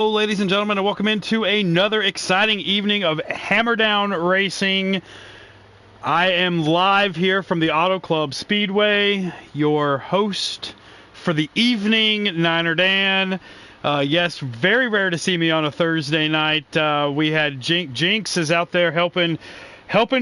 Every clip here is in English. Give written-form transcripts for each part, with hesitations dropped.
Hello, ladies and gentlemen, and welcome into another exciting evening of Hammerdown Racing. I am live here from the Auto Club Speedway, your host for the evening, Niner Dan. Yes, very rare to see me on a Thursday night. We had Jinx is out there helping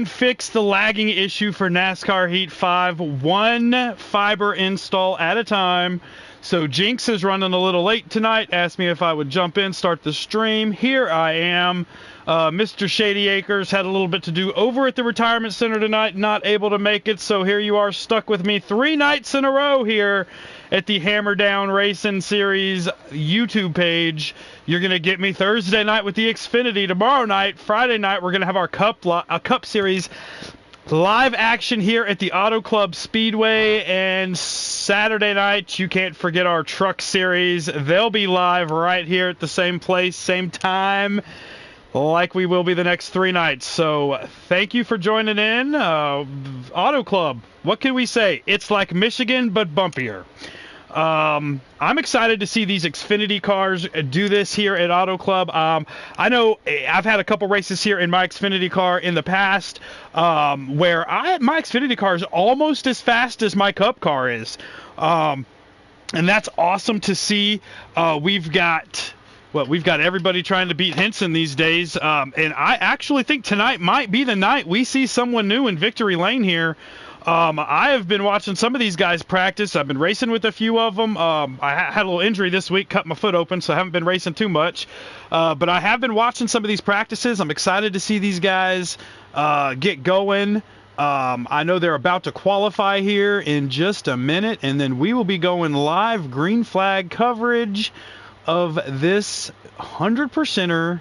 fix the lagging issue for NASCAR Heat 5, one fiber install at a time. So Jinx is running a little late tonight, asked me if I would jump in, start the stream. Here I am. Mr. Shady Acres had a little bit to do over at the retirement center tonight, not able to make it, so here you are stuck with me 3 nights in a row here at the Hammerdown Racing Series YouTube page. You're going to get me Thursday night with the Xfinity. Tomorrow night, Friday night, we're going to have our Cup Series live action here at the Auto Club Speedway, and Saturday night, you can't forget our Truck Series. They'll be live right here at the same place, same time, like we will be the next 3 nights. So thank you for joining in. Auto Club, what can we say? It's like Michigan, but bumpier. I'm excited to see these Xfinity cars do this here at Auto Club. I know I've had a couple races here in my Xfinity car in the past, where my Xfinity car is almost as fast as my Cup car is. And that's awesome to see. We've got everybody trying to beat Henson these days. And I actually think tonight might be the night we see someone new in victory lane here. I have been watching some of these guys practice. I've been racing with a few of them. I had a little injury this week, cut my foot open, so I haven't been racing too much. But I have been watching some of these practices. I'm excited to see these guys get going. I know they're about to qualify here in just a minute, and then we will be going live green flag coverage of this 100%er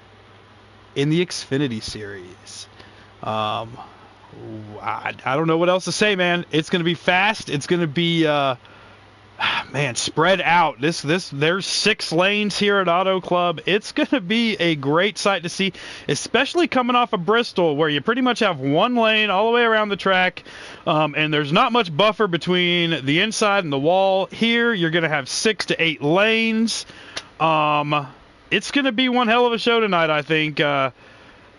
in the Xfinity Series. I don't know what else to say, man. It's going to be fast. It's going to be, spread out. There's 6 lanes here at Auto Club. It's going to be a great sight to see, especially coming off of Bristol, where you pretty much have 1 lane all the way around the track, and there's not much buffer between the inside and the wall. Here, you're going to have 6 to 8 lanes. It's going to be one hell of a show tonight, I think.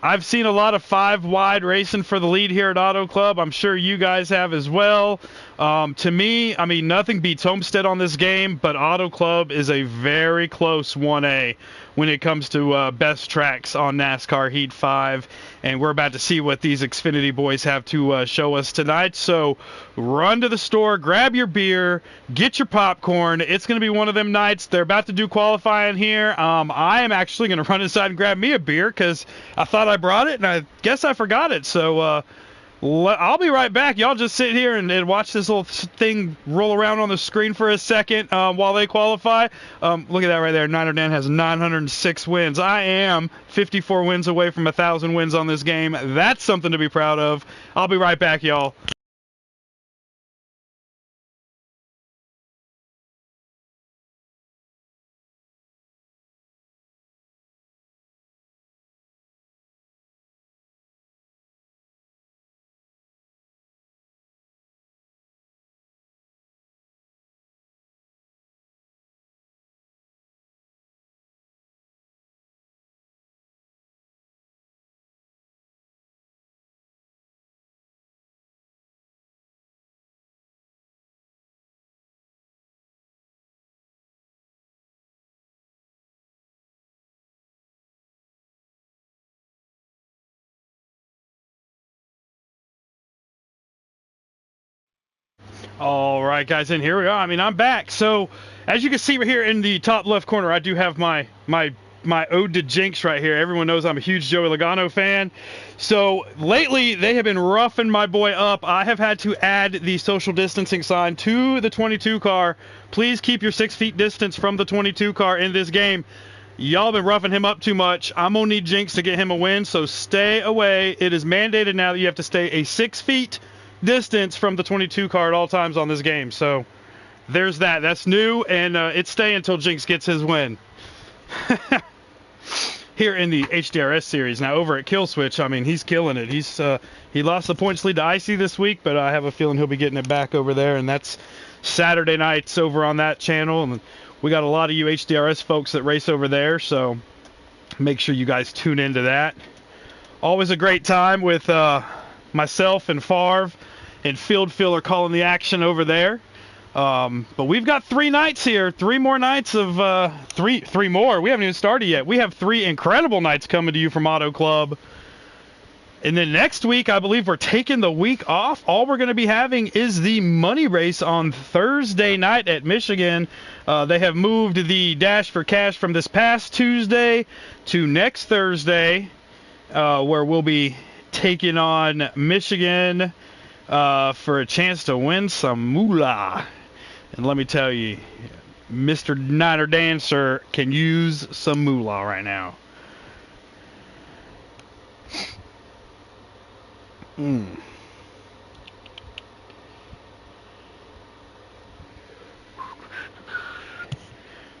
I've seen a lot of 5 wide racing for the lead here at Auto Club. I'm sure you guys have as well. To me, I mean, nothing beats Homestead on this game, but Auto Club is a very close 1A when it comes to best tracks on NASCAR Heat 5. And we're about to see what these Xfinity boys have to show us tonight. So run to the store, grab your beer, get your popcorn. It's going to be one of them nights. They're about to do qualifying here. I am actually going to run inside and grab me a beer because I thought I brought it, and I guess I forgot it. So I'll be right back. Y'all just sit here and watch this little thing roll around on the screen for a second while they qualify. Look at that right there. Niner Dan has 906 wins. I am 54 wins away from 1,000 wins on this game. That's something to be proud of. I'll be right back, y'all. All right, guys, and here we are. I mean, I'm back. So, as you can see right here in the top left corner, I do have my ode to Jinx right here. Everyone knows I'm a huge Joey Logano fan. So, lately, they have been roughing my boy up. I have had to add the social distancing sign to the 22 car. Please keep your 6 feet distance from the 22 car in this game. Y'all been roughing him up too much. I'm going to need Jinx to get him a win, so stay away. It is mandated now that you have to stay a 6 feet distance from the 22 car at all times on this game. So there's that. That's new, and it's staying until Jinx gets his win. Here in the HDRS series. Now over at Kill Switch, I mean, he's killing it. He lost the points lead to Icy this week, but I have a feeling he'll be getting it back over there, and that's Saturday nights over on that channel. And we got a lot of you HDRS folks that race over there, so Make sure you guys tune into that. Always a great time with myself and Favre and Field Filler calling the action over there. But we've got 3 nights here, 3 more nights of three more. We haven't even started yet. We have 3 incredible nights coming to you from Auto Club. And then next week, I believe we're taking the week off. All we're going to be having is the money race on Thursday night at Michigan. They have moved the Dash for Cash from this past Tuesday to next Thursday, where we'll be taking on Michigan for a chance to win some moolah. And let me tell you, Mr. Niner Dancer can use some moolah right now.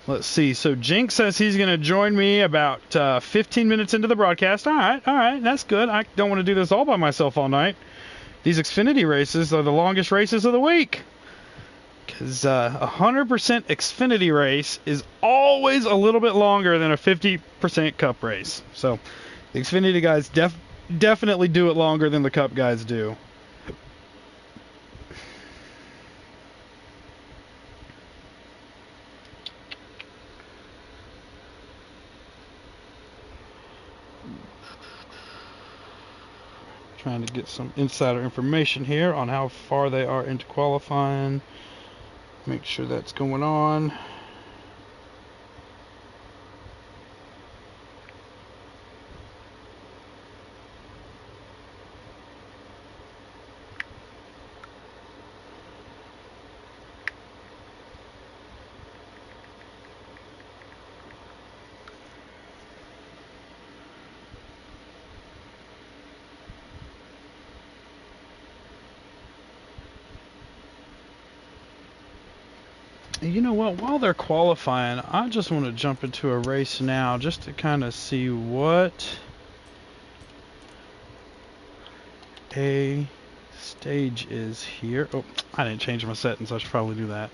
Let's see. So Jinx says he's going to join me about 15 minutes into the broadcast. All right, that's good. I don't want to do this all by myself all night. These Xfinity races are the longest races of the week. Because 100% Xfinity race is always a little bit longer than a 50% Cup race. So the Xfinity guys definitely do it longer than the Cup guys do. Trying to get some insider information here on how far they are into qualifying. Make sure that's going on. You know what, while they're qualifying, I just want to jump into a race now just to kind of see what a stage is here. Oh, I didn't change my settings, I should probably do that.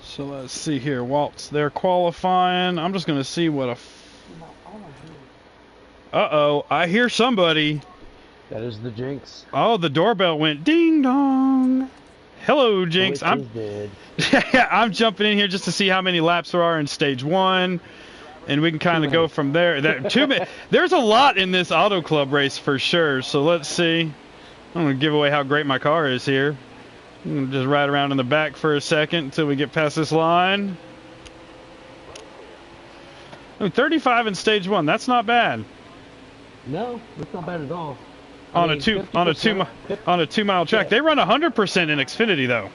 So let's see here. Walt's they're qualifying. I'm just going to see what a... Uh-oh, I hear somebody. That is the Jinx. Oh, the doorbell went ding dong. Hello, Jinx. I'm jumping in here just to see how many laps there are in stage 1, and we can kind of go from there. There's a lot in this Auto Club race for sure. So let's see. I'm going to give away how great my car is here. I'm going to just ride around in the back for a second until we get past this line. Oh, 35 in stage 1. That's not bad. No, that's not bad at all. On a 2 mile track, they run 100% in Xfinity though.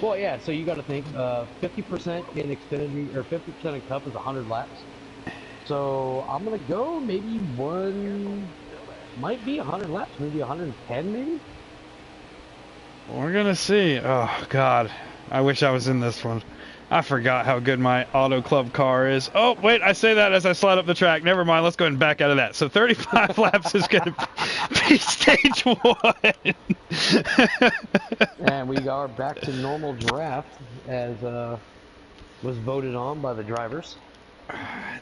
Well, yeah. So you got to think 50% in Xfinity or 50% in Cup is 100 laps. So I'm gonna go maybe might be 100 laps, maybe 110, maybe. We're gonna see. Oh God, I wish I was in this one. I forgot how good my Auto Club car is. Oh, wait, I say that as I slide up the track. Never mind, let's go ahead and back out of that. So 35 laps is going to be stage 1. And we are back to normal draft as was voted on by the drivers.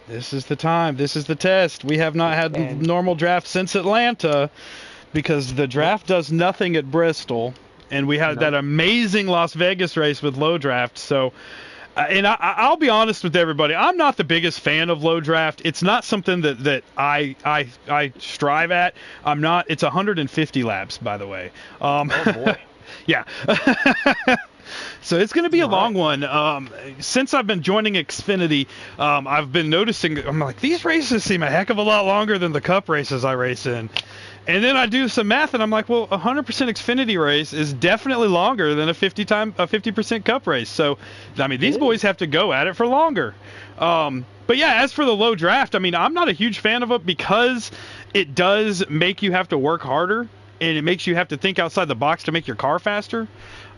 This is the time. This is the test. We have not had normal draft since Atlanta because the draft does nothing at Bristol. And we had that amazing Las Vegas race with low draft. So... and I'll be honest with everybody. I'm not the biggest fan of low draft. It's not something that I strive at. I'm not. It's 150 laps, by the way. Oh boy. Yeah. So it's going to be a long one. Since I've been joining Xfinity, I've been noticing. I'm like, these races seem a heck of a lot longer than the Cup races I race in. And then I do some math, and I'm like, well, 100% Xfinity race is definitely longer than a 50% Cup race. So, I mean, these boys have to go at it for longer. But yeah, as for the low draft, I mean, I'm not a huge fan of it because it does make you have to work harder, and it makes you have to think outside the box to make your car faster.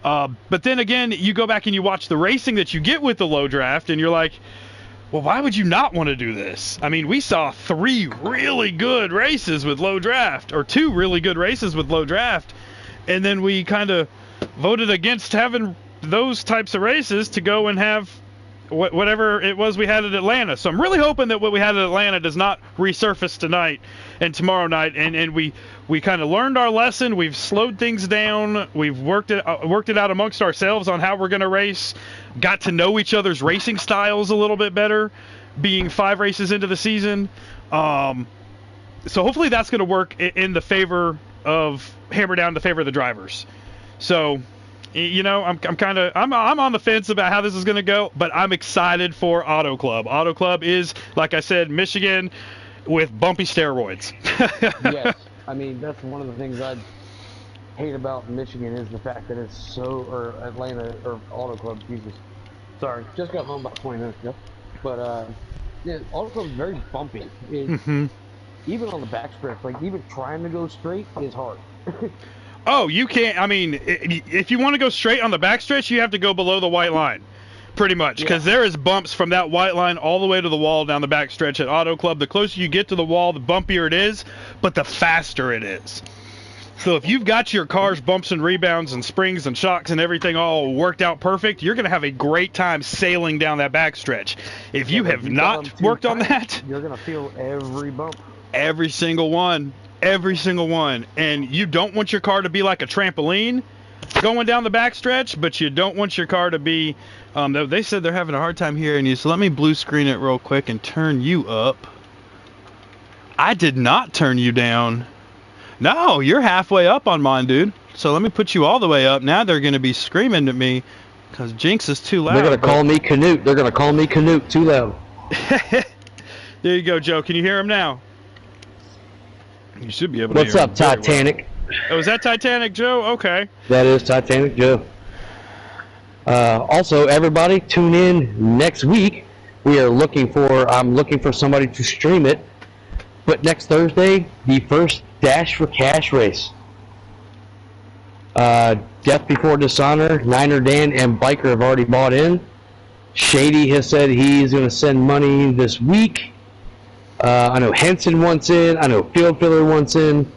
But then again, you go back and you watch the racing that you get with the low draft, and you're like, well, why would you not want to do this? I mean, we saw 3 really good races with low draft, or 2 really good races with low draft, and then we kind of voted against having those types of races to go and have whatever it was we had at Atlanta. So I'm really hoping that what we had at Atlanta does not resurface tonight and tomorrow night, and we kind of learned our lesson. We've slowed things down. We've worked it out amongst ourselves on how we're going to race. Got to know each other's racing styles a little bit better, being 5 races into the season. So hopefully that's going to work in the favor of Hammerdown, the favor of the drivers. So, you know, I'm on the fence about how this is going to go, but I'm excited for Auto Club. Auto Club is, like I said, Michigan with bumpy steroids. Yes, I mean, that's one of the things I hate about Michigan is the fact that it's so, or Atlanta, or Auto Club, Jesus. Sorry, just got home about 20 minutes ago. But, yeah, Auto Club is very bumpy. Even on the backstretch, like, even trying to go straight is hard. Oh, you can't. I mean, if you want to go straight on the backstretch, you have to go below the white line, pretty much, because there is bumps from that white line all the way to the wall down the backstretch at Auto Club. The closer you get to the wall, the bumpier it is, but the faster it is. So if you've got your car's bumps and rebounds and springs and shocks and everything all worked out perfect, you're going to have a great time sailing down that backstretch. If you have not worked on that, you're going to feel every bump. Every single one. Every single one. And you don't want your car to be like a trampoline going down the backstretch, but you don't want your car to be, they said they're having a hard time hearing you, so let me blue screen it real quick and turn you up. I did not turn you down. No, you're halfway up on mine, dude. So let me put you all the way up. Now they're going to be screaming at me because Jinx is too loud. They're going to call me Canute. They're going to call me Canute. Too loud. There you go, Joe. Can you hear him now? You should be able to What's hear up, Titanic? Well. Oh, is that Titanic Joe? Okay. That is Titanic Joe. Also, everybody, tune in next week. I'm looking for somebody to stream it. But next Thursday, the first Dash for Cash race. Death Before Dishonor, Niner Dan, and Biker have already bought in. Shady has said he's going to send money this week. I know Henson wants in. I know Field Filler wants in.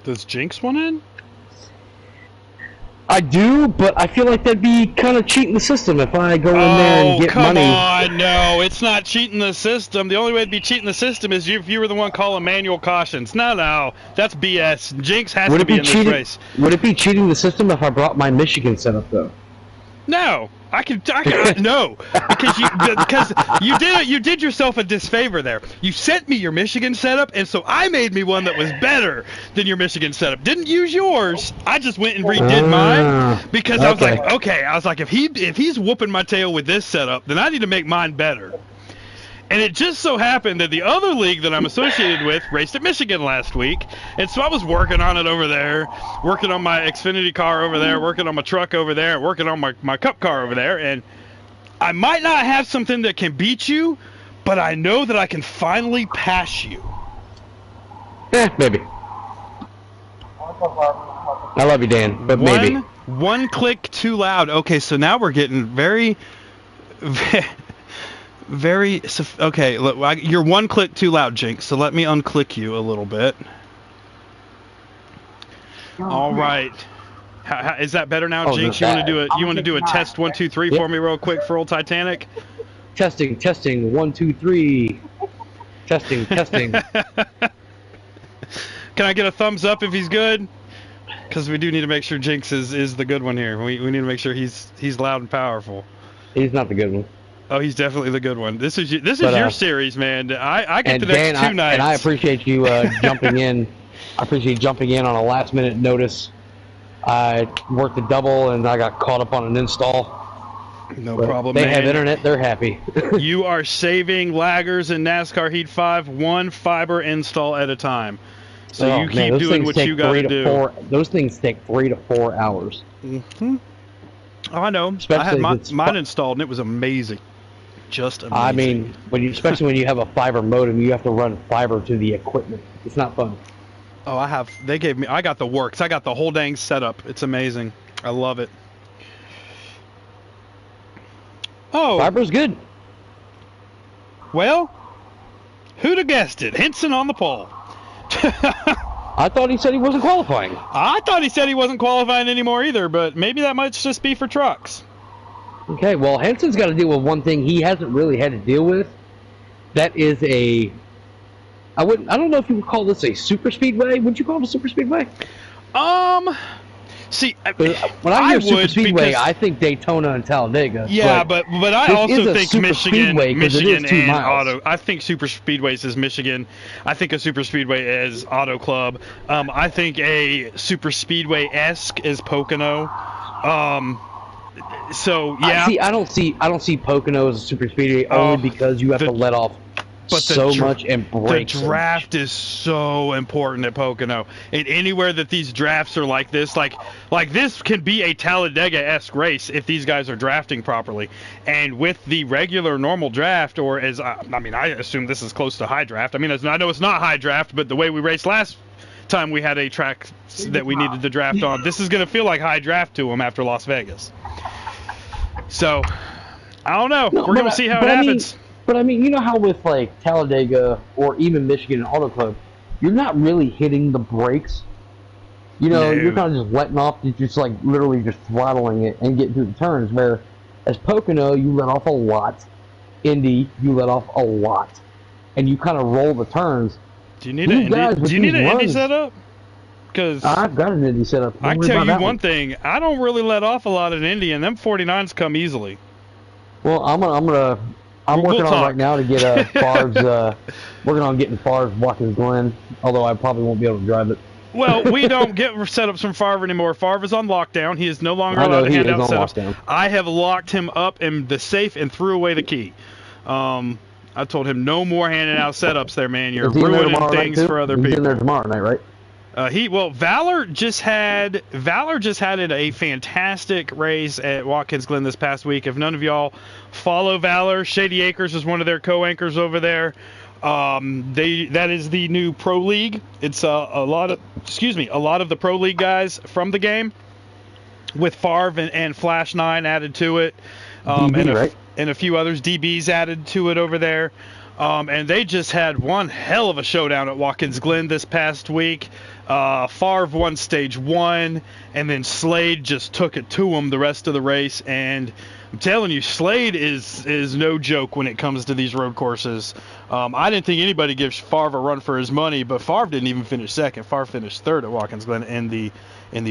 Does Jinx want in? I do, but I feel like that'd be kind of cheating the system if I go in there and get money. Oh, come on. No, it's not cheating the system. The only way to be cheating the system is if you were the one calling manual cautions. No. That's BS. Jinx has to be in this race. Would it be cheating the system if I brought my Michigan setup, though? No. I can no, because you did yourself a disfavor there. You sent me your Michigan setup, and so I made me one that was better than your Michigan setup. Didn't use yours. I just went and redid mine because I was like, okay. I was like, if he's whooping my tail with this setup, then I need to make mine better. And it just so happened that the other league that I'm associated with raced at Michigan last week. And so I was working on it over there, working on my Xfinity car over there, working on my truck over there, working on my Cup car over there. And I might not have something that can beat you, but I know that I can finally pass you. Maybe. I love you, Dan, but maybe. One click too loud. Okay, so now we're getting very okay, look, you're one click too loud, Jinx, so let me unclick you a little bit. All right. Is that better now, Jinx? You want to do a test 1 2 3 for me real quick for old Titanic? Testing 1 2 3. Testing. Can I get a thumbs up if he's good? Because we do need to make sure Jinx is the good one here. We need to make sure he's loud and powerful. He's not the good one. Oh, he's definitely the good one. This is your series, man. I get the next Dan, 2 nights. And I appreciate you jumping in. I appreciate you jumping in on a last-minute notice. I worked a double, and I got caught up on an install. No problem, man. They have internet. They're happy. You are saving laggers in NASCAR Heat 5 one fiber install at a time. So Oh, you man, keep those doing things what take you got to do. Those things take 3 to 4 hours. Oh, I know. I had Especially if it's mine installed, and it was amazing. Just amazing. I mean, especially when you have a fiber modem, you have to run fiber to the equipment. It's not fun. Oh, I got the works. I got the whole dang setup. It's amazing. I love it. Oh. Fiber's good. Well, who'd have guessed it? Henson on the pole. I thought he said he wasn't qualifying. I thought he said he wasn't qualifying anymore either, but maybe that might just be for trucks. Okay, well, Henson's got to deal with one thing he hasn't really had to deal with. That is I don't know if you would call this a super speedway. Would you call it a super speedway? See, when I hear super speedway, I think Daytona and Talladega. Yeah, but I also think Michigan and miles. Auto. I think super speedways is Michigan. I think a super speedway is Auto Club. I think a super speedway-esque is Pocono. So yeah. I don't see Pocono as a super speedway only because you have to let off much and break. The draft is so important at Pocono. And anywhere that these drafts are like this can be a Talladega-esque race if these guys are drafting properly. And with the regular normal draft, or as I assume this is close to high draft. I mean, I know it's not high draft, but the way we raced last time we had a track that we needed to draft on, this is going to feel like high draft to them after Las Vegas. So, I don't know. We're going to see how it happens. But I mean, you know how with like Talladega or even Michigan and Auto Club, you're not really hitting the brakes. You know, you're kind of just letting off, you're just like literally just throttling it and getting through the turns. Where as Pocono, you let off a lot. Indy, you let off a lot, and you kind of roll the turns. Do you need an Indy setup? Because I've got an Indy setup. I can tell you one thing: I don't really let off a lot in Indy, and them 49s come easily. Well, I'm working on right now to get Favre's. Working on getting Favre's Watkins Glen, although I probably won't be able to drive it. Well, we don't get setups from Favre anymore. Favre is on lockdown. He is no longer allowed to hand out setups. Lockdown. I have locked him up in the safe and threw away the key. I told him no more handing out setups there, man. You're ruining things for other people. He's in there tomorrow night, right? Valor just had a fantastic race at Watkins Glen this past week. If none of y'all follow Valor, Shady Acres is one of their co-anchors over there. That is the new Pro League. It's a lot of the Pro League guys from the game, with Favre and Flash 9 added to it, and a few others. DBs added to it over there. And they just had one hell of a showdown at Watkins Glen this past week. Favre won stage 1, and then Slade just took it to him the rest of the race. And I'm telling you, Slade is no joke when it comes to these road courses. I didn't think anybody gives Favre a run for his money, but Favre didn't even finish second. Favre finished third at Watkins Glen in the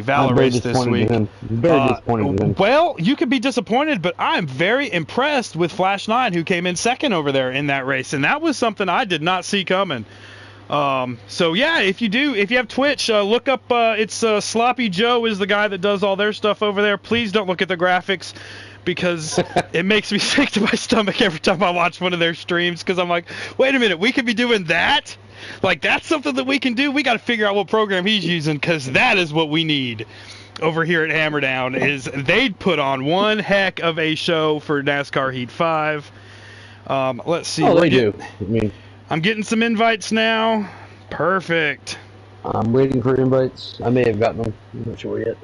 Valor race this week. Very disappointed with him. Well, you could be disappointed, but I'm very impressed with Flash 9, who came in second over there in that race, and that was something I did not see coming. So yeah, if you have Twitch, look up, it's Sloppy Joe is the guy that does all their stuff over there. Please don't look at the graphics, because it makes me sick to my stomach every time I watch one of their streams, because I'm like, wait a minute, we could be doing that? Like, that's something that we can do? We got to figure out what program he's using, because that is what we need over here at Hammerdown. Is they put on one heck of a show for NASCAR Heat 5. Let's see. Oh, they do. I mean, I'm getting some invites now. Perfect. I'm waiting for invites. I may have gotten them. I'm not sure yet.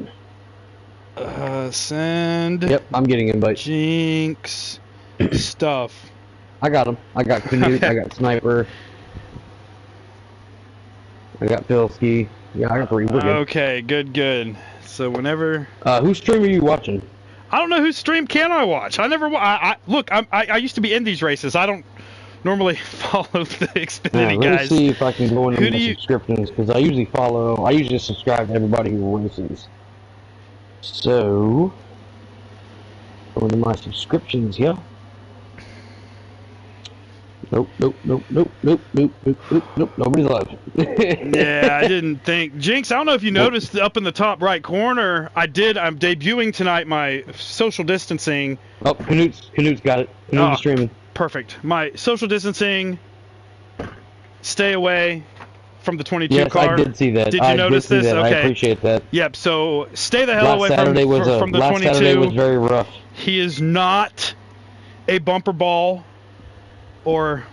Send. Yep, I'm getting invites. Jinx stuff. I got them. I got Canute. I got Sniper. I got Pilski. Yeah, I got 3. We're good. Okay, good. So whenever. Whose stream are you watching? I don't know whose stream can I watch. I never. Look. I used to be in these races. I don't normally follow the Xfinity guys. Let me see if I can go into my subscriptions, because I usually subscribe to everybody who races. So, go into my subscriptions here. Nope. Nobody's live. Yeah, I didn't think. Jinx, I don't know if you noticed up in the top right corner, I'm debuting tonight my social distancing. Oh, Canute's got it. Canute's streaming. Perfect. My social distancing, stay away, from the 22 yes, car? I did see that. Did you notice this? That. Okay. I appreciate that. Yep. So stay the hell Last away Saturday from the last 22. Saturday was very rough. He is not a bumper ball or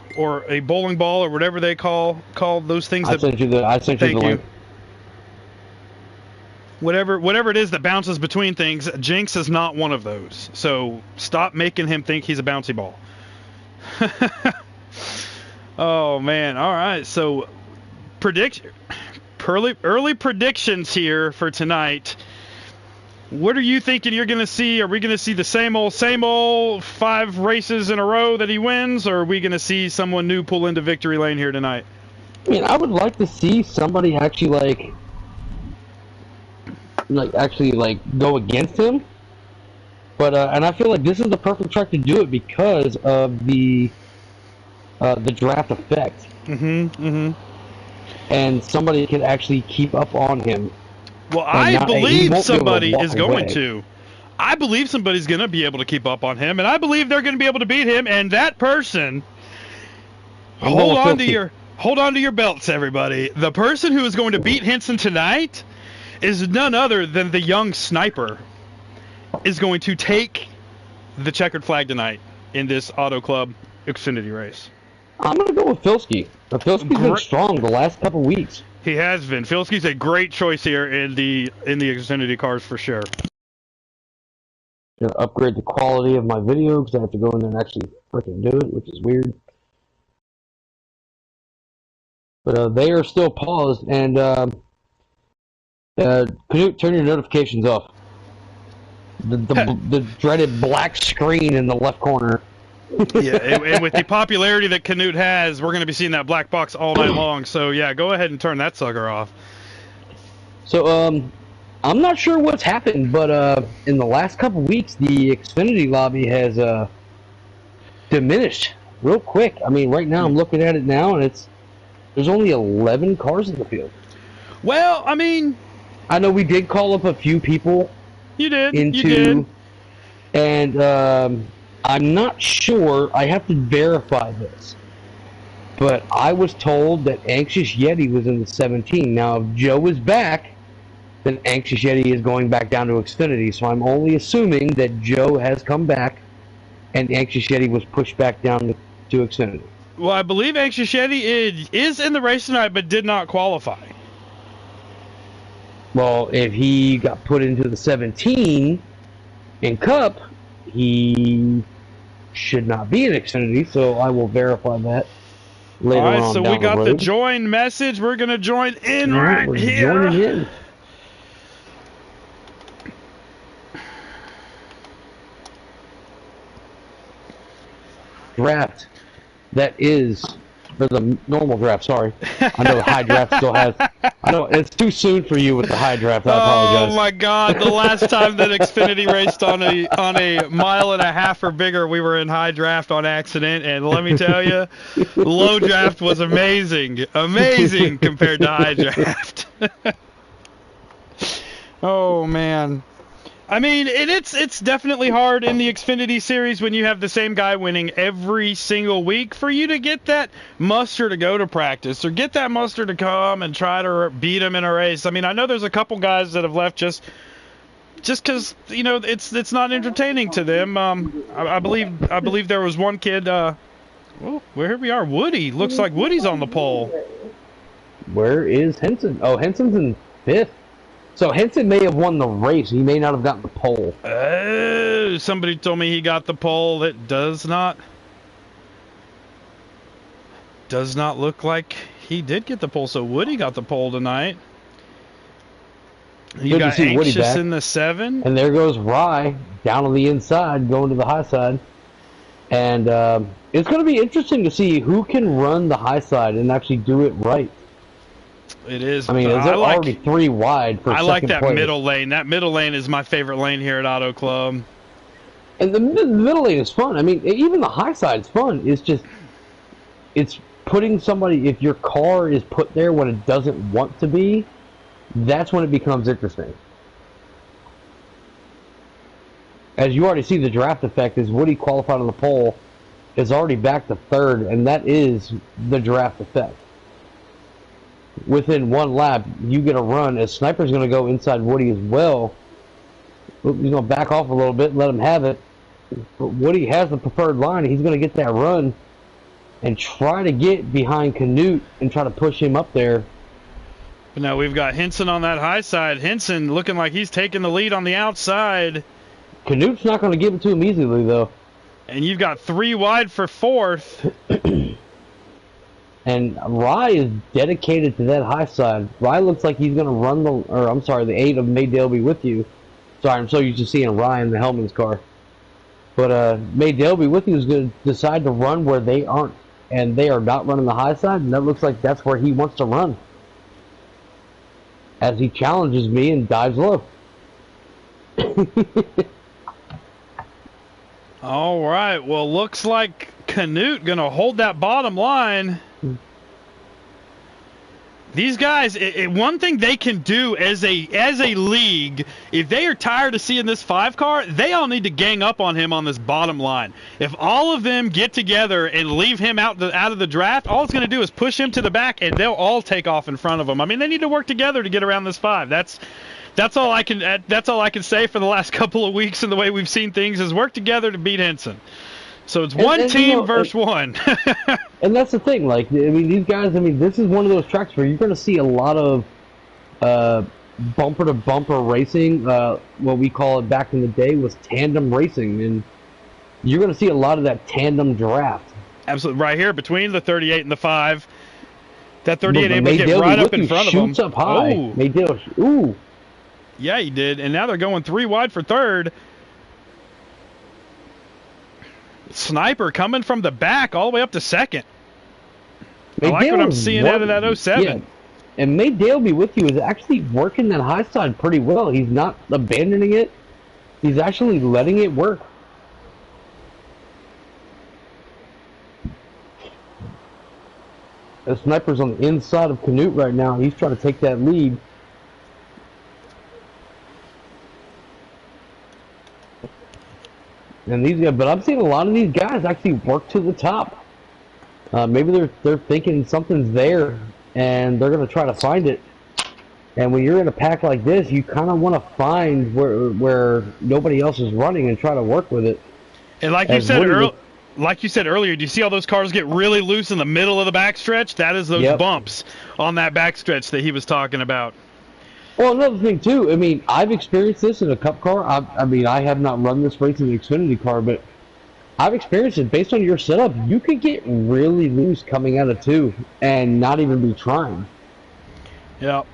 a bowling ball or whatever they call those things. I sent you the link. Whatever it is that bounces between things, Jinx is not one of those. So stop making him think he's a bouncy ball. Oh man! All right, so early predictions here for tonight. What are you thinking you're going to see? Are we going to see the same old 5 races in a row that he wins, or are we going to see someone new pull into victory lane here tonight? I mean, I would like to see somebody actually go against him. But and I feel like this is the perfect track to do it because of the draft effect. And somebody can actually keep up on him. Well, I believe somebody is going to. I believe somebody's going to be able to keep up on him, and I believe they're going to be able to beat him. And that person, hold on to your belts, everybody. The person who is going to beat Henson tonight is none other than the young sniper. Is going to take the checkered flag tonight in this Auto Club Xfinity race. I'm going to go with Filski. Filski's been strong the last couple weeks. He has been. Filski's a great choice here in the Xfinity cars for sure. Gonna upgrade the quality of my video because I have to go in there and actually freaking do it, which is weird. But they are still paused, and Canute, turn your notifications off. The dreaded black screen in the left corner. Yeah, and with the popularity that Canute has, we're going to be seeing that black box all night long. So, yeah, go ahead and turn that sucker off. So, I'm not sure what's happened, but in the last couple weeks, the Xfinity lobby has diminished real quick. I mean, right now, I'm looking at it now, and there's only 11 cars in the field. Well, I mean, I know we did call up a few people. You did. And I'm not sure. I have to verify this. But I was told that Anxious Yeti was in the 17. Now, if Joe is back, then Anxious Yeti is going back down to Xfinity. So I'm only assuming that Joe has come back and Anxious Yeti was pushed back down to Xfinity. Well, I believe Anxious Yeti is in the race tonight, but did not qualify. Well, if he got put into the 17 in Cup, he should not be in Xfinity, so I will verify that later on. All right, so we got the join message. We're going to join in right here. Joining in. Draft. That is... For the normal draft, sorry. I know the high draft still has... I know it's too soon for you with the high draft. I apologize. Oh my God! The last time that Xfinity raced on a mile and a half or bigger, we were in high draft on accident, and let me tell you, low draft was amazing compared to high draft. Oh man. I mean, it's definitely hard in the Xfinity series when you have the same guy winning every single week for you to get that muster to go to practice or get that muster to come and try to beat him in a race. I mean, I know there's a couple guys that have left just because it's not entertaining to them. I believe there was one kid. Well, here we are. Woody looks like Woody's on the pole. Where is Henson? Oh, Henson's in 5th. So Henson may have won the race. He may not have gotten the pole. Somebody told me he got the pole. It does not look like he did get the pole. So Woody got the pole tonight. You Good got to see Woody Anxious back. in the 7. And there goes Rye down on the inside, going to the high side. And it's going to be interesting to see who can run the high side and actually do it right. It is. I mean, they're already 3 wide for second place. I like that middle lane. That middle lane is my favorite lane here at Auto Club. And the middle lane is fun. I mean, even the high side is fun. It's just, it's putting somebody, if your car is put there when it doesn't want to be, that's when it becomes interesting. As you already see, the draft effect is Woody qualified on the pole, is already back to 3rd, and that is the draft effect. within one lap, you get a run. As Sniper's going to go inside Woody as well. He's going to back off a little bit and let him have it. But Woody has the preferred line. He's going to get that run and try to get behind Canute and try to push him up there. But now we've got Henson on that high side. Henson looking like he's taking the lead on the outside. Canute's not going to give it to him easily, though. And you've got 3 wide for 4th. And Rye is dedicated to that high side. Rye looks like he's going to run the 8 of Maydale Be With You. Sorry, I'm so used to seeing Rye in the Hellman's car. But Maydale Be With You is going to decide to run where they aren't. And they are not running the high side, and that looks like that's where he wants to run. As he challenges me and dives low. All right, well, looks like Canute going to hold that bottom line. These guys, one thing they can do as a league, if they are tired of seeing this 5 car, they all need to gang up on him on this bottom line. If all of them get together and leave him out of the draft, all it's going to do is push him to the back, and they'll all take off in front of him. I mean, they need to work together to get around this 5. That's all I can say for the last couple of weeks, and the way we've seen things is work together to beat Henson. So it's one team versus one. And that's the thing. Like, I mean, these guys. I mean, this is one of those tracks where you're going to see a lot of bumper-to-bumper racing. What we call it back in the day was tandem racing, and you're going to see a lot of that tandem draft. Absolutely, right here between the 38 and the 5. That 38 able to get right up in front of him. Shoots up high. Oh. Maydale, ooh. Yeah, he did, and now they're going 3 wide for 3rd. Sniper coming from the back all the way up to 2nd. I like what I'm seeing out of that 07. Yeah. And Maydale Be With You is actually working that high side pretty well. He's not abandoning it. He's actually letting it work. The Sniper's on the inside of Canute right now. He's trying to take that lead. And these guys, but I'm seeing a lot of these guys actually work to the top. Maybe they're thinking something's there, and they're going to try to find it. And when you're in a pack like this, you kind of want to find where nobody else is running and try to work with it. And like you said earlier, do you see all those cars get really loose in the middle of the backstretch? That is those bumps on that backstretch that he was talking about. Well, another thing, too, I mean, I've experienced this in a Cup car. I mean, I have not run this race in an Xfinity car, but I've experienced it. Based on your setup, you could get really loose coming out of 2 and not even be trying. Yep.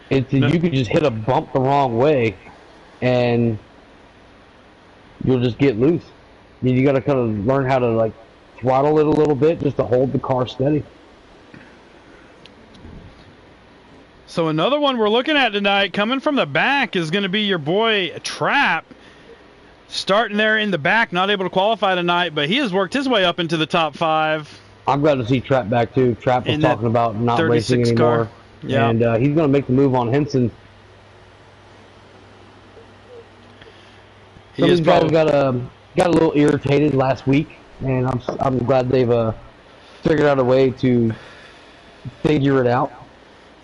You could just hit a bump the wrong way, and you'll just get loose. I mean, you got to kind of learn how to, like, throttle it a little bit just to hold the car steady. So another one we're looking at tonight, coming from the back, is going to be your boy Trap. Starting there in the back, not able to qualify tonight, but he has worked his way up into the top 5. I'm glad to see Trap back, too. Trap was talking about not racing anymore. Yeah. And he's going to make the move on Henson. Some of these guys got a little irritated last week, and I'm glad they've figured out a way to figure it out.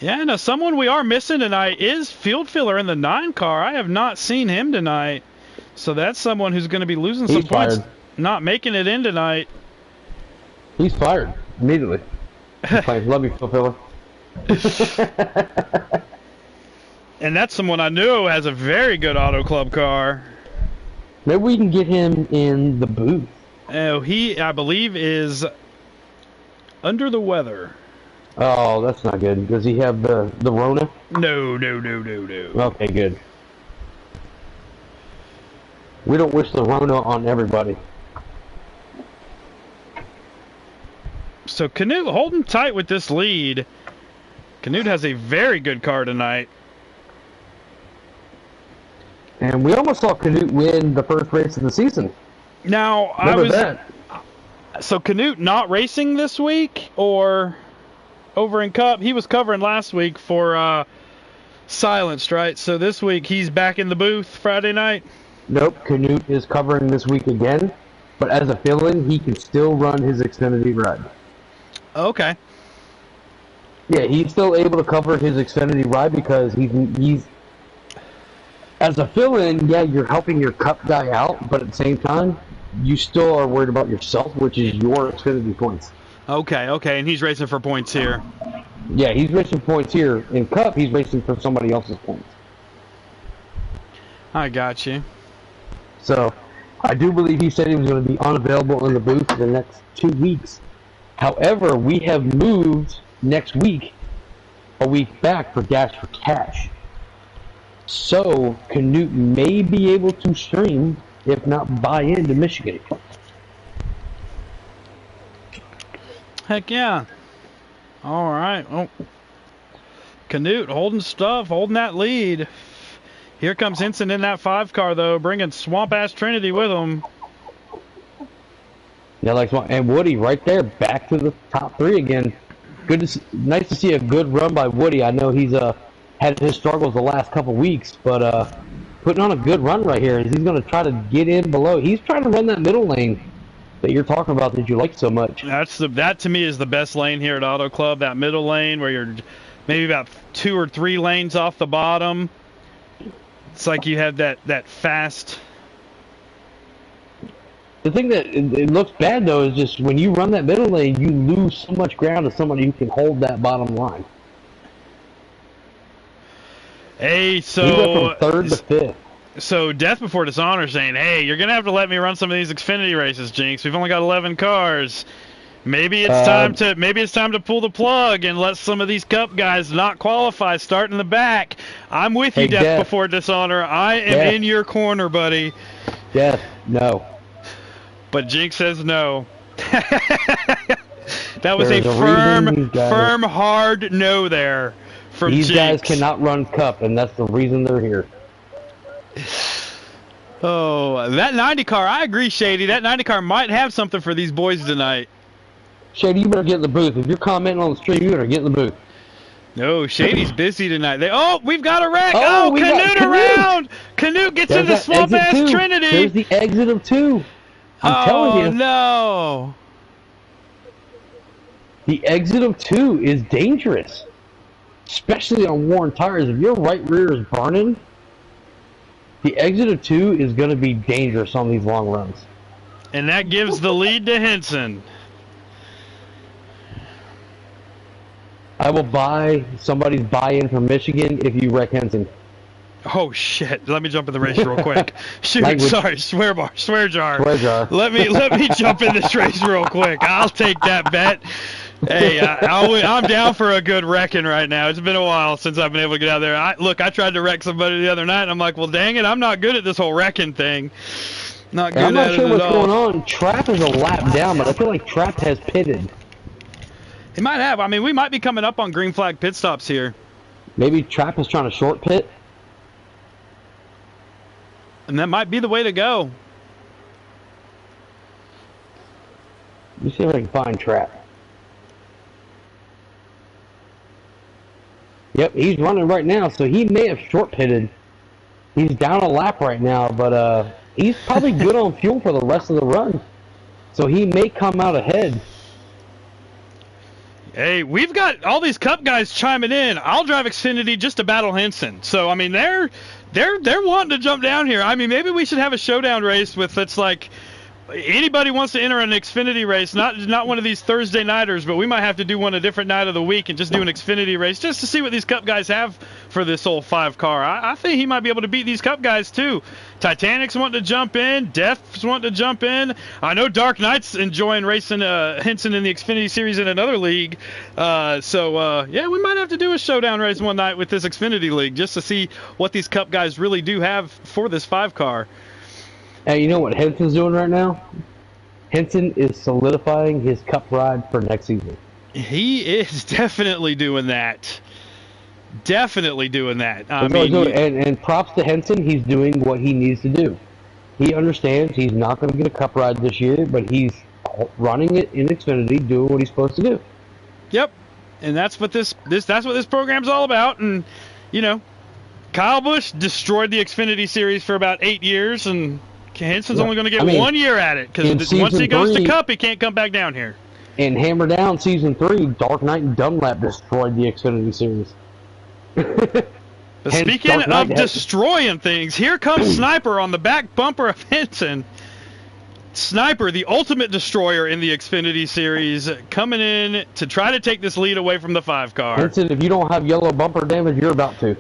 Yeah, now someone we are missing tonight is Field Filler in the 9 car. I have not seen him tonight. So that's someone who's going to be losing some points, not making it in tonight. He's fired immediately. He's fine. Love you, Field Filler. And that's someone I knew has a very good Auto Club car. Maybe we can get him in the booth. Oh, he, I believe, is under the weather. Oh, that's not good. Does he have the Rona? No. Okay, good. We don't wish the Rona on everybody. So Canute holding tight with this lead. Canute has a very good car tonight. And we almost saw Canute win the first race of the season. Now, so Canute not racing this week, or over in Cup? He was covering last week for Silenced, right? So this week he's back in the booth Friday night? Nope, Canute is covering this week again, but as a fill-in, he can still run his Xfinity ride. Okay. Yeah, he's still able to cover his Xfinity ride because he's as a fill-in. Yeah, you're helping your Cup guy out, but at the same time, you still are worried about yourself, which is your Xfinity points. Okay, and he's racing for points here. Yeah, he's racing points here. In Cup, he's racing for somebody else's points. I got you. So, I do believe he said he was going to be unavailable in the booth for the next 2 weeks. However, we have moved next week a week back for Dash for Cash. So, Canute may be able to stream, if not buy into Michigan. Heck yeah. All right. Oh, Canute holding that lead. Here comes Henson in that 5 car, though, bringing Swamp-Ass Trinity with him. Yeah, and Woody right there, back to the top 3 again. Nice to see a good run by Woody. I know he's had his struggles the last couple weeks, but putting on a good run right here. He's going to try to get in below. He's trying to run that middle lane that you're talking about that you like so much. That to me is the best lane here at Auto Club. That middle lane where you're maybe about 2 or 3 lanes off the bottom. It's like you have that fast. The thing that it looks bad though is just when you run that middle lane, you lose so much ground to somebody who can hold that bottom line. Hey, so he went from 3rd to 5th. So Death Before Dishonor saying, "Hey, you're gonna have to let me run some of these Xfinity races, Jinx. We've only got 11 cars. Maybe it's time to pull the plug and let some of these Cup guys not qualify, start in the back." I'm with you, Death Before Dishonor. I am in your corner, buddy. Death, no. But Jinx says no. That was a firm, hard no there from Jinx. These guys cannot run Cup, and that's the reason they're here. Oh, that 90 car, I agree, Shady. That 90 car might have something for these boys tonight. Shady, you better get in the booth. If you're commenting on the stream, you better get in the booth. No, Shady's busy tonight. We've got a wreck. Oh, Canute around. Canute gets into Swamp-Ass Trinity. There's the exit of 2. I'm telling you. Oh, no. The exit of 2 is dangerous, especially on worn tires. If your right rear is burning, the exit of 2 is going to be dangerous on these long runs. And that gives the lead to Henson. I will buy somebody's buy-in from Michigan if you wreck Henson. Oh shit! Let me jump in the race real quick. Shoot, sorry, swear jar. Swear jar. Let me jump in this race real quick. I'll take that bet. Hey, I'm down for a good wrecking right now. It's been a while since I've been able to get out there. I tried to wreck somebody the other night, and I'm like, well, dang it, I'm not good at this whole wrecking thing. Not good at it at all. I'm not sure what's going on. Trap is a lap down, but I feel like Trap has pitted. He might have. I mean, we might be coming up on green flag pit stops here. Maybe Trap is trying to short pit. And that might be the way to go. Let me see if I can find Trap. Yep, he's running right now, so he may have short pitted. He's down a lap right now, but he's probably good on fuel for the rest of the run. So he may come out ahead. Hey, we've got all these Cup guys chiming in. I'll drive Xfinity just to battle Henson. So I mean, they're wanting to jump down here. I mean, maybe we should have a showdown race with that's like anybody wants to enter an Xfinity race, not one of these Thursday nighters, but we might have to do one a different night of the week and just do an Xfinity race just to see what these Cup guys have for this old 5 car. I think he might be able to beat these Cup guys too. Titanic's wanting to jump in, Death's wanting to jump in. I know Dark Knight's enjoying racing Henson in the Xfinity Series in another league. Yeah, we might have to do a showdown race one night with this Xfinity league just to see what these Cup guys really do have for this 5 car. Hey, you know what Henson's doing right now? Henson is solidifying his Cup ride for next season. He is definitely doing that. Definitely doing that. And props to Henson. He's doing what he needs to do. He understands he's not going to get a Cup ride this year, but he's running it in Xfinity, doing what he's supposed to do. Yep, and that's what this program's all about. And you know, Kyle Busch destroyed the Xfinity Series for about 8 years, and Henson's only going to get 1 year at it because once he goes to Cup, he can't come back down here. In Hammerdown Season 3, Dark Knight and Dunlap destroyed the Xfinity Series. Speaking of destroying things, here comes Sniper on the back bumper of Henson. Sniper, the ultimate destroyer in the Xfinity Series, coming in to try to take this lead away from the 5-car. Henson, if you don't have yellow bumper damage, you're about to.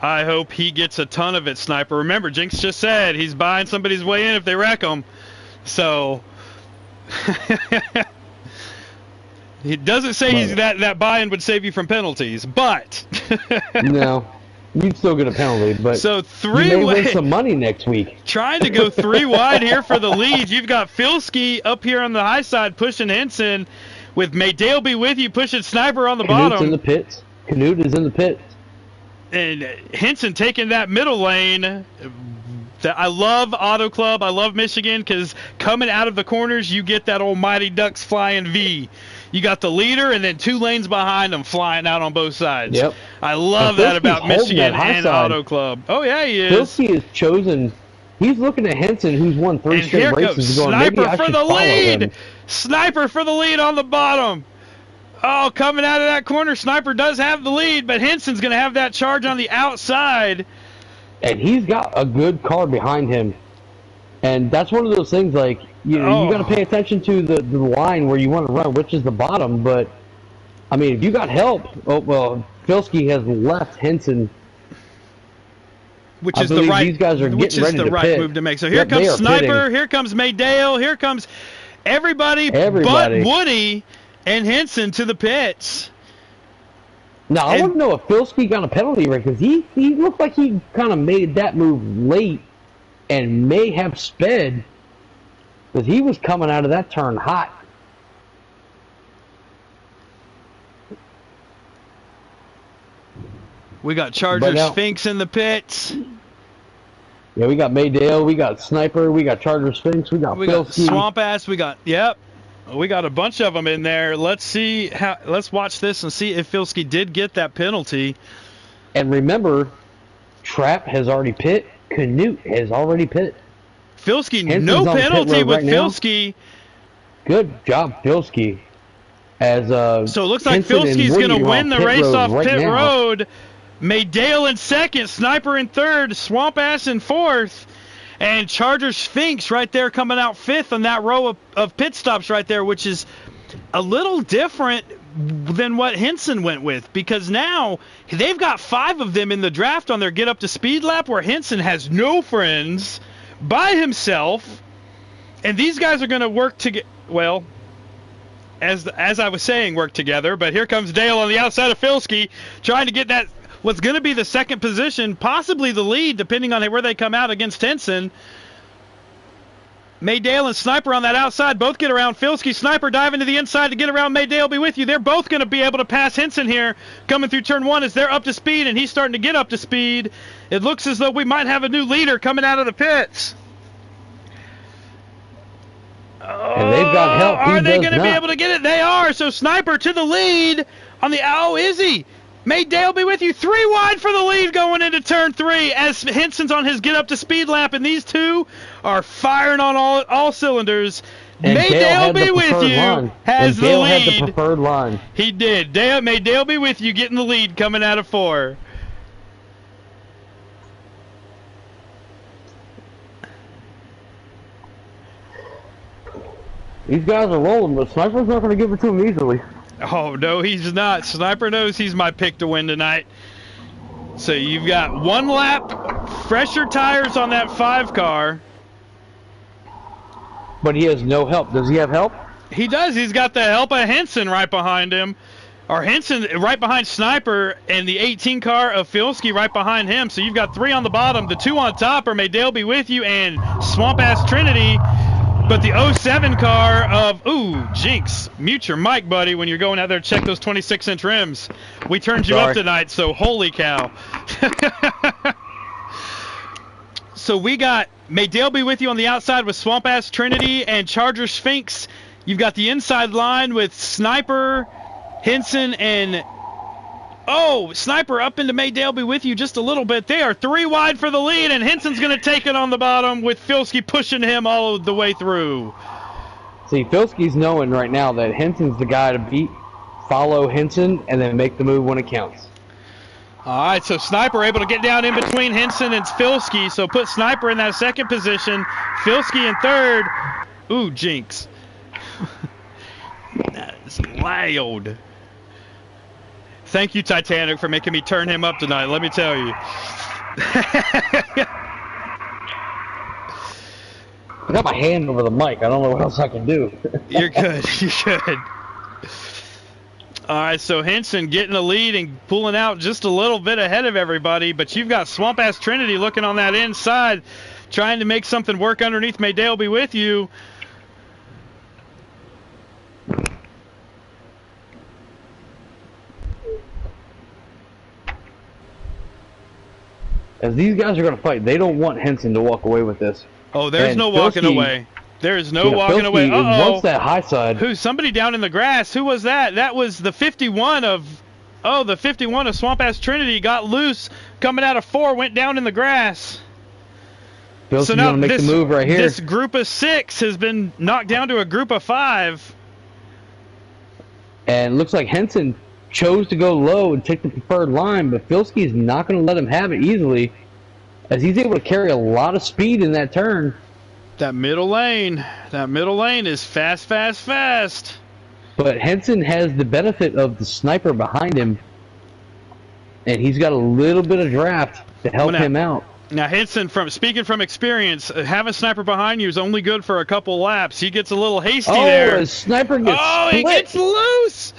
I hope he gets a ton of it, Sniper. Remember, Jinx just said he's buying somebody's way in if they wreck him. So, he doesn't say that buy-in would save you from penalties, but... No. You'd still get a penalty, but so you may win some money next week. Trying to go 3 wide here for the lead. You've got Filski up here on the high side pushing Henson, with Maydale be with you pushing Sniper on the bottom. In the pits. Canute is in the pits. And Henson taking that middle lane. I love Auto Club. I love Michigan because coming out of the corners, you get that old Mighty Ducks flying V. You got the leader and then 2 lanes behind them flying out on both sides. Yep. I love that about Michigan and Auto Club. Oh, yeah, he is. Filski is chosen. He's looking at Henson, who's won 3 straight races. Going, Sniper for the lead. Sniper for the lead on the bottom. Oh, coming out of that corner, Sniper does have the lead, but Henson's going to have that charge on the outside. And he's got a good car behind him. And that's one of those things, like, you got to pay attention to the line where you want to run, which is the bottom. But, I mean, if you got help, Filski has left Henson. Which is the right, these guys are getting ready to pit. Move to make. So here comes Sniper, pitting. Here comes Maydale, here comes everybody but Woody and Henson to the pits. Now, I want to know if Filski got a penalty, right? Because he looked like he kind of made that move late and may have sped, because he was coming out of that turn hot. We got Charger Sphinx in the pits. Yeah, we got Maydale, we got Sniper, we got Charger Sphinx, we got Filski. Swamp Ass, we got a bunch of them in there. Let's watch this and see if Filski did get that penalty. And remember, Trap has already pit. Canute has already pit. Filski, no penalty with Filski. Good job, Filski. So it looks like Filski's going to win the race off pit road. Maydale in second, Sniper in third, Swamp Ass in fourth. And Charger Sphinx right there coming out fifth on that row of pit stops right there, which is a little different than what Henson went with, because now they've got 5 of them in the draft on their get up to speed lap, where Henson has no friends, by himself, and these guys are going to work together. Well, as I was saying, work together, but here comes Dale on the outside of Filski trying to get that what's going to be the second position, possibly the lead, depending on where they come out against Henson. Maydale and Sniper on that outside both get around Filski. Sniper diving to the inside to get around Maydale. Be with you. They're both going to be able to pass Henson here coming through turn 1 as they're up to speed, and he's starting to get up to speed. It looks as though we might have a new leader coming out of the pits. And they've got help. Are they going to be able to get it? They are. So Sniper to the lead on the... Oh, is he? Maydale be with you. 3 wide for the lead going into turn 3 as Henson's on his get up to speed lap, and these two are firing on all cylinders. Maydale be with you has the lead. Had the preferred line. He did. Maydale be with you getting the lead coming out of 4. These guys are rolling, but Sniper's not going to give it to him easily. Oh, no, he's not. Sniper knows he's my pick to win tonight. So you've got 1 lap, fresher tires on that 5 car. But he has no help. Does he have help? He does. He's got the help of Henson right behind him. Or Henson right behind Sniper, and the 18 car of Filski right behind him. So you've got 3 on the bottom. The 2 on top are Maydale be with you and Swamp Ass Trinity. But the 07 car of, Jinx, mute your mic, buddy, when you're going out there to check those 26-inch rims. We turned you up tonight, so holy cow. So we got Maydale be with you on the outside with Swamp Ass Trinity and Charger Sphinx. You've got the inside line with Sniper, Henson, and... Oh, Sniper up into Maydale be with you just a little bit. They are 3 wide for the lead, and Henson's going to take it on the bottom with Filski pushing him all the way through. See, Filski's knowing right now that Henson's the guy to beat. Follow Henson and then make the move when it counts. All right, so Sniper able to get down in between Henson and Filski, so put Sniper in that second position. Filski in third. Ooh, jinx. That's loud. Thank you, Titanic, for making me turn him up tonight, let me tell you. I got my hand over the mic. I don't know what else I can do. You're good. You're good. All right, so Henson getting the lead and pulling out just a little bit ahead of everybody, but you've got Swamp Ass Trinity looking on that inside, trying to make something work underneath. May Dale be with you. As these guys are going to fight, they don't want Henson to walk away with this. Oh, there's no walking away. There is no walking away. Uh-oh. Wants that high side. Who's somebody down in the grass? Who was that? That was the 51 of... Oh, the 51 of Swamp Ass Trinity got loose. Coming out of 4, went down in the grass. Filski's so going to make the move right here. This group of 6 has been knocked down to a group of 5. And it looks like Henson chose to go low and take the preferred line, but Filski's not going to let him have it easily, as he's able to carry a lot of speed in that turn. That middle lane is fast, fast, fast. But Henson has the benefit of the Sniper behind him, and he's got a little bit of draft to help him out. Now Henson, speaking from experience, having Sniper behind you is only good for a couple laps. He gets a little hasty there. Oh, Sniper gets split. He gets loose.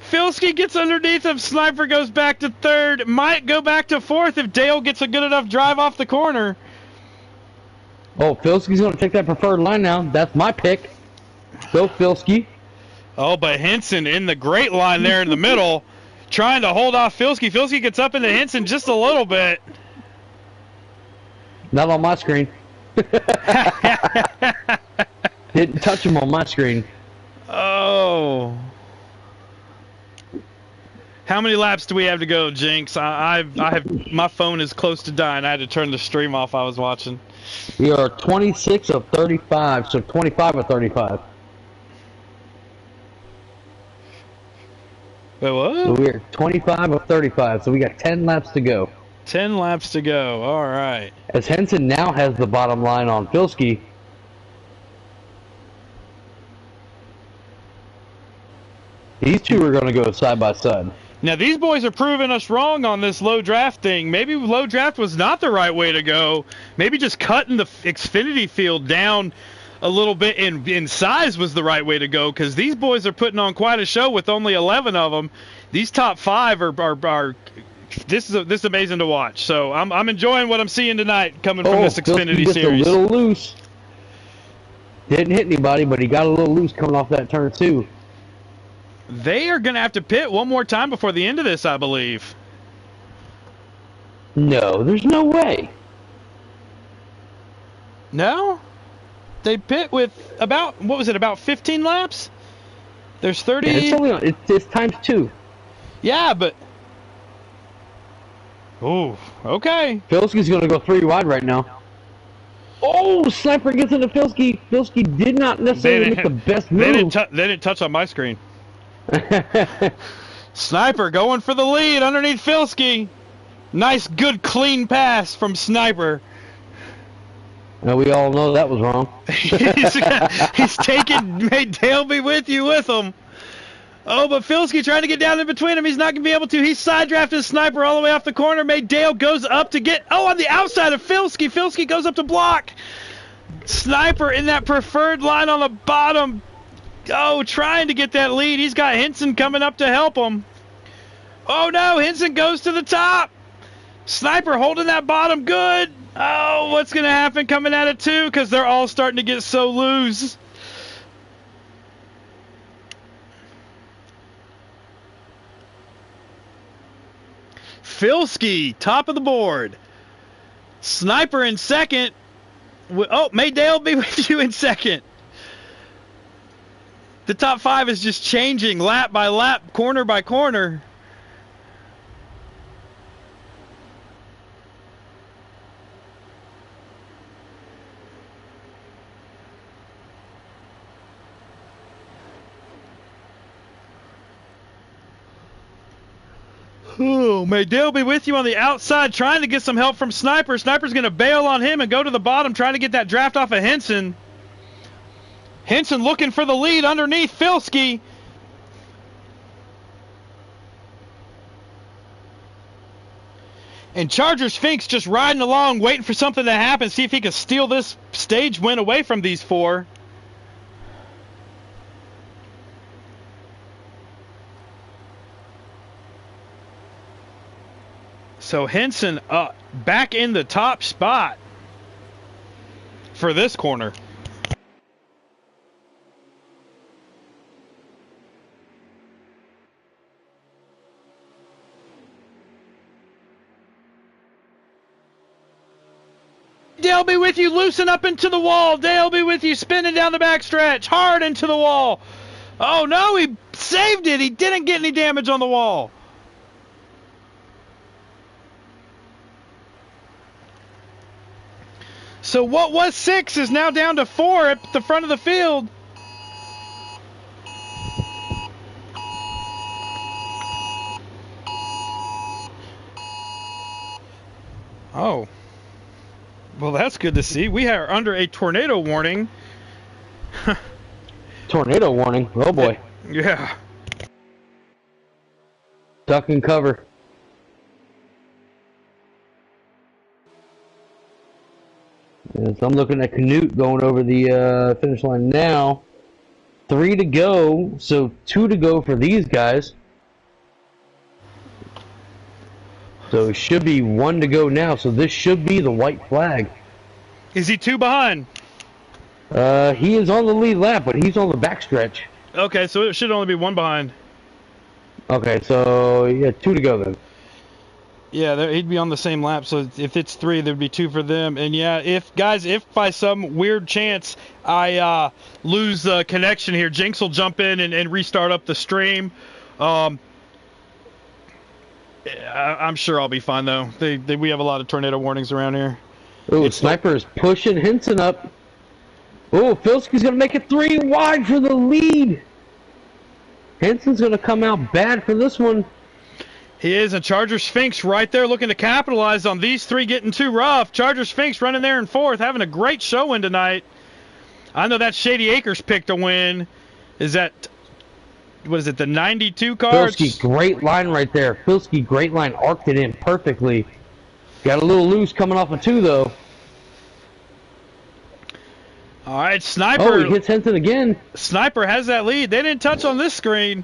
Filski gets underneath him. Sniper goes back to 3rd. Might go back to 4th if Dale gets a good enough drive off the corner. Oh, Filski's going to take that preferred line now. That's my pick. Go, Filski. Oh, but Henson in the great line there in the middle, trying to hold off Filski. Filski gets up into Henson just a little bit. Not on my screen. Didn't touch him on my screen. Oh. How many laps do we have to go, Jinx? I have my phone is close to dying. I had to turn the stream off I was watching. We are 26 of 35, so 25 of 35. Wait, what? So we're 25 of 35, so we got 10 laps to go. 10 laps to go. All right. As Henson now has the bottom line on Filski. These two are going to go side by side. Now, these boys are proving us wrong on this low draft thing. Maybe low draft was not the right way to go. Maybe just cutting the Xfinity field down a little bit in size was the right way to go, because these boys are putting on quite a show with only 11 of them. These top 5 are this is amazing to watch. So I'm enjoying what I'm seeing tonight coming from this Xfinity Filski series. Gets a little loose. Didn't hit anybody, but he got a little loose coming off that turn too. They are going to have to pit one more time before the end of this, I believe. No, there's no way. No? They pit with about, what was it, about 15 laps? There's 30. Yeah, it's times 2. Yeah, but... Oh, okay. Filski's going to go 3 wide right now. Oh, Sniper gets into Filski. Filski did not necessarily make the best move. They didn't touch on my screen. Sniper going for the lead underneath Filski. Nice, good, clean pass from Sniper. Now we all know that was wrong. he's taking, may Dale be with you with him. Oh, but Filski trying to get down in between him. He's not going to be able to. He's side drafting Sniper all the way off the corner. May Dale goes up to get, on the outside of Filski. Filski goes up to block. Sniper in that preferred line on the bottom. Oh, trying to get that lead. He's got Henson coming up to help him. Oh, no. Henson goes to the top. Sniper holding that bottom good. Oh, what's going to happen coming at it, too? Because they're all starting to get so loose. Filski, top of the board. Sniper in second. Oh, may Dale be with you in second. The top 5 is just changing lap by lap, corner by corner. Oh, Maydale be with you on the outside, trying to get some help from Sniper. Sniper's going to bail on him and go to the bottom, trying to get that draft off of Henson. Henson looking for the lead underneath Filski. And Charger Sphinx just riding along, waiting for something to happen, see if he can steal this stage win away from these four. So Henson back in the top spot for this corner. Dale be with you, loosen up into the wall. Dale be with you, spinning down the backstretch, hard into the wall. Oh no, he saved it. He didn't get any damage on the wall. So what was 6 is now down to 4 at the front of the field. Oh. Well, that's good to see. We are under a tornado warning. Tornado warning? Oh boy. Yeah. Duck and cover. Yes, I'm looking at Canute going over the finish line now. 3 to go, so 2 to go for these guys. So it should be 1 to go now, so this should be the white flag. Is he 2 behind? He is on the lead lap, but he's on the backstretch. Okay, so it should only be 1 behind. Okay, so yeah, 2 to go then. Yeah, he'd be on the same lap, so if it's 3, there'd be 2 for them. And yeah, if by some weird chance I lose connection here, Jinx will jump in and restart up the stream. I'm sure I'll be fine, though. We have a lot of tornado warnings around here. Oh, Sniper is pushing Henson up. Oh, Filski's going to make it 3 wide for the lead. Henson's going to come out bad for this one. He is, and Charger Sphinx right there looking to capitalize on these 3 getting too rough. Charger Sphinx running there in 4th, having a great showing tonight. I know that Shady Acres picked a win. Is that, what is it, the 92 cards? Filski, great line right there. Filski, great line, arced it in perfectly. Got a little loose coming off of 2, though. All right, Sniper. Oh, he hits Henson again. Sniper has that lead. They didn't touch on this screen.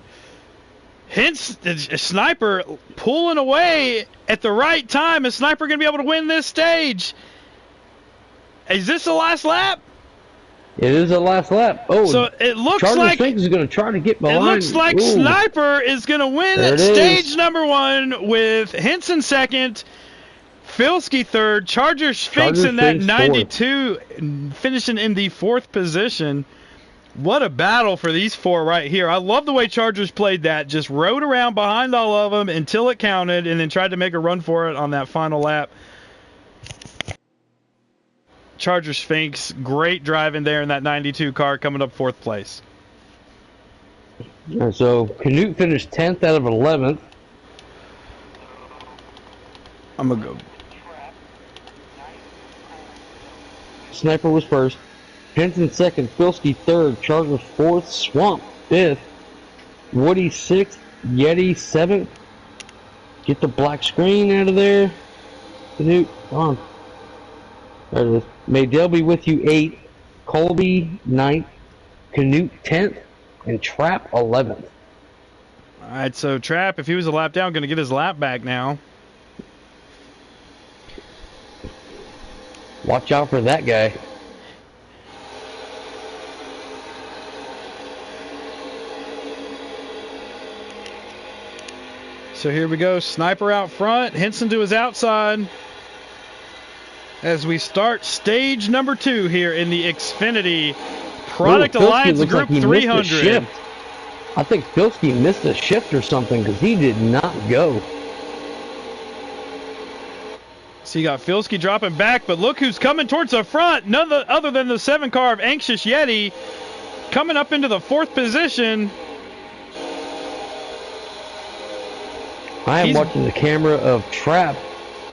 Sniper pulling away at the right time. Is Sniper going to be able to win this stage? Is this the last lap? It is the last lap. Oh, so it looks Charger like Sphinx is going to try to get behind. It looks like Ooh. Sniper is going to win stage number 1 with Henson 2nd, Filski 3rd, Charger Sphinx in that 92, finishing in the 4th position. What a battle for these 4 right here. I love the way Chargers played that. Just rode around behind all of them until it counted and then tried to make a run for it on that final lap. Charger Sphinx, great driving there in that 92 car, coming up 4th place. And so Canute finished 10th out of 11th. I'm going to go. Sniper was 1st. Henson 2nd, Filski 3rd, Chargers 4th, Swamp 5th, Woody 6th, Yeti 7th. Get the black screen out of there. Canute, on. There it is. Maydale be with you 8th, Colby 9th, Canute 10th, and Trap 11th. All right, so Trap, if he was a lap down, going to get his lap back now. Watch out for that guy. So here we go. Sniper out front. Henson to his outside. As we start stage number 2 here in the Xfinity Product Alliance Group 300. I think Filski missed a shift or something because he did not go. So you got Filski dropping back, but look who's coming towards the front. None other than the 7 car of Anxious Yeti coming up into the 4th position. I am watching the camera of Trap,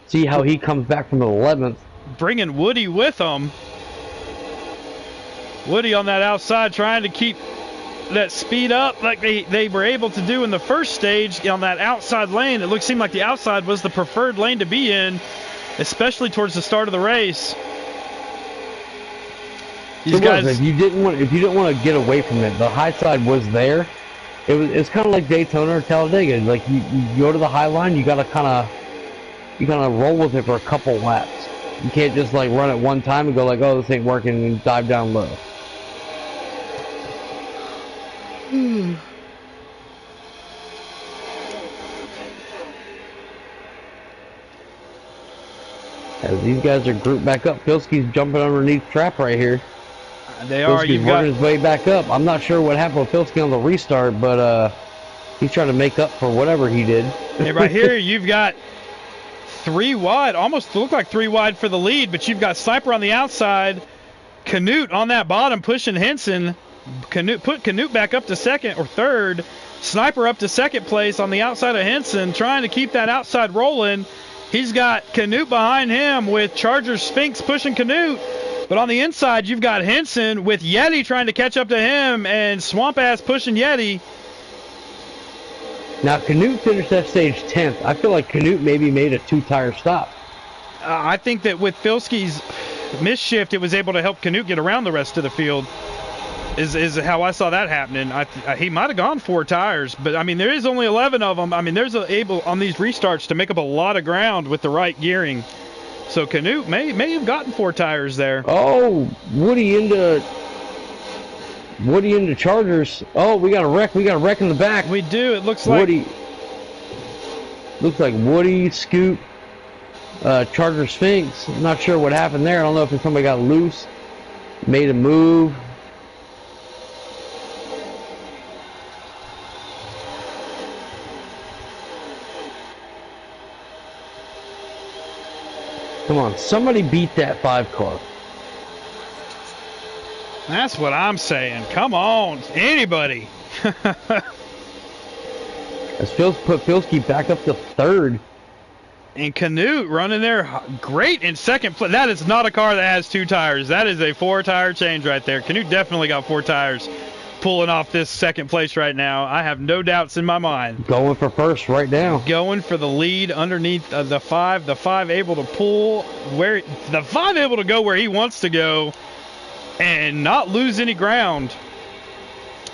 see how he comes back from the 11th. Bringing Woody with him. Woody on that outside trying to keep that speed up like they were able to do in the first stage on that outside lane. It seemed like the outside was the preferred lane to be in, especially towards the start of the race. These guys, if you didn't want to get away from it, the high side was there. It's kind of like Daytona or Talladega. Like you go to the high line, you gotta kind of roll with it for a couple laps. You can't just like run it one time and go like, oh, this ain't working, and dive down low. As these guys are grouped back up, Pilsky's jumping underneath Trap right here. They are. Pilsky's working his way back up. I'm not sure what happened with Pilsky on the restart, but he's trying to make up for whatever he did. And right here, you've got 3 wide, almost look like 3 wide for the lead, but you've got Sniper on the outside, Canute on that bottom pushing Henson. Put Canute back up to second or third. Sniper up to second place on the outside of Henson, trying to keep that outside rolling. He's got Canute behind him with Charger Sphinx pushing Canute. But on the inside, you've got Henson with Yeti trying to catch up to him and Swamp Ass pushing Yeti. Now, Canute finished that stage 10th. I feel like Canute maybe made a 2-tire stop. I think that with Pilsky's misshift, it was able to help Canute get around the rest of the field. Is how I saw that happening. He might have gone 4 tires, but I mean there is only 11 of them. I mean there's able on these restarts to make up a lot of ground with the right gearing. So Canute may have gotten 4 tires there. Oh, Woody into Chargers. Oh, we got a wreck. We got a wreck in the back. We do. It looks like Woody. Looks like Woody, Scoop, Charger Sphinx. I'm not sure what happened there. I don't know if somebody got loose, made a move. Come on, somebody beat that 5 car. That's what I'm saying. Come on, anybody. As put Pilsky back up to 3rd. And Canute running there great in second place. That is not a car that has 2 tires. That is a 4-tire change right there. Canute definitely got 4 tires pulling off this second place right now. I have no doubts in my mind. Going for first right now. Going for the lead underneath the 5. The 5 able to pull where the 5 able to go where he wants to go and not lose any ground.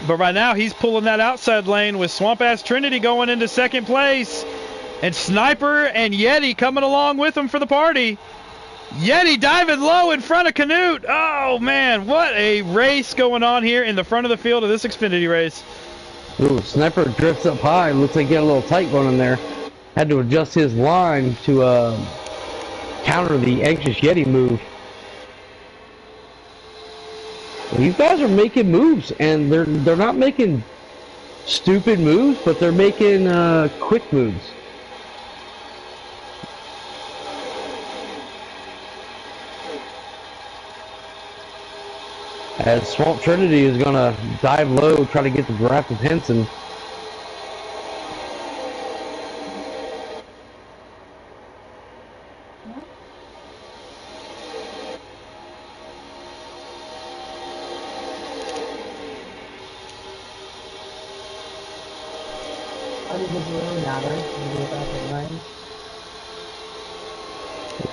But right now he's pulling that outside lane with Swamp Ass Trinity going into second place. And Sniper and Yeti coming along with him for the party. Yeti diving low in front of Canute. Oh, man, what a race going on here in the front of the field of this Xfinity race. Ooh, Sniper drifts up high. Looks like he got a little tight going in there. Had to adjust his line to counter the anxious Yeti move. These guys are making moves, and they're not making stupid moves, but they're making quick moves. As Swamp Trinity is going to dive low, try to get the draft of Henson.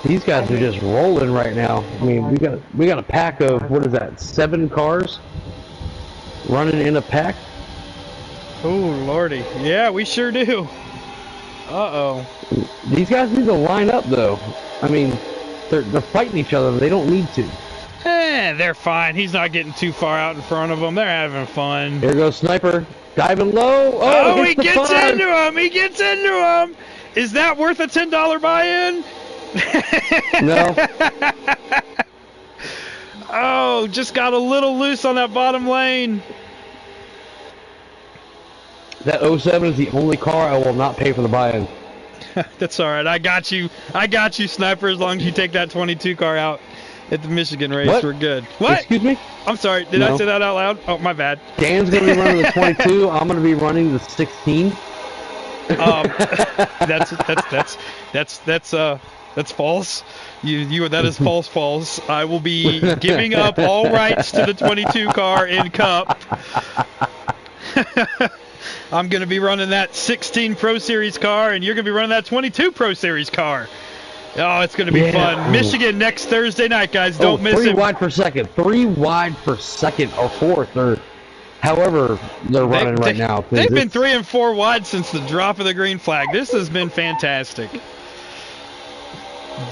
These guys are just rolling right now. I mean, we got a pack of, what is that, 7 cars running in a pack. Oh lordy, yeah, we sure do. Uh-oh. These guys need to line up though. I mean, they're fighting each other. They don't need to. They're fine. He's not getting too far out in front of them. They're having fun. Here goes Sniper, diving low. Oh, he gets into him. He gets into him. Is that worth a $10 buy-in? No. Oh, just got a little loose on that bottom lane. That 07 is the only car I will not pay for the buy-in. That's all right. I got you. I got you, Sniper, as long as you take that 22 car out at the Michigan race. What? We're good. What? Excuse me? I'm sorry. Did I say that out loud? Oh, my bad. Dan's going to be running the 22. I'm going to be running the 16. That's false. That is false. I will be giving up all rights to the 22 car in Cup. I'm going to be running that 16 Pro Series car, and you're going to be running that 22 Pro Series car. Oh, it's going to be fun. Michigan next Thursday night, guys. Don't miss it. 3 wide per second. 3 wide per second or fourth or however they're running right now. They've been 3 and 4 wide since the drop of the green flag. This has been fantastic.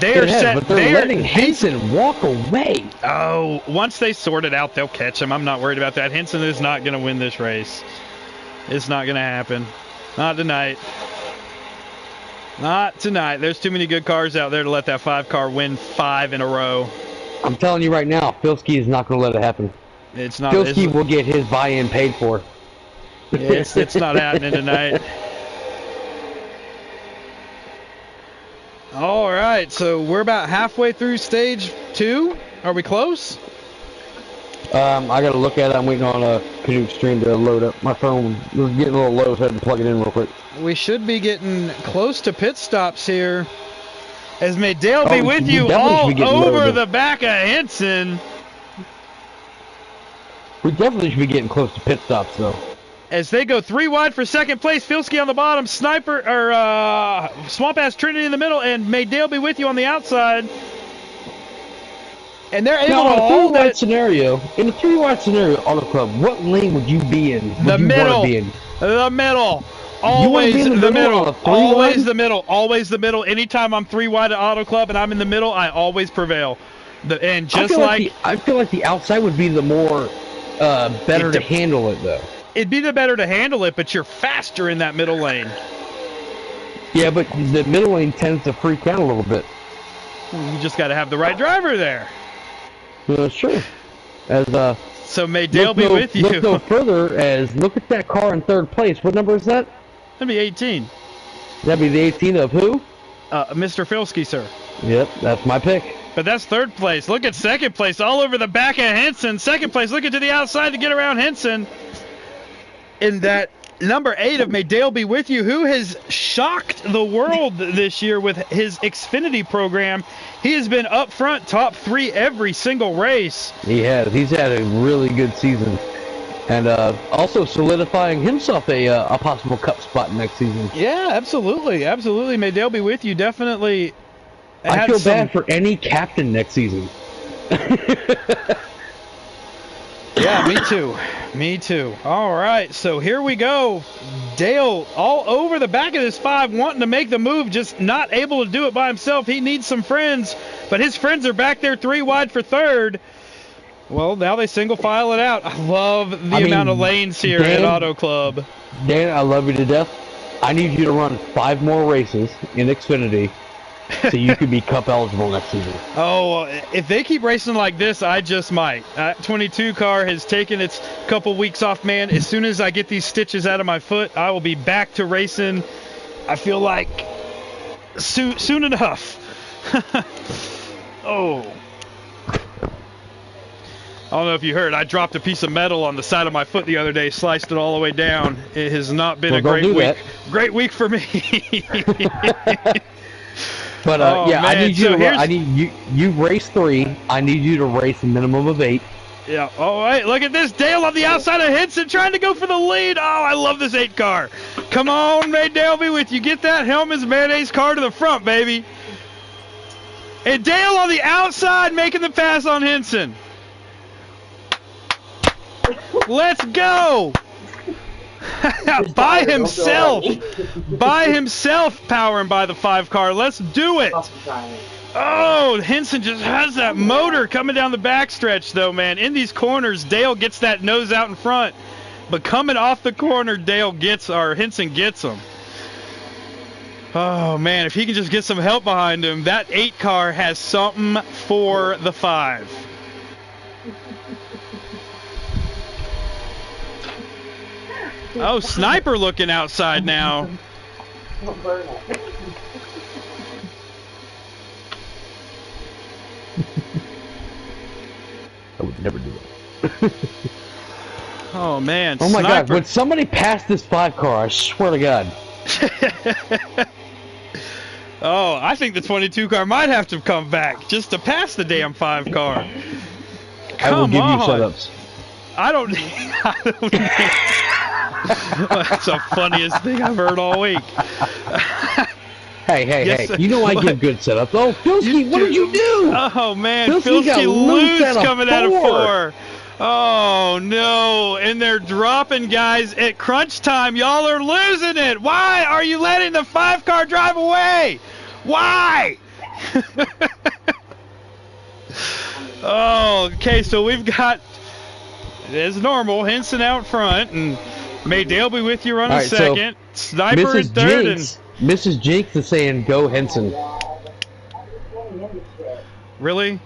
But they're letting Henson walk away. Oh, once they sort it out, they'll catch him. I'm not worried about that. Henson is not going to win this race. It's not going to happen. Not tonight. Not tonight. There's too many good cars out there to let that 5 car win 5 in a row. I'm telling you right now, Filski is not going to let it happen. It's not. Filski will get his buy-in paid for. It's not happening tonight. All right, so we're about halfway through stage 2. Are we close? I got to look at it. I'm waiting on a Canuck stream to load up. My phone was getting a little low, so I had to plug it in real quick. We should be getting close to pit stops here. As may Dale be with you all over the back of Henson. We definitely should be getting close to pit stops, though. As they go 3 wide for second place, Filski on the bottom, Sniper or Swamp Ass Trinity in the middle, and may Dale be with you on the outside. And they're able to hold it. In a 3 wide scenario, Auto Club, what lane would you be in? The middle. The middle. Always the middle. Always the middle. Always the middle. Anytime I'm 3 wide at Auto Club and I'm in the middle, I always prevail. And just I feel like the outside would be the more better to handle it, though. It'd be the better to handle it, but you're faster in that middle lane. Yeah, but the middle lane tends to freak out a little bit. You just got to have the right driver there. Sure. So may Dale be with you. Look no further as look at that car in 3rd place. What number is that? That'd be 18. That'd be the 18 of who? Mr. Filski, sir. Yep, that's my pick. But that's 3rd place. Look at 2nd place all over the back of Henson. 2nd place looking to the outside to get around Henson. In that number 8 of May Dale be with you, who has shocked the world this year with his Xfinity program. He has been up front, top 3 every single race. He has. He's had a really good season. And also solidifying himself a possible Cup spot next season. Yeah, absolutely. Absolutely. May Dale be with you. Definitely. I feel bad for any captain next season. Yeah, me too. Me too. All right, so here we go. Dale all over the back of this 5, wanting to make the move, just not able to do it by himself. He needs some friends, but his friends are back there 3 wide for 3rd. Well, now they single file it out. I love the amount of lanes here at Auto Club. Dan, I love you to death. I need you to run 5 more races in Xfinity so you could be Cup eligible next season. Oh, if they keep racing like this, I just might. 22 car has taken its couple weeks off, man. As soon as I get these stitches out of my foot, I will be back to racing. I feel like soon enough. Oh. I don't know if you heard, I dropped a piece of metal on the side of my foot the other day, sliced it all the way down. It has not been a great week. Great week for me. But yeah, man. I need you. I need you race 3. I need you to race a minimum of 8. Yeah. All right. Look at this. Dale on the outside of Henson trying to go for the lead. Oh, I love this 8 car. Come on, May Dale be with you. Get that Hellman's Mayonnaise car to the front, baby. And Dale on the outside making the pass on Henson. Let's go. By himself. By himself powering by the 5 car. Let's do it. Oh, Henson just has that motor coming down the backstretch, though, man. In these corners, Dale gets that nose out in front. But coming off the corner, Henson gets him. Oh, man, if he can just get some help behind him, that 8 car has something for the 5. Oh, Sniper looking outside now. I would never do that. Oh, man. Oh, my God. Would somebody pass this 5 car? I swear to God. Oh, I think the 22 car might have to come back just to pass the damn 5 car. I will give on. you setups. I don't need. That's the funniest thing I've heard all week. Hey, Yes, hey! You know I give good setups. Oh, Filsky, what did you do? Oh man, Filsky got Filsky loose loose coming out of 4. 4. Oh no, and they're dropping guys at crunch time. Y'all are losing it. Why are you letting the 5 car drive away? Why? Oh, okay, so we've got, as normal, Henson out front, and May Dale be with you running second. So Sniper in third. Mrs. Jinx is saying go Henson. Really?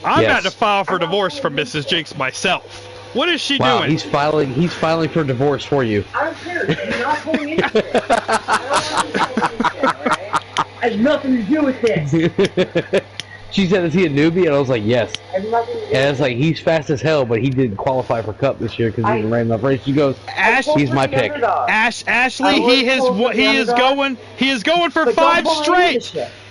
I'm about to file for divorce from Mrs. Jinx myself. What is she doing? He's filing for divorce for you. I don't care. You're not pulling into it. Has nothing to do with this. She said, is he a newbie? And I was like, yes. And it's like, he's fast as hell, but he didn't qualify for Cup this year because he didn't run enough race. She goes, he's my pick. Ashley, he is going for 5 straight.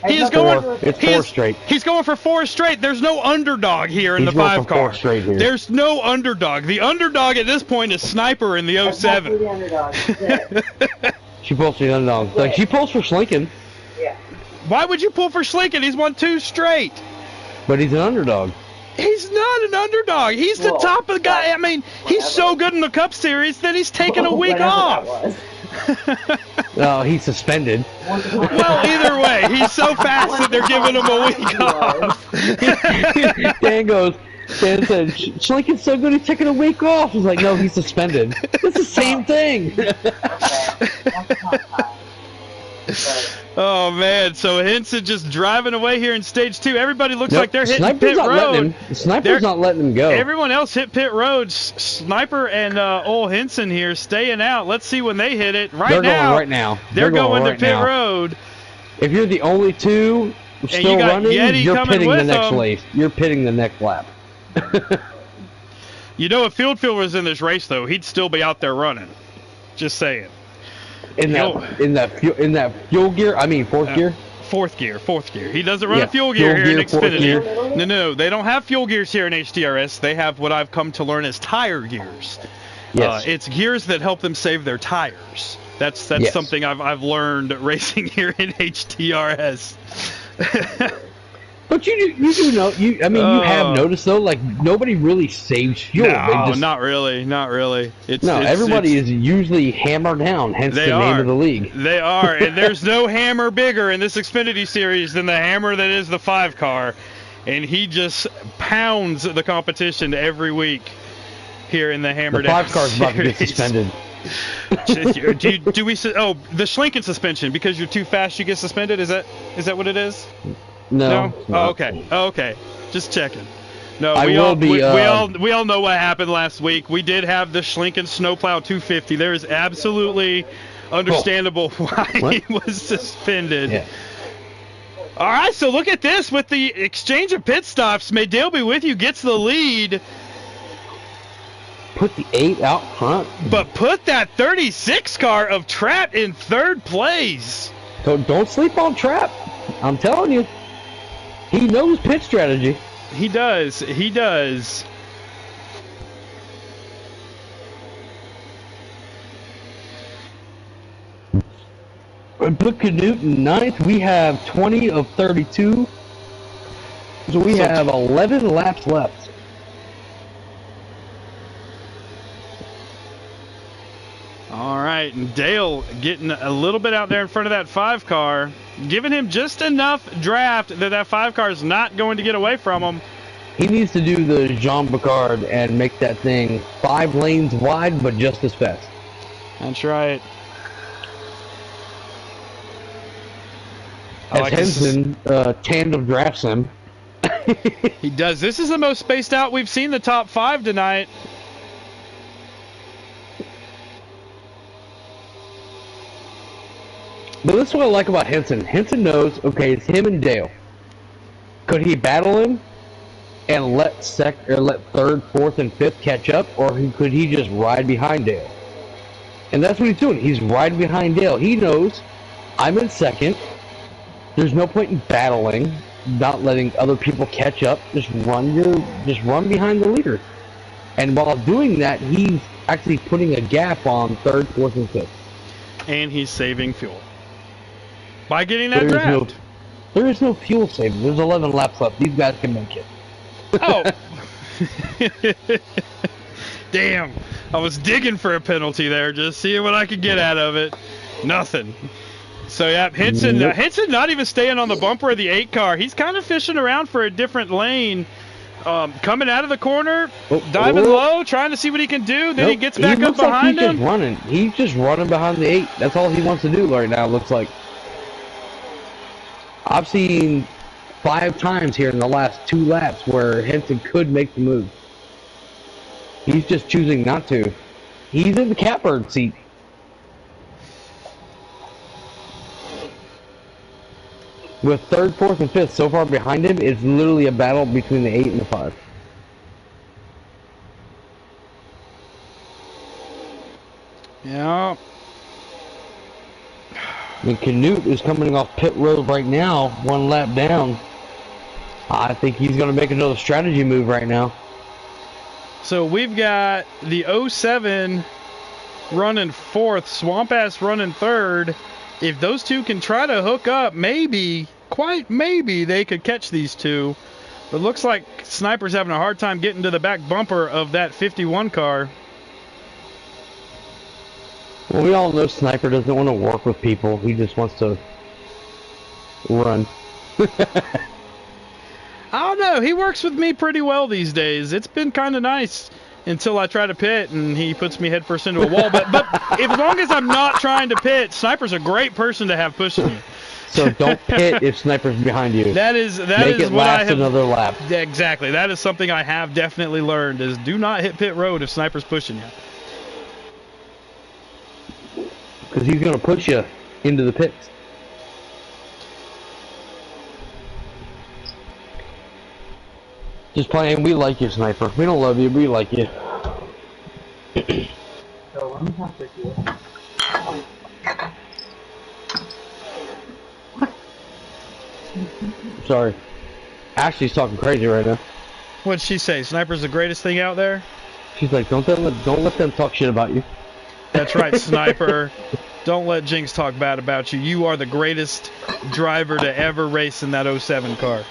He is going. It's 4 straight. He's going for 4 straight. There's no underdog here in the 5 car. 4 straight here. There's no underdog. The underdog at this point is Sniper in the 07. She pulls for the underdog. Like, she pulls for Schlinken. Yeah. Why would you pull for Schlinken? He's won 2 straight. But he's an underdog. He's not an underdog. He's the top of the guy. I mean, he's so good in the Cup Series that he's taking a week off. No, he's suspended. Well, either way, he's so fast that they're giving him a week off. Dan said, Schlinken's so good he's taking a week off. He's like, no, he's suspended. It's the same thing. Oh man, so Henson just driving away here in stage 2. Everybody looks like they're hitting pit road. Sniper's not letting him go. Everyone else hit pit road. Sniper and old Henson here staying out. Let's see when they hit it. They're going right now. They're going to pit road. If you're the only two still running, you're pitting the next race. You're pitting the next lap. You know, if Fieldfield was in this race though, he'd still be out there running. Just saying. In that fuel gear, I mean fourth gear. Fourth gear. He doesn't run a fuel gear here in Xfinity. No, they don't have fuel gears here in HDRS. They have what I've come to learn as tire gears. Yes. It's gears that help them save their tires. That's something I've learned racing here in HDRS. But you do know, you have noticed though, like nobody really saves fuel. No, not really. Everybody is usually hammered down, hence the name of the league. They are, and there's no hammer bigger in this Xfinity series than the hammer that is the 5 car, and he just pounds the competition every week here in the Hammerdown. The 5 car's about to get suspended. do we? Oh, the Schlinken suspension because you're too fast, you get suspended. Is that what it is? No. Oh, okay. Okay. Just checking. No, we all know what happened last week. We did have the Schlinken Snowplow 250. There is absolutely understandable why he was suspended. Yeah. All right, so look at this with the exchange of pit stops. May Dale be with you, gets the lead. Put the 8 out front. But put that 36 car of Trapp in 3rd place. Don't sleep on Trapp. I'm telling you. He knows pit strategy. He does. Put Canute in 9th. We have 20 of 32. So we have 11 laps left. All right, and Dale getting a little bit out there in front of that 5 car, giving him just enough draft that 5 car is not going to get away from him. He needs to do the Jean Bacard and make that thing 5 lanes wide, but just as fast. That's right. As Henson tandem drafts him. He does. This is the most spaced out we've seen the top 5 tonight. But this is what I like about Henson. Henson knows, okay, it's him and Dale. Could he battle him and let 3rd, 4th, and 5th catch up, or could he just ride behind Dale? And that's what he's doing. He's riding behind Dale. He knows I'm in second. There's no point in battling, not letting other people catch up. Just run behind the leader. And while doing that, he's actually putting a gap on third, fourth, and fifth. And he's saving fuel by getting that draft. There is no fuel saving. There's 11 laps left. These guys can make it. Oh. Damn. I was digging for a penalty there, just seeing what I could get out of it. Nothing. So, yeah, Henson not even staying on the bumper of the 8 car. He's kind of fishing around for a different lane. Coming out of the corner, diving low, trying to see what he can do. Then he gets back up behind him. He's just running behind the 8. That's all he wants to do right now, it looks like. I've seen 5 times here in the last 2 laps where Henson could make the move. He's just choosing not to. He's in the catbird seat. With third, fourth, and fifth so far behind him, it's literally a battle between the 8 and the 5. Yeah. And Canute is coming off pit road right now, 1 lap down. I think he's going to make another strategy move right now. So we've got the 07 running 4th, Swamp Ass running 3rd. If those two can try to hook up, maybe, quite maybe, they could catch these two. But looks like Sniper's having a hard time getting to the back bumper of that 51 car. Well, we all know Sniper doesn't want to work with people. He just wants to run. I don't know. He works with me pretty well these days. It's been kind of nice until I try to pit and he puts me headfirst into a wall. But as long as I'm not trying to pit, Sniper's a great person to have pushing me. So don't pit if Sniper's behind you. That is what I have. Another lap. Exactly. That is something I have definitely learned: is do not hit pit road if Sniper's pushing you. Because he's going to push you into the pits. Just playing, we like you, Sniper. We don't love you, we like you. Sorry. Ashley's talking crazy right now. What'd she say? Sniper's the greatest thing out there? She's like, don't let them talk shit about you. That's right, Sniper. Don't let Jinx talk bad about you. You are the greatest driver to ever race in that 07 car.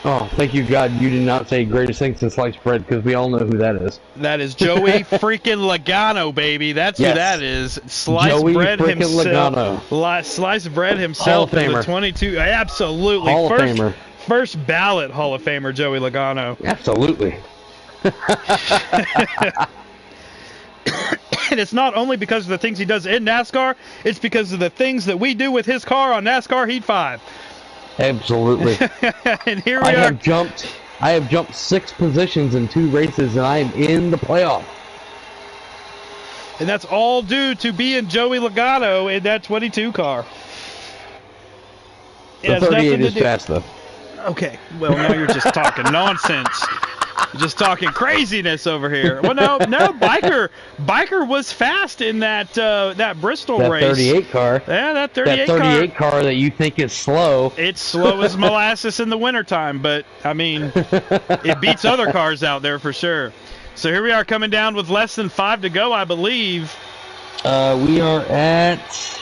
Oh, thank you, God, you did not say greatest thing since sliced bread, because we all know who that is. That is Joey freaking Logano, baby. That's who that is. Sliced Joey bread himself. Logano. Sliced bread himself. Hall of Famer. The 22. Absolutely. Hall of Famer. First ballot Hall of Famer, Joey Logano. Absolutely. And it's not only because of the things he does in NASCAR, it's because of the things that we do with his car on NASCAR Heat 5. Absolutely. And here we are. I have jumped 6 positions in 2 races, and I am in the playoff. And that's all due to being Joey Logano in that 22 car. The 38 is fast, though. Okay, well, now you're just talking nonsense. You're just talking craziness over here. Well, no, Biker was fast in that Bristol race. That 38 car. Yeah, that 38 car that you think is slow. It's slow as molasses in the wintertime, but, I mean, it beats other cars out there for sure. So here we are coming down with less than 5 to go, I believe. We are at...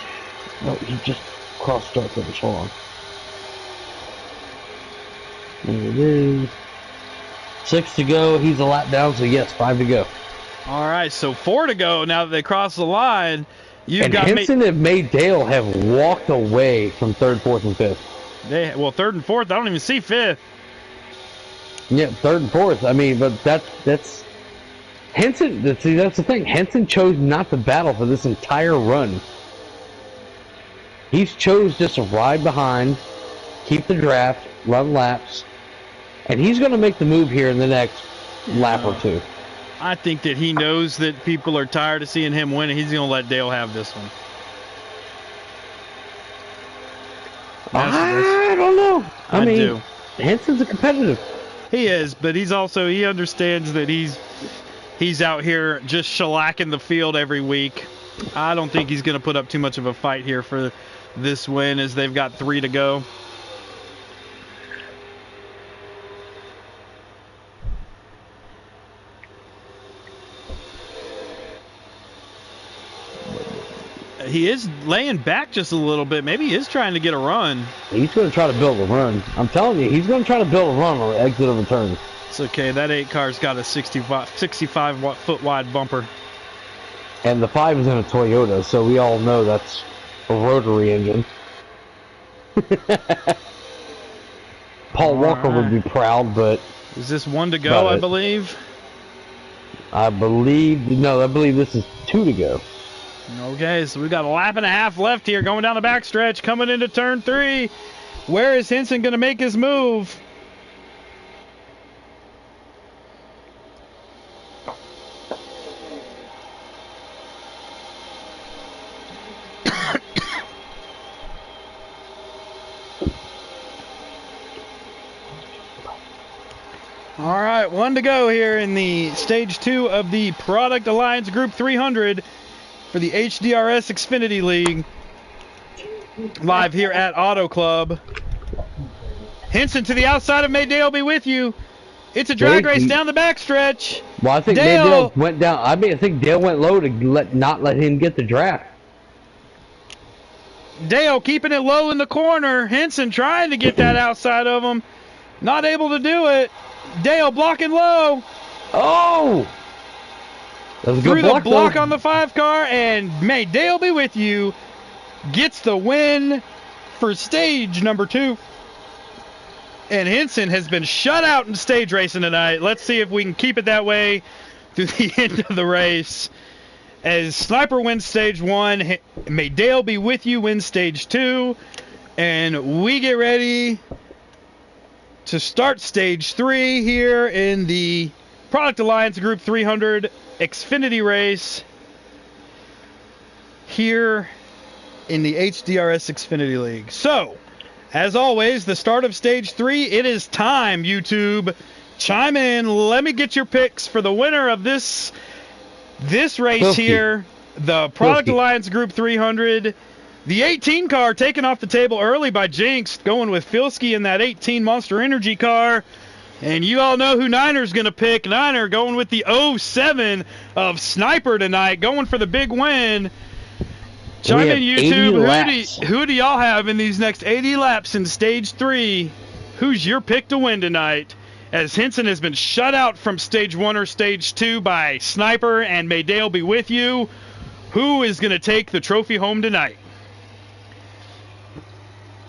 Oh, he just crossed start finish. Hold on. There it is. 6 to go. He's a lap down, so yes, 5 to go. All right, so 4 to go now that they cross the line. Henson and May Dale have walked away from 3rd, 4th, and 5th. 3rd and 4th. I don't even see 5th. Yeah, 3rd and 4th. I mean, but that's Henson. See, that's the thing. Henson chose not to battle for this entire run. He's chose just to ride behind, keep the draft, run laps. And he's going to make the move here in the next lap or 2. I think that he knows that people are tired of seeing him win, and he's going to let Dale have this one. I don't know. I mean, Henson's a competitive. He is, but he understands that he's out here just shellacking the field every week. I don't think he's going to put up too much of a fight here for this win as they've got 3 to go. He is laying back just a little bit. Maybe he is trying to get a run. He's going to try to build a run. I'm telling you, he's going to try to build a run on the exit of the turn. It's okay. That 8 car's got a 65 foot wide bumper. And the 5 is in a Toyota, so we all know that's a rotary engine. Paul Walker would be proud, but... Is this 1 to go, I believe? I believe this is 2 to go. Okay, so we've got a lap and a half left here going down the backstretch, coming into turn 3. Where is Henson going to make his move? All right, 1 to go here in the stage 2 of the Product Alliance Group 300 for the HDRS Xfinity League. Live here at Auto Club. Henson to the outside of Maydale be with you. It's a drag race down the backstretch. Well, I think Dale went down. I think Dale went low to not let him get the draft. Dale keeping it low in the corner. Henson trying to get that outside of him. Not able to do it. Dale blocking low. Oh! That was a good Through the block on the 5 car, and may Dale be with you. Gets the win for stage number 2. And Henson has been shut out in stage racing tonight. Let's see if we can keep it that way through the end of the race. As Sniper wins stage 1, may Dale be with you wins stage 2. And we get ready to start stage 3 here in the Product Alliance Group 300 Xfinity race here in the HDRS Xfinity League. So, as always, the start of stage 3, it is time, YouTube. Chime in. Let me get your picks for the winner of this race here, the Product Alliance Group 300. The 18 car taken off the table early by Jinx, going with Filski in that 18 Monster Energy car. And you all know who Niner's going to pick. Niner going with the 07 of Sniper tonight, going for the big win. Chime in, YouTube. Who do y'all have in these next 80 laps in stage 3? Who's your pick to win tonight? As Henson has been shut out from stage 1 or stage 2 by Sniper, and may Dale be with you. Who is going to take the trophy home tonight?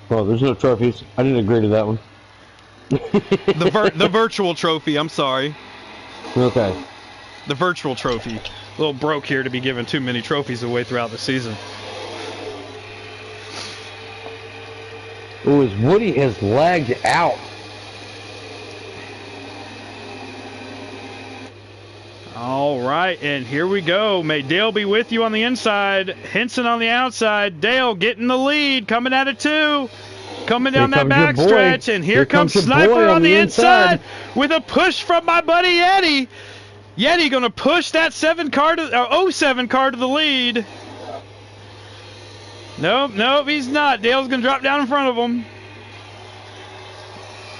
Well, there's no trophies. I didn't agree to that one. The virtual trophy, I'm sorry. Okay. The virtual trophy. A little broke here to be giving too many trophies away throughout the season. Ooh, his Woody has lagged out. All right, and here we go. May Dale be with you on the inside. Henson on the outside. Dale getting the lead, coming at it too. Coming down that backstretch, and here comes Sniper on the inside with a push from my buddy Yeti. Yeti going to push that 07 car to the lead. Nope, he's not. Dale's going to drop down in front of him.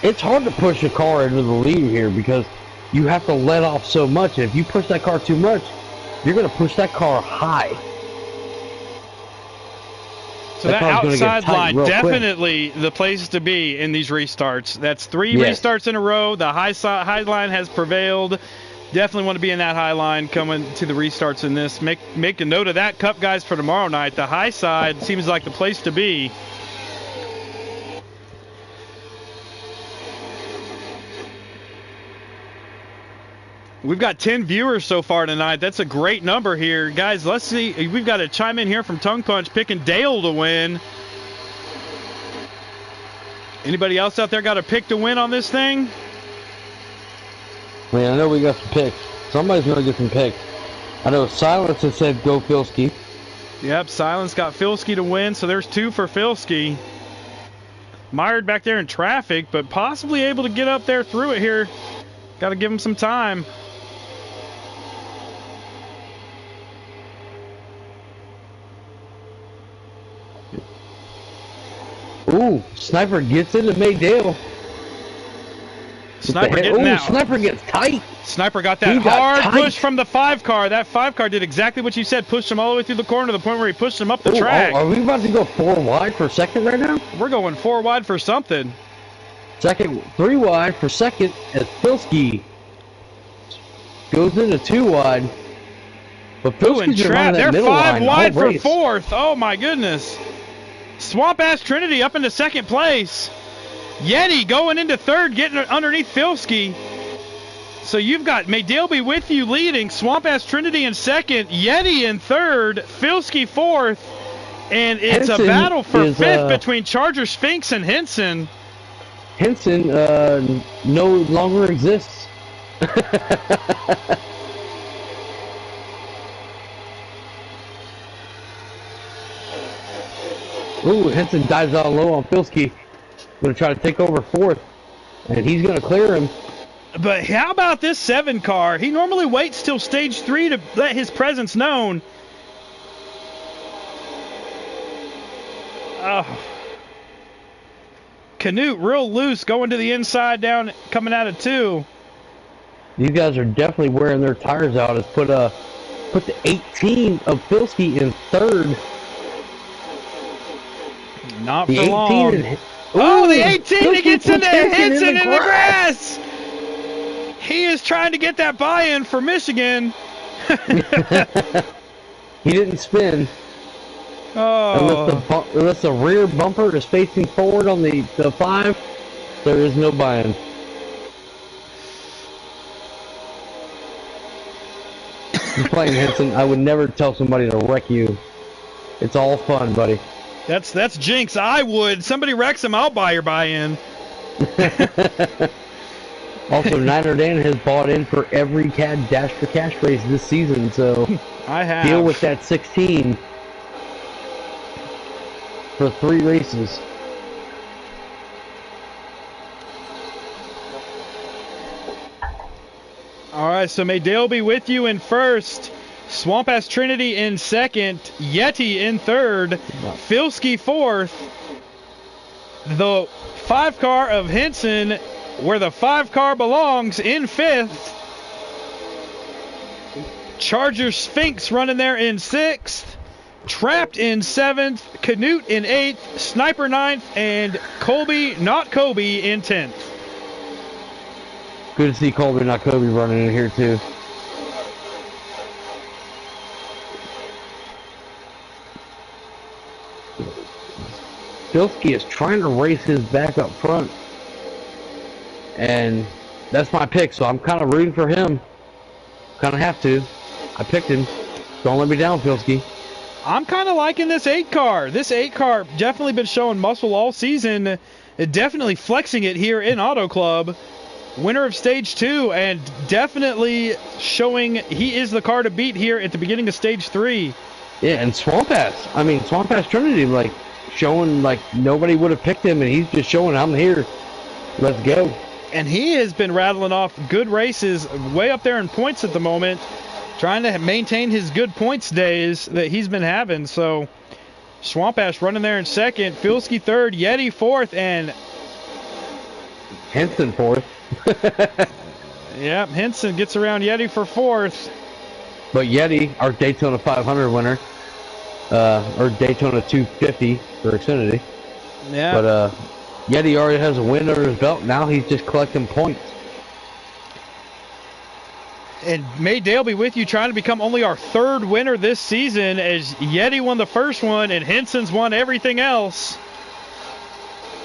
It's hard to push a car into the lead here because you have to let off so much. And if you push that car too much, you're going to push that car high. So that outside line, definitely the place to be in these restarts. That's 3 restarts in a row. The high line has prevailed. Definitely want to be in that high line coming to the restarts in this. Make a note of that, Cup guys, for tomorrow night. The high side seems like the place to be. We've got 10 viewers so far tonight. That's a great number here. Guys, let's see. We've got a chime in here from Tongue Punch picking Dale to win. Anybody else out there got a pick to win on this thing? Man, I know we got some picks. Somebody's going to get some picks. I know Silence has said go Filski. Yep, Silence got Filski to win, so there's 2 for Filski. Mired back there in traffic, but possibly able to get up there through it here. Got to give him some time. Ooh, Sniper gets it and Maydale. Sniper getting that. Sniper gets tight. Sniper got that hard push from the 5 car. That 5 car did exactly what you said, pushed him all the way through the corner to the point where he pushed him up the track. Are we about to go 4 wide for second right now? We're going 4 wide for something. Second, 3 wide for second as Pilski goes into 2 wide. But Pilski's trapped. They're 5 wide for 4th. Oh my goodness. Swamp Ass Trinity up into 2nd place. Yeti going into 3rd, getting underneath Filski. So you've got Maydale Be With You leading, Swamp Ass Trinity in 2nd, Yeti in 3rd, Filski 4th, and it's a battle for 5th between Charger Sphinx and Henson. Henson no longer exists. Ooh, Henson dives out low on Filski. Going to try to take over 4th, and he's going to clear him. But how about this 7 car? He normally waits till stage 3 to let his presence known. Oh. Canute real loose going to the inside down, coming out of 2. These guys are definitely wearing their tires out. It's put the 18 of Filski in 3rd. Not for long. Oh, the 18, he gets in there, hits it in the grass. He is trying to get that buy-in for Michigan. He didn't spin. Oh. Unless the rear bumper is facing forward on the 5, there is no buy-in. You're playing Henson. I would never tell somebody to wreck you. It's all fun, buddy. That's jinx. I would. Somebody wrecks him, I'll buy your buy-in. Also, Niner Dan has bought in for every CAD Dash for Cash race this season, so I have. Deal with that 16 for 3 races. All right, so Maydale Be With You in 1st. Swamp Ass Trinity in 2nd, Yeti in 3rd, Filski 4th, the 5 car of Henson, where the 5 car belongs, in 5th, Charger Sphinx running there in 6th, Trapped in 7th, Canute in 8th, Sniper 9th, and Colby, not Kobe, in 10th. Good to see Colby, not Kobe, running in here too. Filski is trying to race his back up front, and that's my pick, so I'm kind of rooting for him. Kind of have to. I picked him. Don't let me down, Filski. I'm kind of liking this 8 car. This 8 car definitely been showing muscle all season, definitely flexing it here in Auto Club. Winner of stage 2, and definitely showing he is the car to beat here at the beginning of stage 3. Yeah, and Swamp Ass Trinity, like, showing like nobody would have picked him, and he's just showing I'm here. Let's go. And he has been rattling off good races way up there in points at the moment, trying to maintain his good points days that he's been having. So Swamp Ash running there in 2nd, Filski 3rd, Yeti 4th, and Henson 4th. Yeah, Henson gets around Yeti for 4th. But Yeti, our Daytona 500 winner, or Daytona 250 for Xfinity. Yeah. But Yeti already has a win under his belt. Now he's just collecting points. And Maydale Be With You trying to become only our 3rd winner this season, as Yeti won the first one and Henson's won everything else.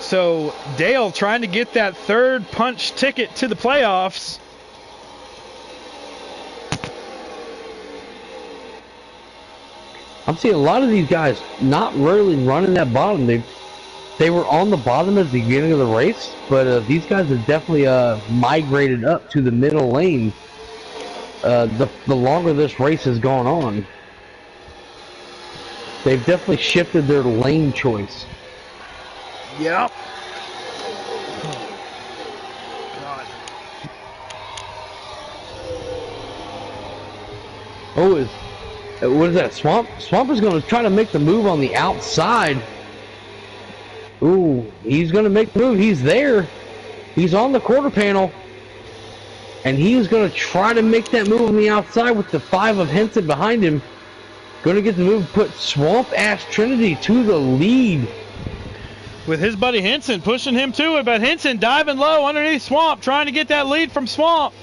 So Dale trying to get that 3rd punch ticket to the playoffs. I'm seeing a lot of these guys not really running that bottom. They were on the bottom at the beginning of the race, but these guys have definitely migrated up to the middle lane the longer this race has gone on. They've definitely shifted their lane choice. Yep. Oh, what is that? Swamp is going to try to make the move on the outside. Ooh. he's going to make the move. He's there. He's on the quarter panel. And he's going to try to make that move on the outside with the 5 of Henson behind him. Going to get the move, put Swamp Ass Trinity to the lead. With his buddy Henson pushing him to it, but Henson diving low underneath Swamp, trying to get that lead from Swamp.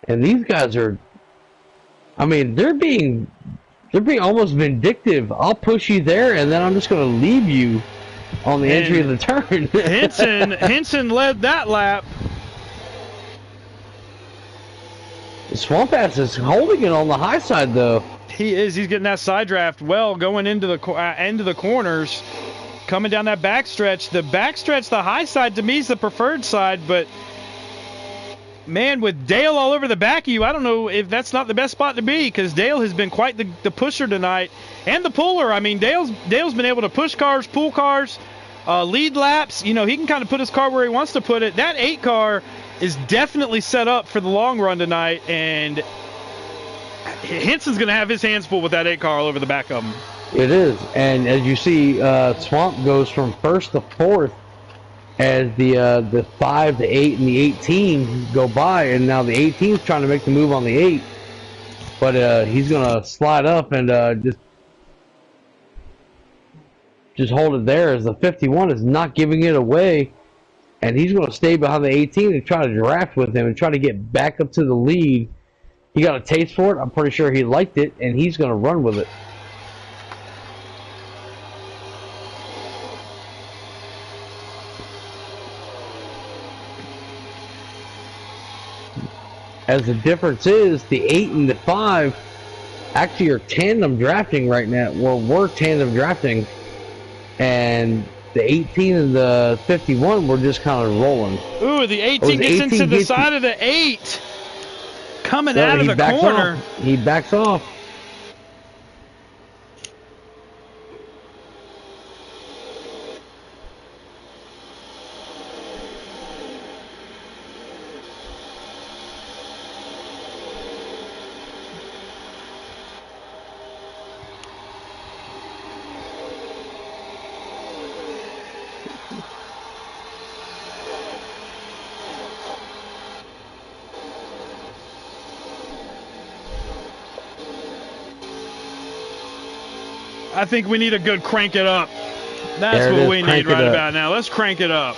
And these guys are, I mean, they're being almost vindictive. I'll push you there, and then I'm just going to leave you on the entry of the turn. Henson led that lap. Swamp Ass is holding it on the high side, though. He is. He's getting that side draft well, going into the end of the corners, coming down that backstretch. The backstretch, the high side, to me is the preferred side, but man, with Dale all over the back of you, I don't know if that's not the best spot to be, because Dale has been quite the pusher tonight, and the puller. I mean, Dale's been able to push cars, pull cars, lead laps. You know, he can kind of put his car where he wants to put it. That 8 car is definitely set up for the long run tonight, and Henson's going to have his hands full with that 8 car all over the back of him. It is, and as you see, Swamp goes from 1st to 4th as the 5, the 8, and the 18 go by, and now the 18 is trying to make the move on the 8, but he's going to slide up and just hold it there, as the 51 is not giving it away, and he's going to stay behind the 18 and try to draft with him and try to get back up to the lead. He got a taste for it. I'm pretty sure he liked it, and he's going to run with it. As the difference is, the 8 and the 5 actually are tandem drafting right now. Well, we're tandem drafting, and the 18 and the 51 were just kind of rolling. Ooh, the 18 gets into the side of the 8. Coming out of the corner. He backs off. I think we need a good crank it up. That's what we need right about now. Let's crank it up.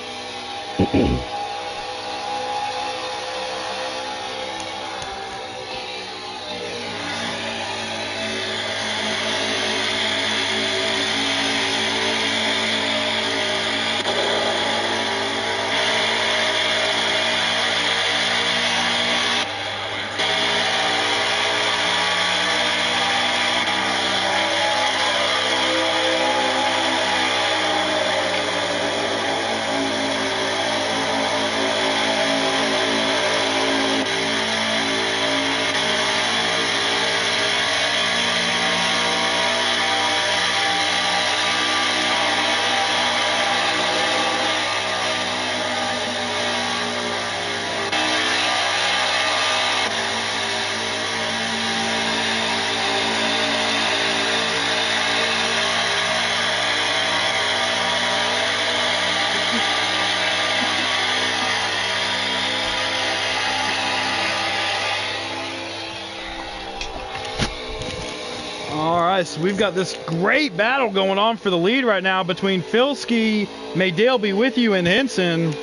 So we've got this great battle going on for the lead right now between Filski, May Dale be with you, and Henson.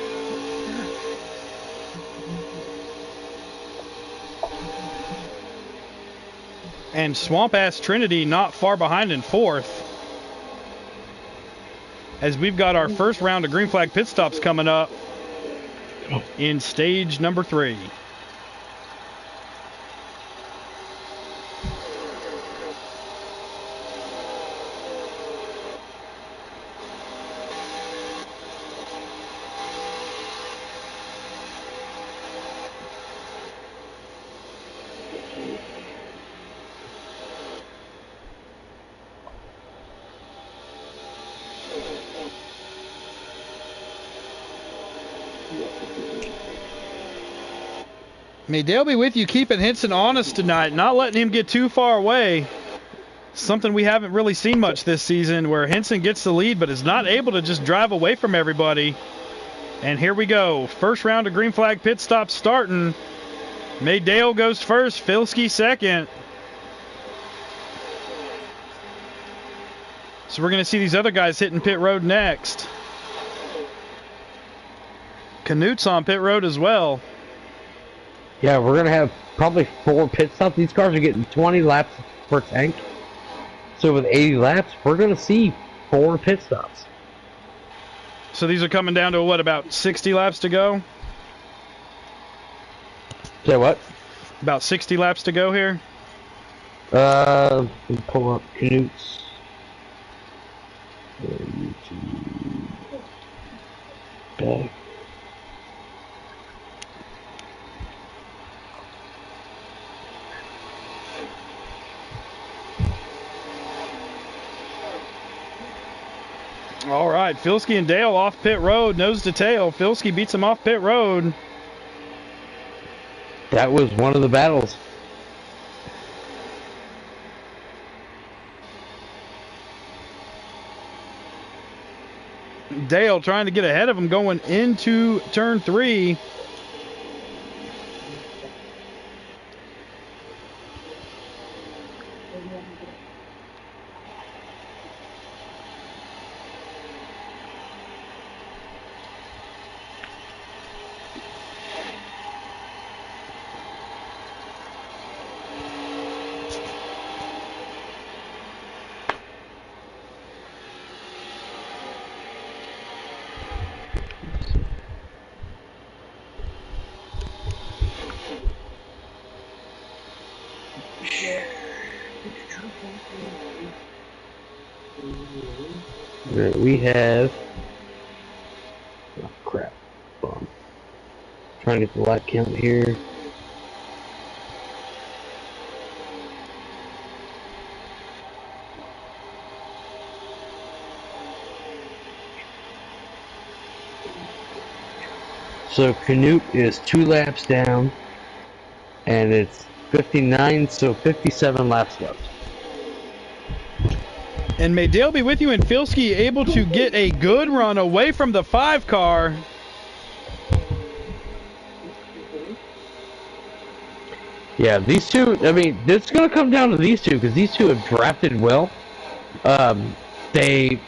And Swamp Ass Trinity not far behind in 4th. As we've got our first round of green flag pit stops coming up in stage number 3. May Dale be with you, keeping Henson honest tonight, not letting him get too far away. Something we haven't really seen much this season, where Henson gets the lead but is not able to just drive away from everybody. And here we go. First round of green flag pit stops starting. Maydale goes first, Filski second. So we're going to see these other guys hitting pit road next. Canute's on pit road as well. Yeah, we're going to have probably 4 pit stops. These cars are getting 20 laps per tank. So with 80 laps, we're going to see 4 pit stops. So these are coming down to, what, about 60 laps to go? Say what? About 60 laps to go here? Let me pull up Canute's. Back. All right, Filski and Dale off pit road, nose to tail. Filski beats him off pit road. That was one of the battles. Dale trying to get ahead of him going into turn 3. Right, we have. Oh crap! Trying to get the lap count here. So Canute is 2 laps down, and it's 59, so 57 laps left. And may Dale be with you, and Filski able to get a good run away from the 5 car. Yeah, these two, I mean, it's going to come down to these two, because these two have drafted well. They,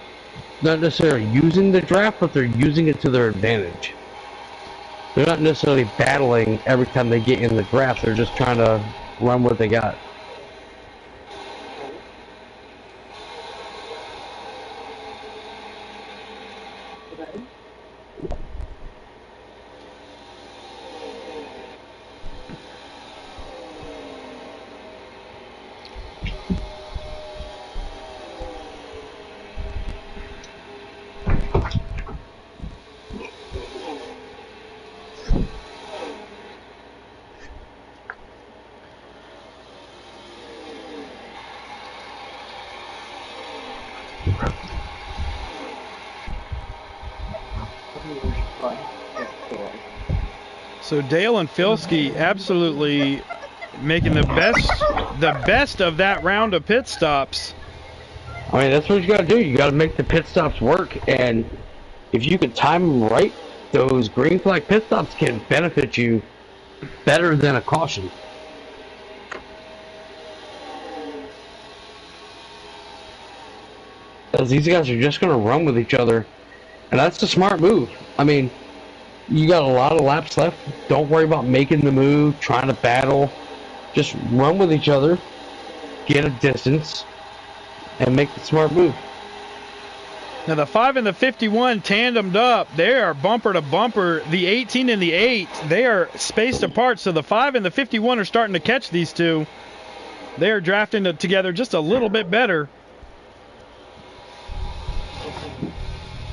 not necessarily using the draft, but they're using it to their advantage. They're not necessarily battling every time they get in the draft, they're just trying to run what they got. So Dale and Filski absolutely making the best of that round of pit stops. I mean, that's what you got to do. You got to make the pit stops work, and if you can time them right, those green flag pit stops can benefit you better than a caution. Because these guys are just going to run with each other, and that's a smart move. I mean, you got a lot of laps left. Don't worry about making the move, trying to battle. Just run with each other, get a distance, and make the smart move. Now the 5 and the 51 tandemed up. They are bumper to bumper. The 18 and the 8, they are spaced apart. So the 5 and the 51 are starting to catch these two. They are drafting together just a little bit better.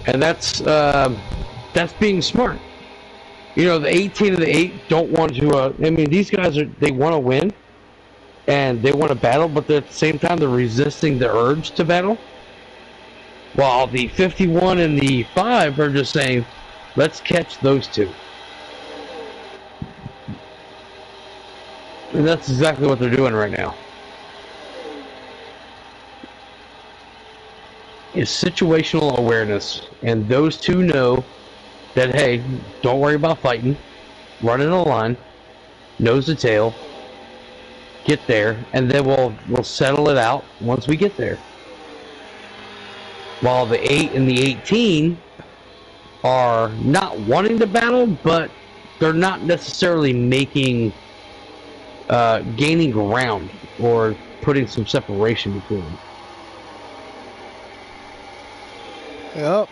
And that's being smart. You know, the 18 and the 8 don't want to, I mean, these guys they want to win, and they want to battle, but at the same time, they're resisting the urge to battle. While the 51 and the 5 are just saying, let's catch those two. And that's exactly what they're doing right now. is situational awareness, and those two know that, hey, don't worry about fighting, run in a line, nose to tail, get there, and then we'll settle it out once we get there. While the 8 and the 18 are not wanting to battle, but they're not necessarily making gaining ground or putting some separation between them. Yep.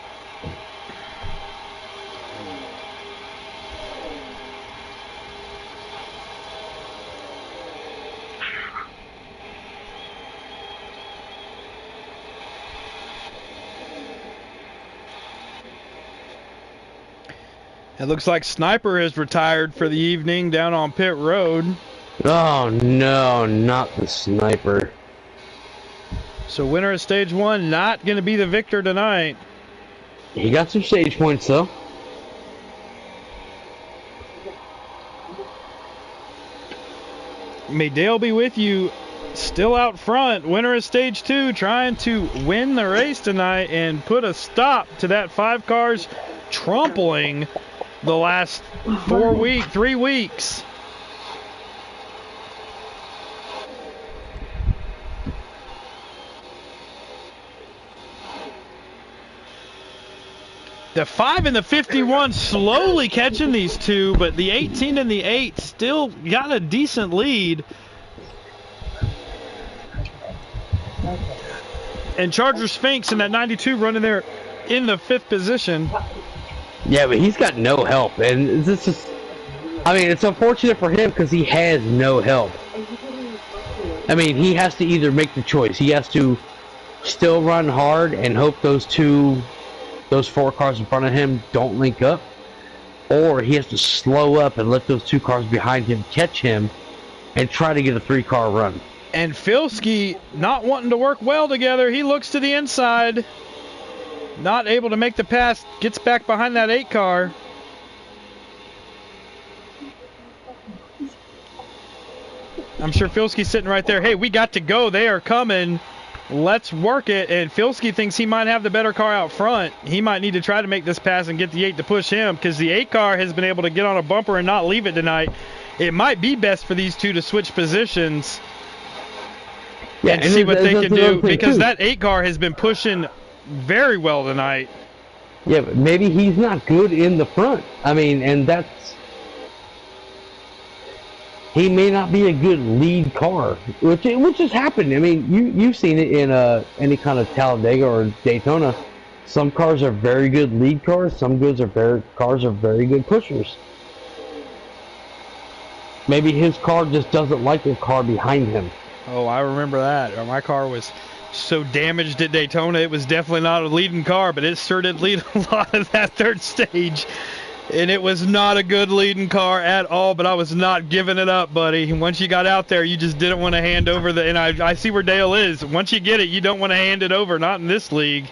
It looks like Sniper is retired for the evening down on pit road. Oh no, not the Sniper. So winner of stage 1 not going to be the victor tonight. He got some stage points though. May Dale be with you. Still out front, winner of stage 2, trying to win the race tonight and put a stop to that 5 cars trampling the last 3 weeks. The 5 and the 51 slowly catching these two, but the 18 and the 8 still got a decent lead. And Charger Sphinx in that 92 running there in the 5th position. Yeah, but he's got no help, and this is, I mean, it's unfortunate for him because he has no help. I mean, he has to either make the choice. He has to still run hard and hope those 4 cars in front of him don't link up, or he has to slow up and let those 2 cars behind him catch him and try to get a 3-car run. And Filski not wanting to work well together. He looks to the inside. Not able to make the pass. Gets back behind that 8 car. I'm sure Filski's sitting right there. Hey, we got to go. They are coming. Let's work it. And Filski thinks he might have the better car out front. He might need to try to make this pass and get the 8 to push him, because the 8 car has been able to get on a bumper and not leave it tonight. It might be best for these two to switch positions. Yeah, and see what they can do, because that 8 car has been pushing very well tonight. Yeah, but maybe he's not good in the front. I mean, and that's, he may not be a good lead car, which has happened. I mean, you've seen it in any kind of Talladega or Daytona. Some cars are very good lead cars. Some cars are very good pushers. Maybe his car just doesn't like the car behind him. Oh, I remember that. My car was so damaged at Daytona, it was definitely not a leading car, but it sure did lead a lot of that 3rd stage. And it was not a good leading car at all, but I was not giving it up, buddy. Once you got out there, you just didn't want to hand over the, and I see where Dale is. Once you get it, you don't want to hand it over, not in this league.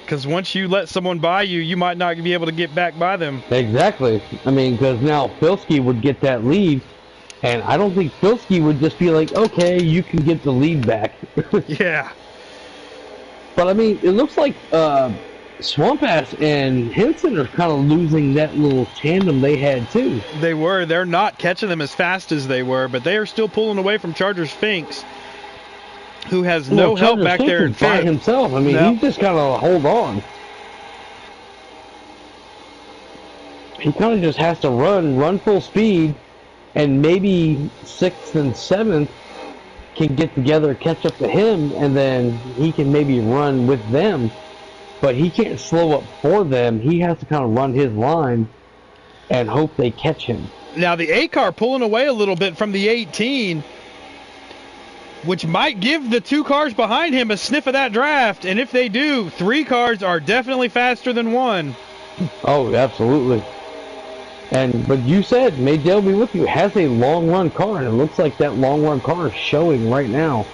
Because once you let someone by you, you might not be able to get back by them. Exactly. I mean, because now Filski would get that lead, and I don't think Filski would just be like, okay, you can get the lead back. Yeah. But I mean, it looks like Swamp Ass and Henson are kind of losing that little tandem they had too. They were. They're not catching them as fast as they were, but they are still pulling away from Charger Sphinx, who has no help back there in by himself. I mean, he's just kind of hold on. He kind of just has to run full speed, and maybe 6th and 7th can get together, catch up to him, and then he can maybe run with them. But he can't slow up for them. He has to kind of run his line and hope they catch him. Now the 8 car pulling away a little bit from the 18, which might give the 2 cars behind him a sniff of that draft. And if they do, 3 cars are definitely faster than 1. Oh, absolutely. But you said, may Dale be with you, has a long run car, and it looks like that long run car is showing right now.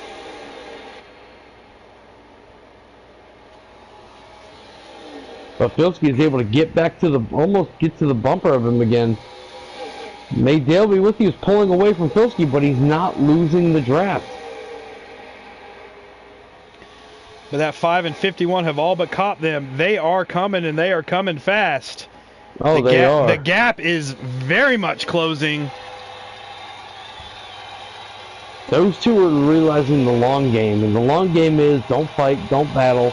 But Filski is able to get back to almost get to the bumper of him again. May Dale be with you is pulling away from Filski, but he's not losing the draft. But that 5 and 51 have all but caught them. They are coming, and they are coming fast. Oh, they are. The gap is very much closing. Those two are realizing the long game, and the long game is don't fight, don't battle,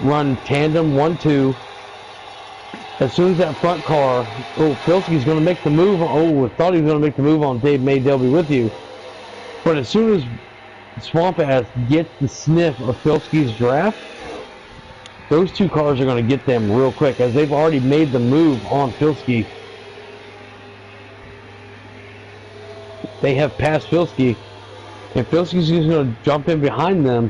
run tandem 1-2. As soon as that front car, Filski's going to make the move. I thought he was going to make the move on Dave May, they'll be with you. But as soon as Swamp Ass gets the sniff of Filski's draft, those two cars are going to get them real quick, as they've already made the move on Filski. They have passed Filski, and Filski's just going to jump in behind them.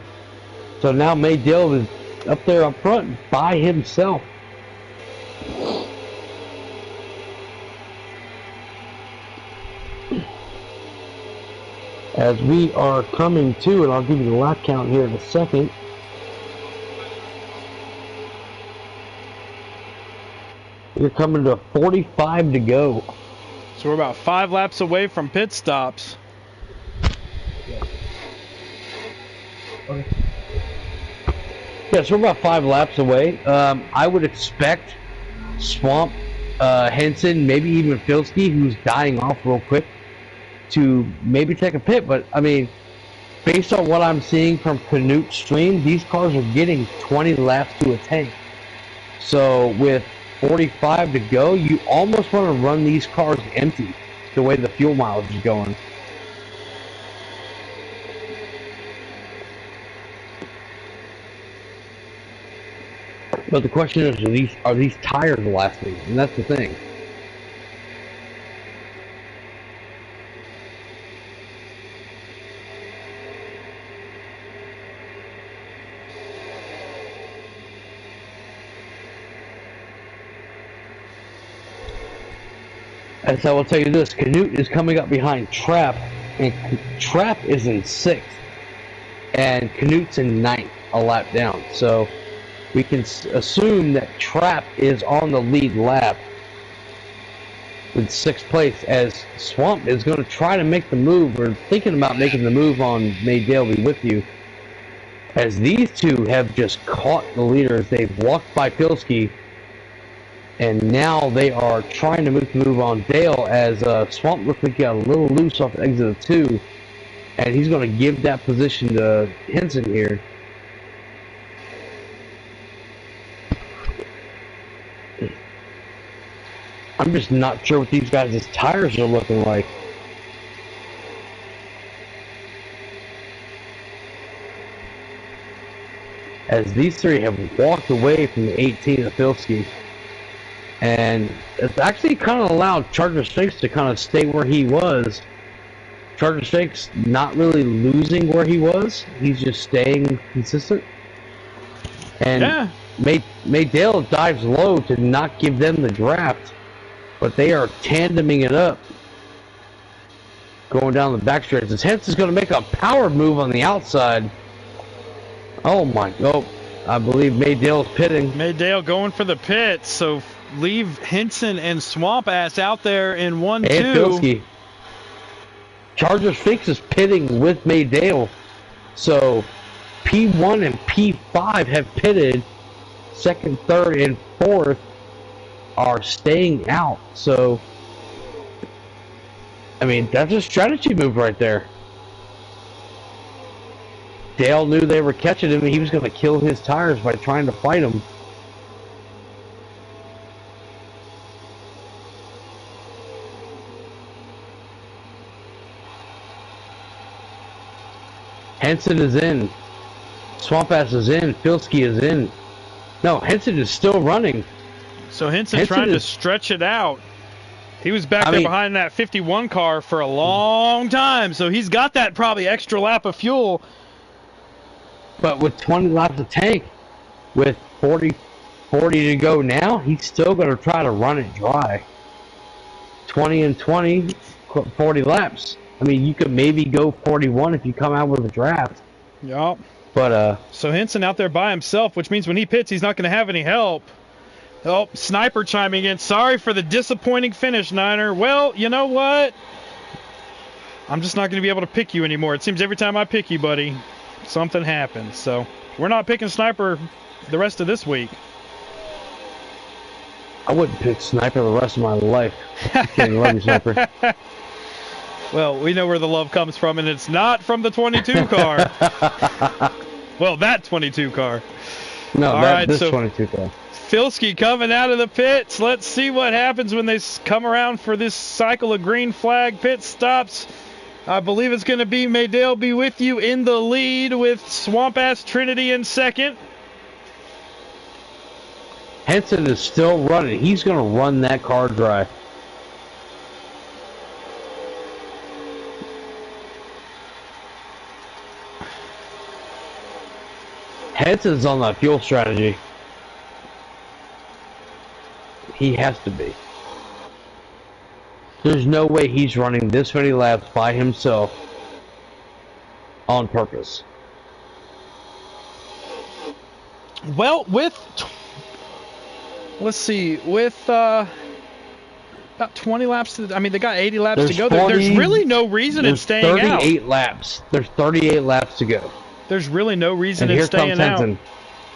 So now Maydale is up there up front by himself. As we are coming to, and I'll give you the lap count here in a second. We're coming to 45 to go. So we're about 5 laps away from pit stops. Okay. Yeah, so we're about 5 laps away. I would expect Swamp, Henson, maybe even Filski, who's dying off real quick, to maybe take a pit. But, I mean, based on what I'm seeing from Canute's stream, these cars are getting 20 laps to a tank. So with 45 to go, you almost want to run these cars empty the way the fuel mileage is going. But the question is, are these tires lasting? And that's the thing. And so I will tell you this, Canute is coming up behind Trap, and Trap is in 6th, and Canute's in 9th, a lap down. So we can assume that Trap is on the lead lap with 6th place, as Swamp is going to try to make the move, or thinking about making the move on Maydale be with you, as these two have just caught the leaders. They've walked by Pilski, and now they are trying to make the move on Dale, as Swamp looks like he got a little loose off exit of 2, and he's going to give that position to Henson here. I'm just not sure what these guys' tires are looking like. As these three have walked away from the 18 of Filski. And it's actually kind of allowed Charger Stakes to kind of stay where he was. Charger Stakes not really losing where he was. He's just staying consistent. And yeah. Maydale dives low to not give them the draft. But they are tandeming it up. Going down the back stretch. As Henson's going to make a power move on the outside. Oh my god. I believe Maydale's pitting. Maydale going for the pit. So leave Henson and Swamp Ass out there in 1-2. And Filski. Charger Fix is pitting with Maydale. So P1 and P5 have pitted. 2nd, 3rd, and 4th are staying out. So, I mean, that's a strategy move right there. Dale knew they were catching him, and he was going to kill his tires by trying to fight him. Henson is in. Swamp Ass is in. Filski is in. No, Henson is still running. So Henson trying to stretch it out. He was back there behind that 51 car for a long time, so he's got that probably extra lap of fuel. But with 20 laps of tank, with 40 to go now, he's still going to try to run it dry. 20 and 20, 40 laps. I mean, you could maybe go 41 if you come out with a draft. Yup. But so Henson out there by himself, which means when he pits, he's not going to have any help. Oh, Sniper chiming in. Sorry for the disappointing finish, Niner. Well, you know what? I'm just not going to be able to pick you anymore. It seems every time I pick you, buddy, something happened. So we're not picking Sniper the rest of this week. I wouldn't pick Sniper the rest of my life. Kidding, love you, Sniper. Well, we know where the love comes from, and it's not from the 22 car. Well, that 22 car. No, All right, this so 22 car. Filski coming out of the pits. Let's see what happens when they come around for this cycle of green flag pit stops. I believe it's going to be Maydale be with you in the lead with Swamp Ass Trinity in second. Henson is still running. He's going to run that car dry. Henson's on that fuel strategy. He has to be. There's no way he's running this many laps by himself on purpose. Well, let's see, with about 20 laps to, I mean, they got 80 laps to go. There's really no reason in staying out. 38 laps. There's 38 laps to go. There's really no reason in staying out.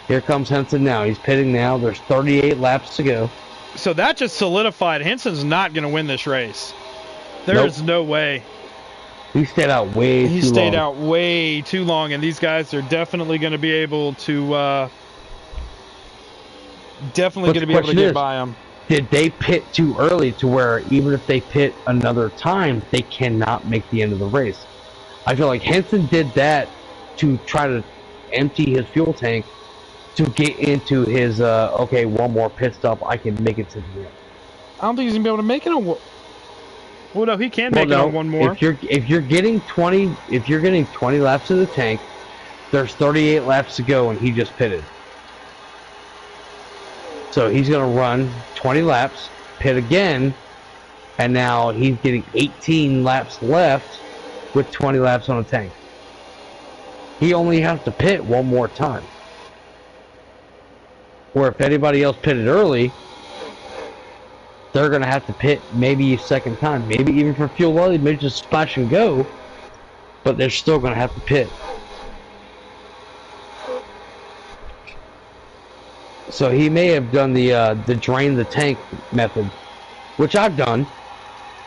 Here comes Henson now. He's pitting now. There's 38 laps to go. So that just solidified Henson's not going to win this race. There's no way. He stayed out way too long. He stayed out way too long, and these guys are definitely going to be able to get by him. Did they pit too early to where even if they pit another time, they cannot make the end of the race? I feel like Henson did that to try to empty his fuel tank to get into his, okay, one more pit stop, I can make it to the end. I don't think he's going to be able to make it on one. Well, no, he can make it on one more. If you're getting 20 laps to the tank, there's 38 laps to go and he just pitted. So he's going to run 20 laps, pit again, and now he's getting 18 laps left with 20 laps on the tank. He only has to pit one more time. Where if anybody else pitted early, they're going to have to pit maybe a second time. Maybe even for fuel oil, maybe just splash and go. But they're still going to have to pit. So he may have done the drain the tank method, which I've done.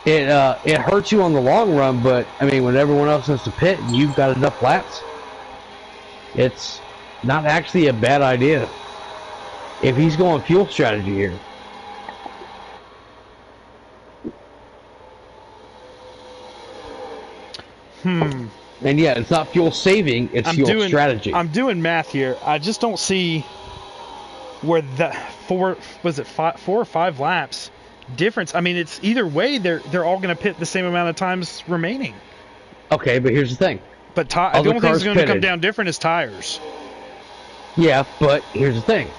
It hurts you on the long run, but I mean when everyone else has to pit and you've got enough laps, it's not actually a bad idea. If he's going fuel strategy here. And yeah, it's not fuel saving, it's fuel strategy. I'm doing math here. I just don't see where that four or five laps difference. I mean, it's either way they're all going to pit the same amount of times remaining. Okay, but here's the thing. But the only thing that's going to come down different is tires. Yeah, but here's the thing.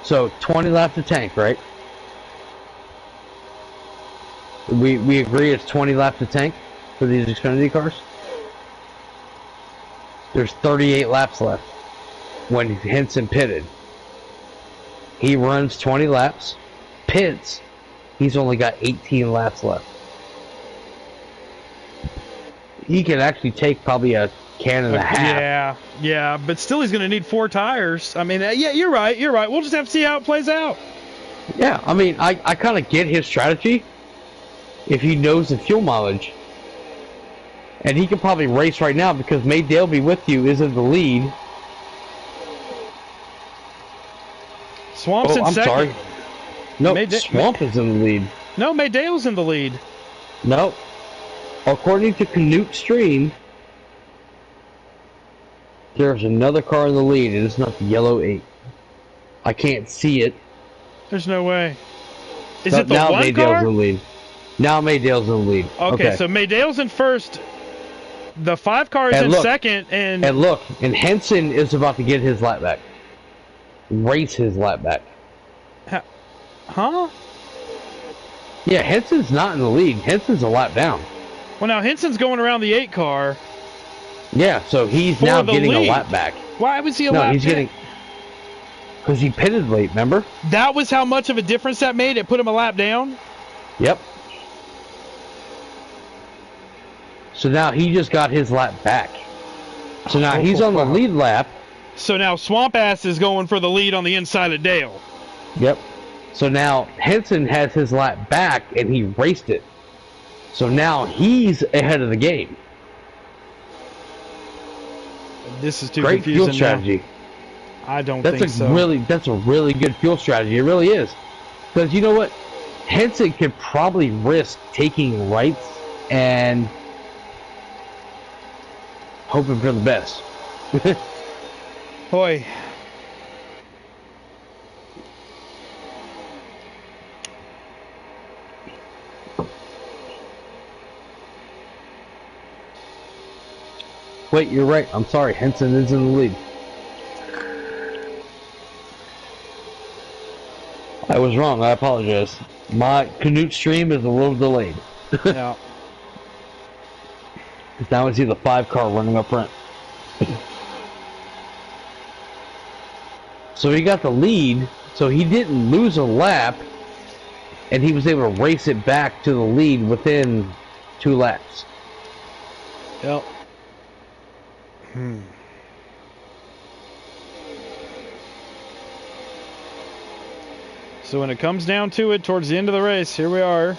So 20 laps of tank, right? We agree it's 20 laps of tank for these Xfinity cars. There's 38 laps left when Henson pitted. He runs 20 laps, pits. He's only got 18 laps left. He can actually take probably a can and a half. Yeah, but still he's going to need 4 tires. I mean, yeah, you're right. We'll just have to see how it plays out. Yeah, I mean, I kind of get his strategy if he knows the fuel mileage. And he can probably race right now because Maydale Be With You is in the lead. Swamp's in second. Sorry. No, Swamp is in the lead. No, Maydale's in the lead. No. According to Canute Stream, there's another car in the lead, and it's not the yellow 8. I can't see it. There's no way. Is it the now one Maydale's car? in the lead. Now Maydale's in the lead. Okay, so Maydale's in first. The 5 car is in second, and Henson is about to get his lap back. Race his lap back. Huh? Yeah, Henson's not in the lead. Henson's a lap down. Well, now Henson's going around the 8 car. Yeah, so he's now getting a lap back. Why was he a lap back? No, he's getting... Because he pitted late, remember? That was how much of a difference that made? It put him a lap down? Yep. So now he just got his lap back. So now he's on the lead lap. So now Swamp Ass is going for the lead on the inside of Dale. Yep. So now Henson has his lap back, and he raced it. So now he's ahead of the game. This is too Great confusing fuel strategy. now. I don't think so. That's a really good fuel strategy. It really is. Because you know what? Henson could probably risk taking rights and hoping for the best. Boy. Wait, you're right. I'm sorry. Henson is in the lead. I was wrong. I apologize. My Canute stream is a little delayed. Yeah. Now I see the 5 car running up front. So he got the lead, so he didn't lose a lap, and he was able to race it back to the lead within 2 laps. Yep. So when it comes down to it, towards the end of the race, here we are.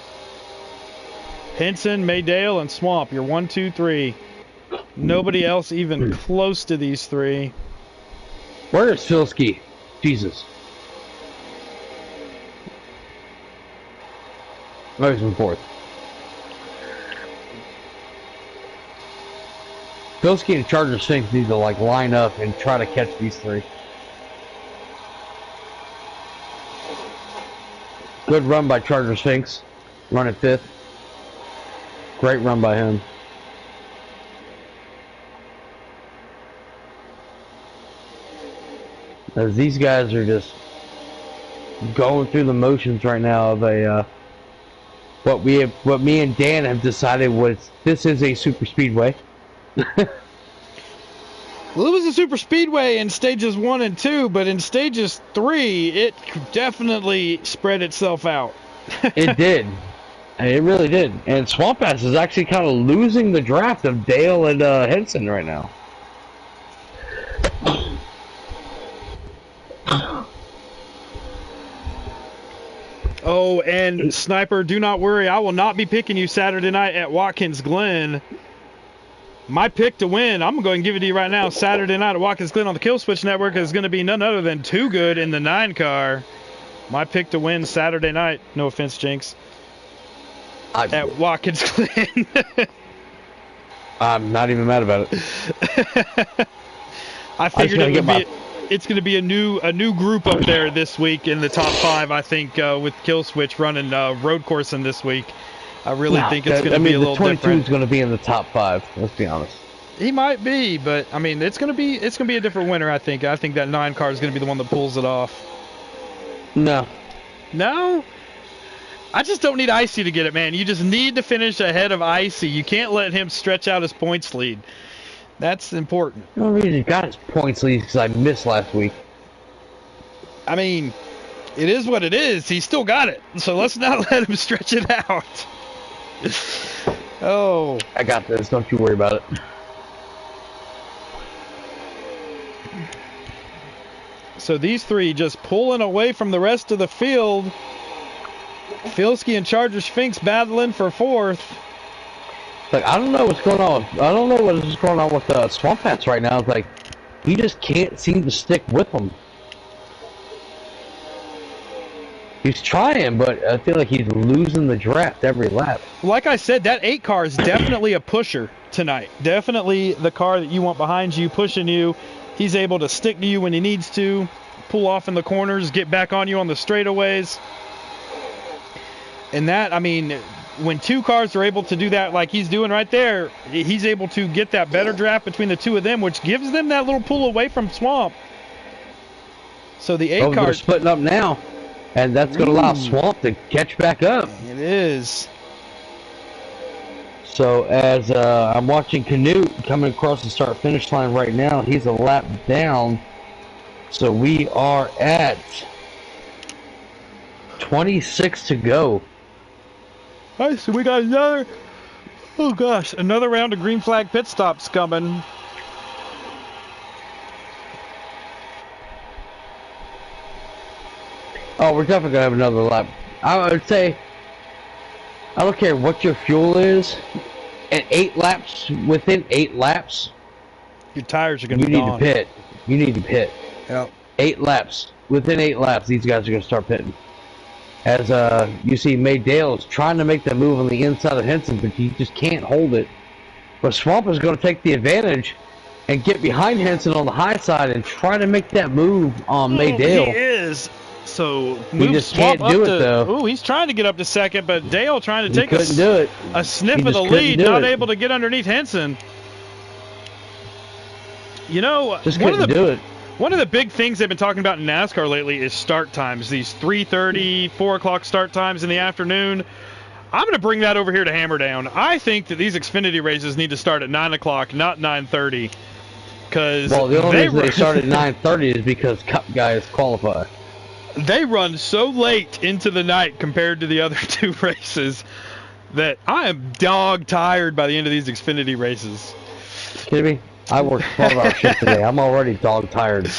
Henson, Maydale, and Swamp. You're 1, 2, 3. Nobody else even close to these 3. Where is Filski? Jesus. Oh, he's in 4th. Filski and Charger Sphinx need to like line up and try to catch these 3. Good run by Charger Sphinx. Running 5th. Great run by him. As these guys are just going through the motions right now of a what me and Dan have decided was this is a super speedway. Well, it was a super speedway in stages 1 and 2, but in stages 3, it definitely spread itself out. It did. It really did. And Swamp Ass is actually kind of losing the draft of Dale and Henson right now. Oh, and Sniper, do not worry. I will not be picking you Saturday night at Watkins Glen. My pick to win, I'm going to give it to you right now. Saturday night at Watkins Glen on the Kill Switch Network is going to be none other than Too Good in the 9 car. My pick to win Saturday night, no offense, Jinx, at Watkins Glen. I'm not even mad about it. I figured it's going to be a new group up there this week in the top 5. I think with Kill Switch running road coursing this week. I really think it's going to be a little different. 22 is going to be in the top 5. Let's be honest. He might be, but I mean, it's going to be a different winner. I think that 9 car is going to be the one that pulls it off. No. No. I just don't need Icy to get it, man. You just need to finish ahead of Icy. You can't let him stretch out his points lead. That's important. The only reason he got his points lead because I missed last week. I mean, it is what it is. He still got it. So let's not let him stretch it out. Oh. I got this. Don't you worry about it. So these 3 just pulling away from the rest of the field. Filski and Charger Sphinx battling for 4th. Like, I don't know what's going on. I don't know what is going on with Swamp Ass right now. It's like, he just can't seem to stick with them. He's trying, but I feel like he's losing the draft every lap. Like I said, that 8 car is definitely a pusher tonight. Definitely the car that you want behind you, pushing you. He's able to stick to you when he needs to, pull off in the corners, get back on you on the straightaways. And that, I mean, when 2 cars are able to do that like he's doing right there, he's able to get that better draft between the 2 of them, which gives them that little pull away from Swamp. So the 8 car... They're splitting up now. And that's going to allow Swamp to catch back up. It is. So as I'm watching Canute coming across the start-finish line right now, he's a lap down. So we are at 26 to go. All right, so we got another round of green flag pit stops coming. Oh, we're definitely gonna have another lap. I would say, I don't care what your fuel is. At 8 laps, within 8 laps, Your tires are going to you be need gone. to pit. You need to pit. Yep. 8 laps. Within 8 laps, these guys are gonna start pitting. As you see, Maydale is trying to make the move on the inside of Henson, but he just can't hold it. But Swamp is going to take the advantage and get behind Henson on the high side and try to make that move on Maydale. He is. So He move just Swamp can't do up it, to, though. Ooh, he's trying to get up to second, but Dale trying to He take couldn't do it. a sniff He of the just couldn't lead, do not it. able to get underneath Henson. You know, Just couldn't do it. one of the big things they've been talking about in NASCAR lately is start times. These 3:30, 4 o'clock start times in the afternoon. I'm going to bring that over here to Hammerdown. I think that these Xfinity races need to start at 9 o'clock, not 9:30. Well, the only reason they start at 9:30 is because Cup guys qualify. They run so late into the night compared to the other two races that I am dog tired by the end of these Xfinity races. Kidding me? I worked 12-hour shift today. I'm already dog tired.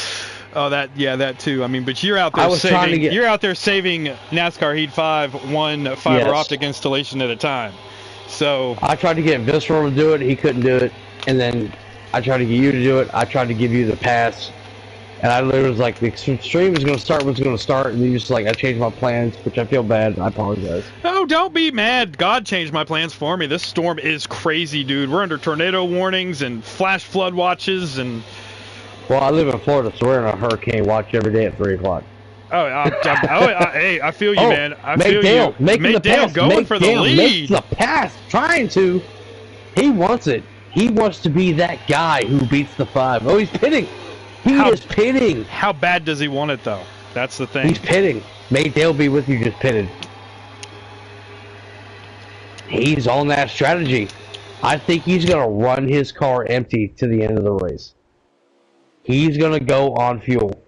Oh, that too. I mean, but you're out there you're out there saving NASCAR Heat 5 one fiber optic installation at a time. So I tried to get Visceral to do it. He couldn't do it. And then I tried to get you to do it. I tried to give you the pass. And I literally was like, the stream is going to start what's going to start. And then you're just like, I changed my plans, which I feel bad. I apologize. Oh, don't be mad. God changed my plans for me. This storm is crazy, dude. We're under tornado warnings and flash flood watches. And well, I live in Florida, so we're in a hurricane watch every day at 3 o'clock. Oh, hey, I feel you, man. I feel you. Making the pass. Going for the lead. Makes the pass. Trying to. He wants it. He wants to be that guy who beats the 5. Oh, he's pitting. He is pitting. How bad does he want it, though? That's the thing. He's pitting. Maydale be with you, just pitted. He's on that strategy. I think he's going to run his car empty to the end of the race. He's going to go on fuel.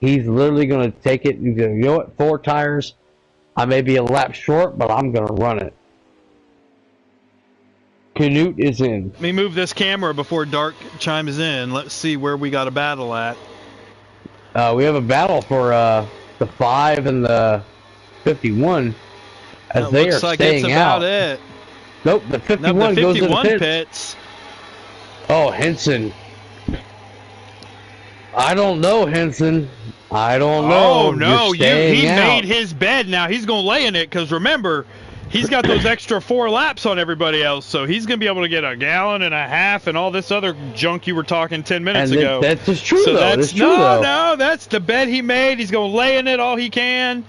He's literally going to take it and go, you know what, 4 tires. I may be a lap short, but I'm going to run it. Canute is in. Let me move this camera before Dark chimes in. Let's see where we got a battle at. We have a battle for the 5 and the 51 as they are staying out. It. Nope, the 51 the 51 goes to the pits. Oh, Henson. I don't know, Henson. I don't know. Oh, no. He out. made his bed. Now he's going to lay in it because, remember, he's got those extra 4 laps on everybody else, so he's going to be able to get a gallon and a half and all this other junk you were talking 10 minutes ago. That's just true, so though. That's true, no, that's the bed he made. He's going to lay in it all he can.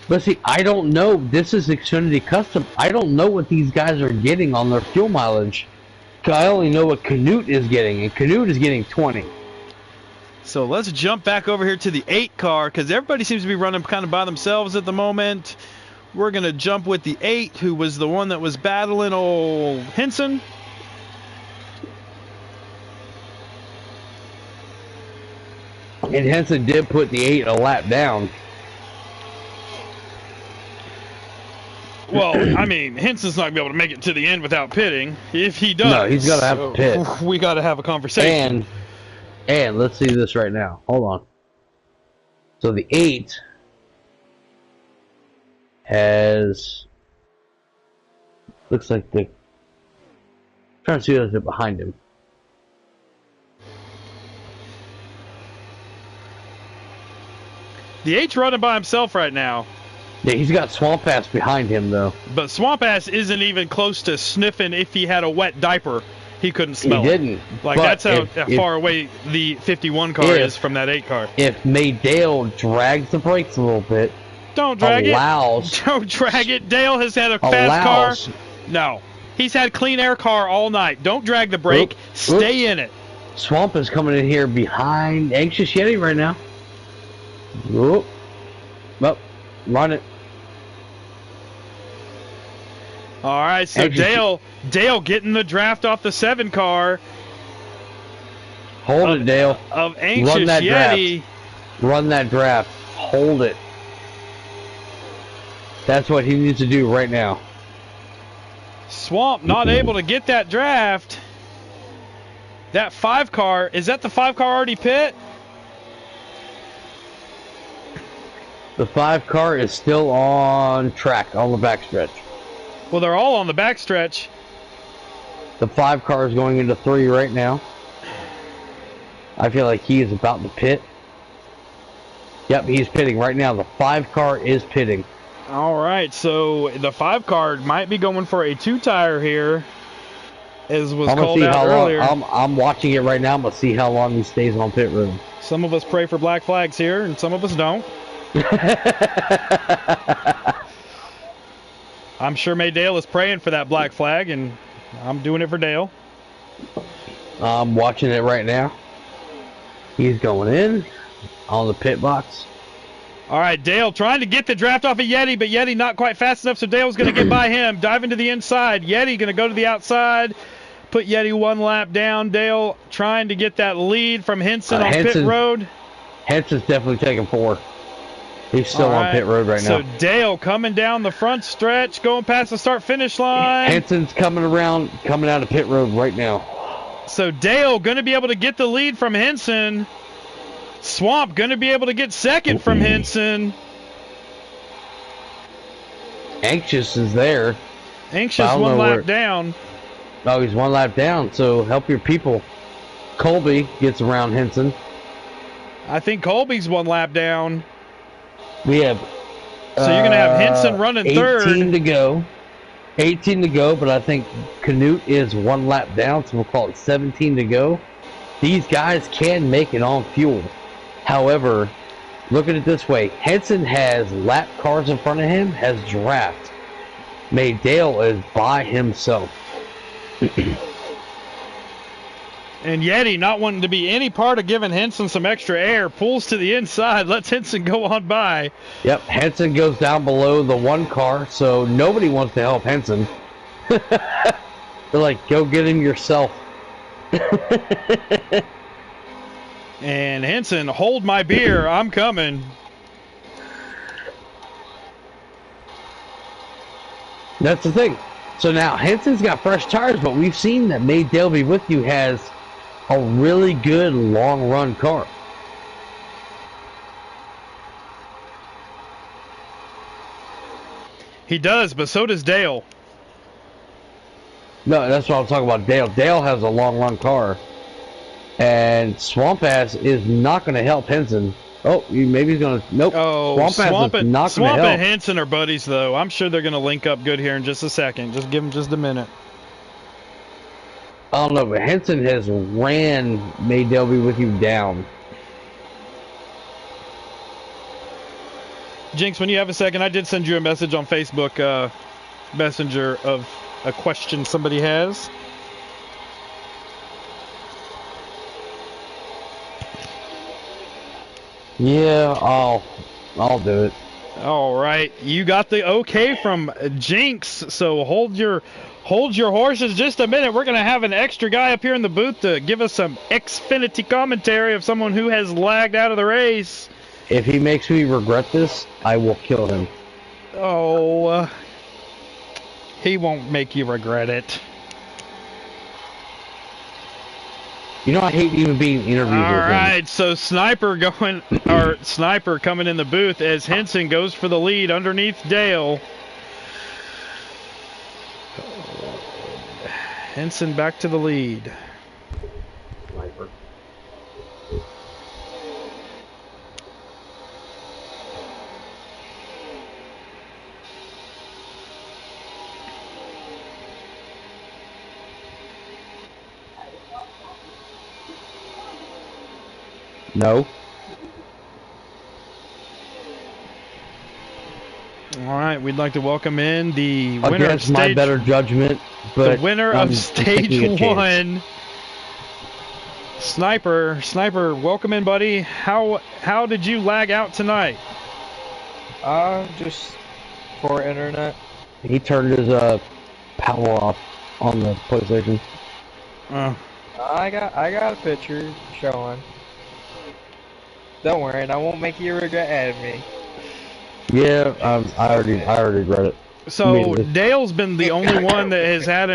But see, I don't know. This is Xfinity Custom. I don't know what these guys are getting on their fuel mileage. I only know what Canute is getting, and Canute is getting 20. So let's jump back over here to the 8 car, because everybody seems to be running kind of by themselves at the moment. We're going to jump with the 8, who was the one that was battling old Henson. And Henson did put the 8 a lap down. Well, I mean, Henson's not going to be able to make it to the end without pitting. If he does, no, he's got to have to pit. We got to have a conversation. And let's see this right now. Hold on. So the 8 has, looks like the, trying to see what's behind him. The 8's running by himself right now. Yeah, he's got Swamp Ass behind him, though. But Swamp Ass isn't even close to sniffing if he had a wet diaper. He couldn't smell it. He didn't. Like, that's how far away the 51 car is from that 8 car. If Maydale drags the brakes a little bit, don't drag it. Don't drag it. Dale has had a fast car. No. He's had clean air car all night. Don't drag the brake. Stay in it. Swamp is coming in here behind Anxious Yeti right now. Whoop. Well, run it. All right, so Dale getting the draft off the 7 car. Hold it, Dale. Of Anxious Yeti. Draft. Run that draft. Hold it. That's what he needs to do right now. Swamp not able to get that draft. That 5 car, is that the 5 car already pit? The 5 car is still on track on the backstretch. Well, they're all on the backstretch. The 5 car is going into 3 right now. I feel like he is about to pit. Yep, he's pitting right now. The 5 car is pitting. All right, so the 5 car might be going for a 2-tire here, as was called out earlier. I'm watching it right now. I'm going to see how long he stays on pit road. Some of us pray for black flags here, and some of us don't. I'm sure May Dale is praying for that black flag, and I'm doing it for Dale. I'm watching it right now. He's going in on the pit box. All right, Dale trying to get the draft off of Yeti, but Yeti not quite fast enough, so Dale's going to get by him. Diving to the inside. Yeti going to go to the outside. Put Yeti 1 lap down. Dale trying to get that lead from Henson on pit road. Henson's definitely taking 4. He's still on pit road right now. So Dale coming down the front stretch, going past the start-finish line. Henson's coming out of pit road right now. So Dale going to be able to get the lead from Henson. Swamp going to be able to get second from Henson. Anxious is there. Anxious 1 lap down. Oh, he's 1 lap down, so help your people. Colby gets around Henson. I think Colby's 1 lap down. We have so you're going to have Henson running third. 18 to go. 18 to go, but I think Canute is 1 lap down, so we'll call it 17 to go. These guys can make it on fuel. However, look at it this way. Henson has lap cars in front of him, has draft. Maydale is by himself. And Yeti, not wanting to be any part of giving Henson some extra air, pulls to the inside, lets Henson go on by. Yep, Henson goes down below the 1 car, so nobody wants to help Henson. They're like, go get him yourself. And Henson, hold my beer, I'm coming. That's the thing. So now Henson's got fresh tires, but we've seen that May Dale Be With You has a really good long run car. He does, but so does Dale. No, that's what I'm talking about. Dale has a long run car. And Swamp Ass is not going to help Henson. Oh, maybe he's going to... Nope. Oh, Swamp Ass is not going to help. Swamp and Henson are buddies, though. I'm sure they're going to link up good here in just a second. Just give them just a minute. I don't know, but Henson has ran May Dale Be With You down. Jinx, when you have a second, I did send you a message on Facebook Messenger of a question somebody has. Yeah, I'll do it. All right, you got the okay from Jinx, so hold your horses just a minute. We're gonna have an extra guy up here in the booth to give us some Xfinity commentary of someone who has lagged out of the race. If he makes me regret this, I will kill him. Oh, he won't make you regret it. You know, I hate even being interviewed with him. All right, so Sniper coming in the booth as Henson goes for the lead underneath Dale. Henson back to the lead. Sniper. No. All right, we'd like to welcome in the winner Against of stage, my better judgment, but the winner of stage 1. Sniper, welcome in, buddy. How did you lag out tonight? Just for internet. He turned his power off on the PlayStation. I got a picture showing. Don't worry, and I won't make you regret adding me. Yeah, I already regret it. So Dale's been the only one that has had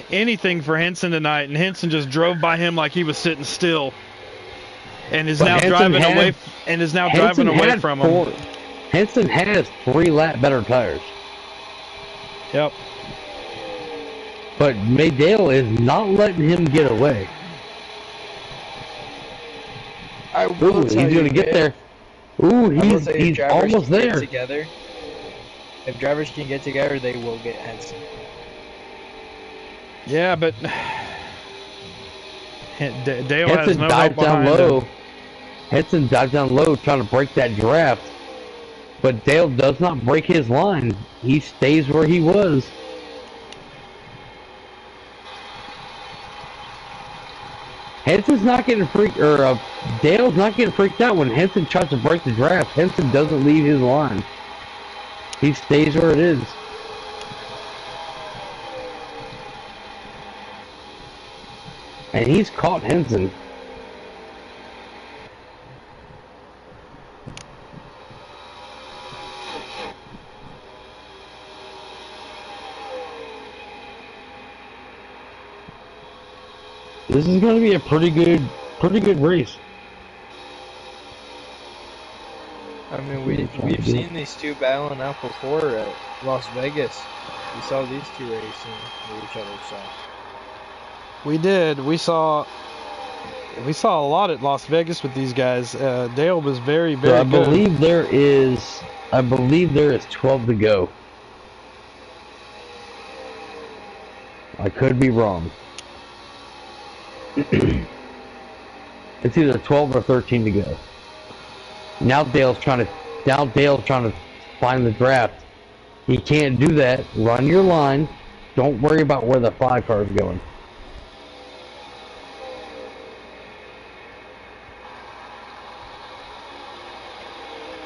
anything for Henson tonight, and Henson just drove by him like he was sitting still, and is now driving away from him. Henson has 3 lap better tires. Yep. But Maydale is not letting him get away. Ooh, he's going to get there. Ooh, he's almost there. Together, if drivers can get together, they will get Henson. Yeah, but Dale Henson has no dived help down behind low. him. Henson dived down low trying to break that draft. But Dale does not break his line. He stays where he was. Henson's not getting freaked, or Dale's not getting freaked out when Henson tries to break the draft. Henson doesn't leave his line. He stays where it is. And he's caught Henson. This is going to be a pretty good race. I mean, we've seen these two battling out before at Las Vegas. We saw these two racing with each other, so. We did. We saw a lot at Las Vegas with these guys. Dale was very good. I believe there is 12 to go. I could be wrong. It's either 12 or 13 to go. Now Dale's trying to find the draft. He can't do that. Run your line. Don't worry about where the 5 car is going.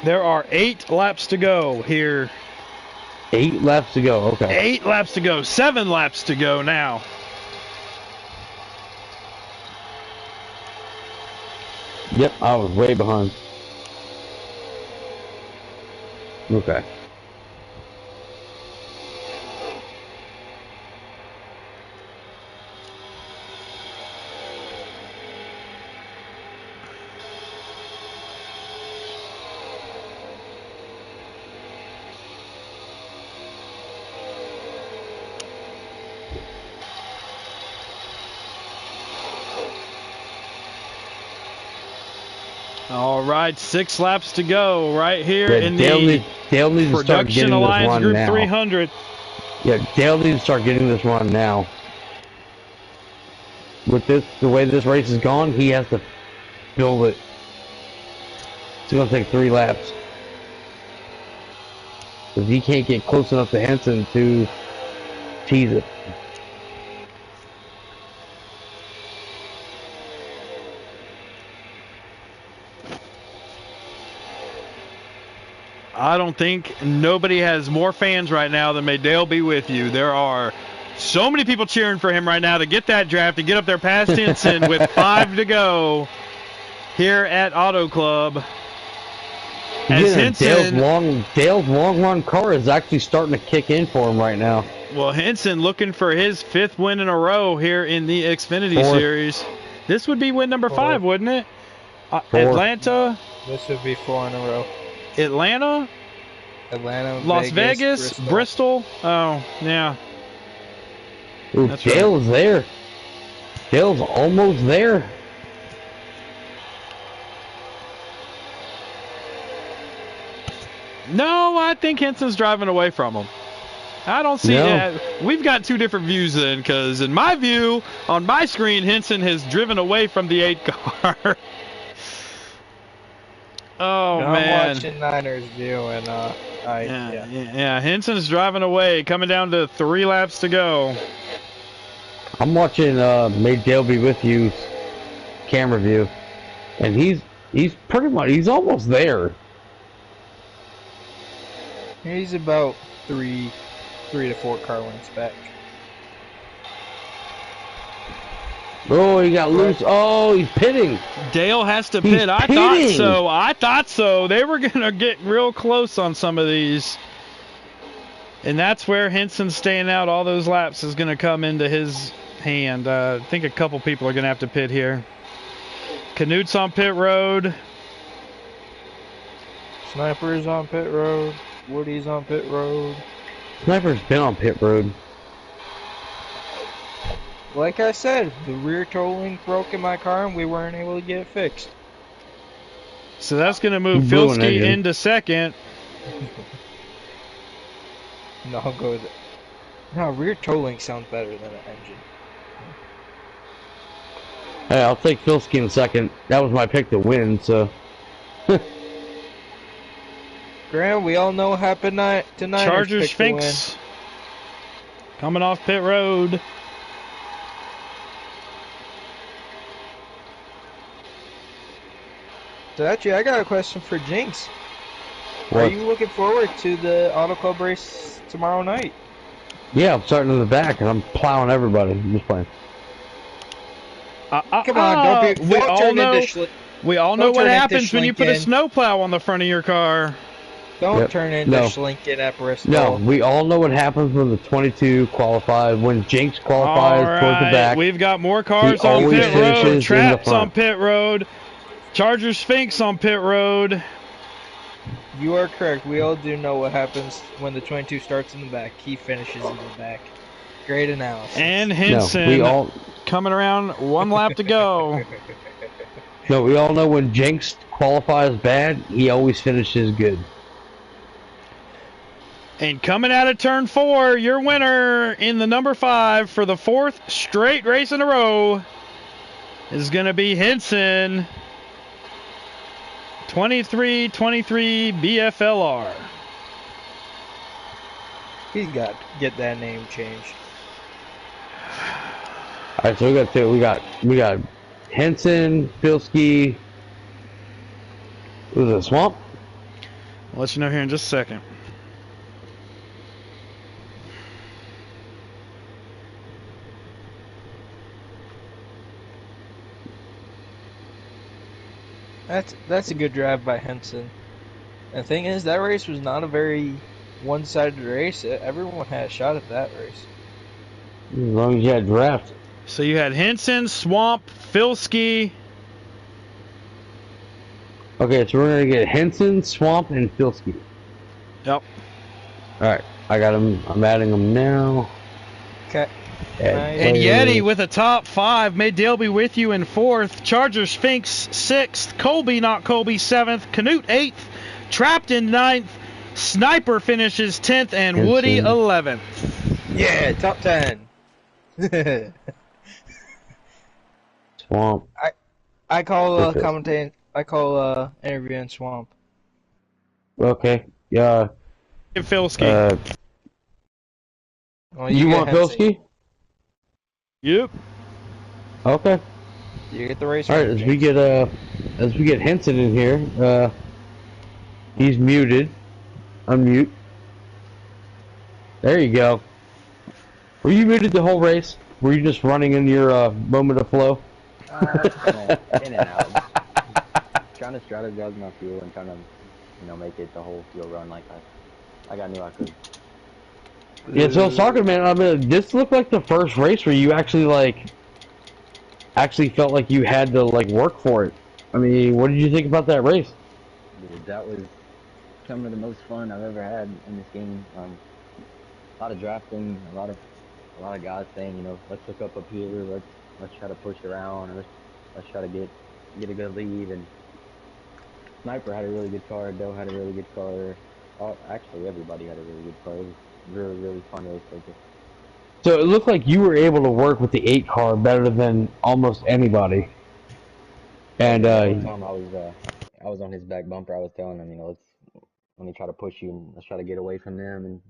There are 8 laps to go here. 8 laps to go, okay. 8 laps to go. 7 laps to go now. Yep, I was way behind. Okay. All right, 6 laps to go right here in Dale the needs to start Production getting Alliance this run Group now. 300. Yeah, Dale needs to start getting this run now. With the way this race is gone, he has to build it. It's going to take 3 laps. Because he can't get close enough to Henson to tease it. I don't think nobody has more fans right now than may Dale be with you. There are so many people cheering for him right now to get that draft, to get up there past Henson with 5 to go here at Auto Club. As Henson, Dale's long run car is actually starting to kick in for him right now. Well, Henson looking for his 5th win in a row here in the Xfinity Series. This would be win number 5, wouldn't it? Atlanta. This would be 4 in a row. Atlanta, Las Vegas, Bristol. Oh, yeah. Ooh, That's Dale's there. Dale's almost there. No, I think Henson's driving away from him. I don't see that. We've got 2 different views then, because in my view, on my screen, Henson has driven away from the 8 car. Oh, man. I'm watching Niners view, and yeah, Henson's driving away, coming down to 3 laps to go. I'm watching May Dale be with you camera view, and he's almost there. He's about 3 to 4 car lengths back. Oh, he got loose. Oh, he's pitting. Dale has to pit. I thought so. They were going to get real close on some of these. And that's where Henson staying out all those laps is going to come into his hand. I think a couple people are going to have to pit here. Canute's on pit road. Sniper's on pit road. Woody's on pit road. Sniper's been on pit road. Like I said, the rear toe link broke in my car and we weren't able to get it fixed. So that's going to move You blew an Filski engine. into second. No, I'll go with it. No, rear toe link sounds better than an engine. Hey, I'll take Filski in second. That was my pick to win, so. Graham, we all know what happened tonight. Chargers Sphinx coming off pit road. So actually, I got a question for Jinx. Are What? you looking forward to the Auto Club race tomorrow night? Yeah, I'm starting in the back and I'm plowing everybody. I'm just playing. Come on, we all turn know. into We all know don't what turn into happens when you put a Schlinken. snowplow on the front of your car. Don't Yep. turn into No. Schlinken at Bristol. No, we all know what happens when the 22 qualifies, when Jinx All qualifies towards the right, back. we've got more cars He on always pit finishes in road. the Traps on front. pit road. Charger Sphinx on pit road. You are correct. We all do know what happens when the 22 starts in the back. He finishes in the back. Great analysis. And No, Henson we all coming around, one lap to go. no, we all know when Jinx qualifies bad, he always finishes good. And coming out of turn 4, your winner in the number 5 for the 4th straight race in a row is going to be Henson. 2323 BFLR. He's got to get that name changed. All right, so we got Henson, Filski. Was it Swamp? I'll let you know here in just a second. That's a good drive by Henson. And the thing is, that race was not a very one-sided race. Everyone had a shot at that race. As long as you had draft. So you had Henson, Swamp, Filski. Okay, so we're gonna get Henson, Swamp, and Filski. Yep. All right, I got them. I'm adding them now. Okay. Add And players. Yeti with a top 5. May Dale be with you in 4th. Charger Sphinx 6th. Colby Not Colby 7th. Canute 8th. Trapped in 9th. Sniper finishes 10th. And Henson. Woody 11th. Yeah, top 10. Swamp. I call Perfect. commentating. I call interviewing Swamp. Okay. Yeah. And Filski. Well, You get want Henson. Filski? Yep. Okay. You get the race. All right. winner, As we get Henson in here, he's muted. Unmute. There you go. Were you muted the whole race? Were you just running in your moment of flow? In and out. Trying to strategize my fuel and trying to, make it the whole fuel run like I knew I could. Yeah, so I was talking, man. I mean, this looked like the first race where you actually felt like you had to work for it. I mean, what did you think about that race? Dude, that was some of the most fun I've ever had in this game. A lot of drafting, a lot of guys saying, let's look up here, let's try to push around, or let's try to get a good lead. And Sniper had a really good car, Dell had a really good car. Actually, everybody had a really good car. It was really, really fun race. So it looked like you were able to work with the 8 car better than almost anybody. And Every time I was on his back bumper, I was telling him, let me try to push you and let's try to get away from them and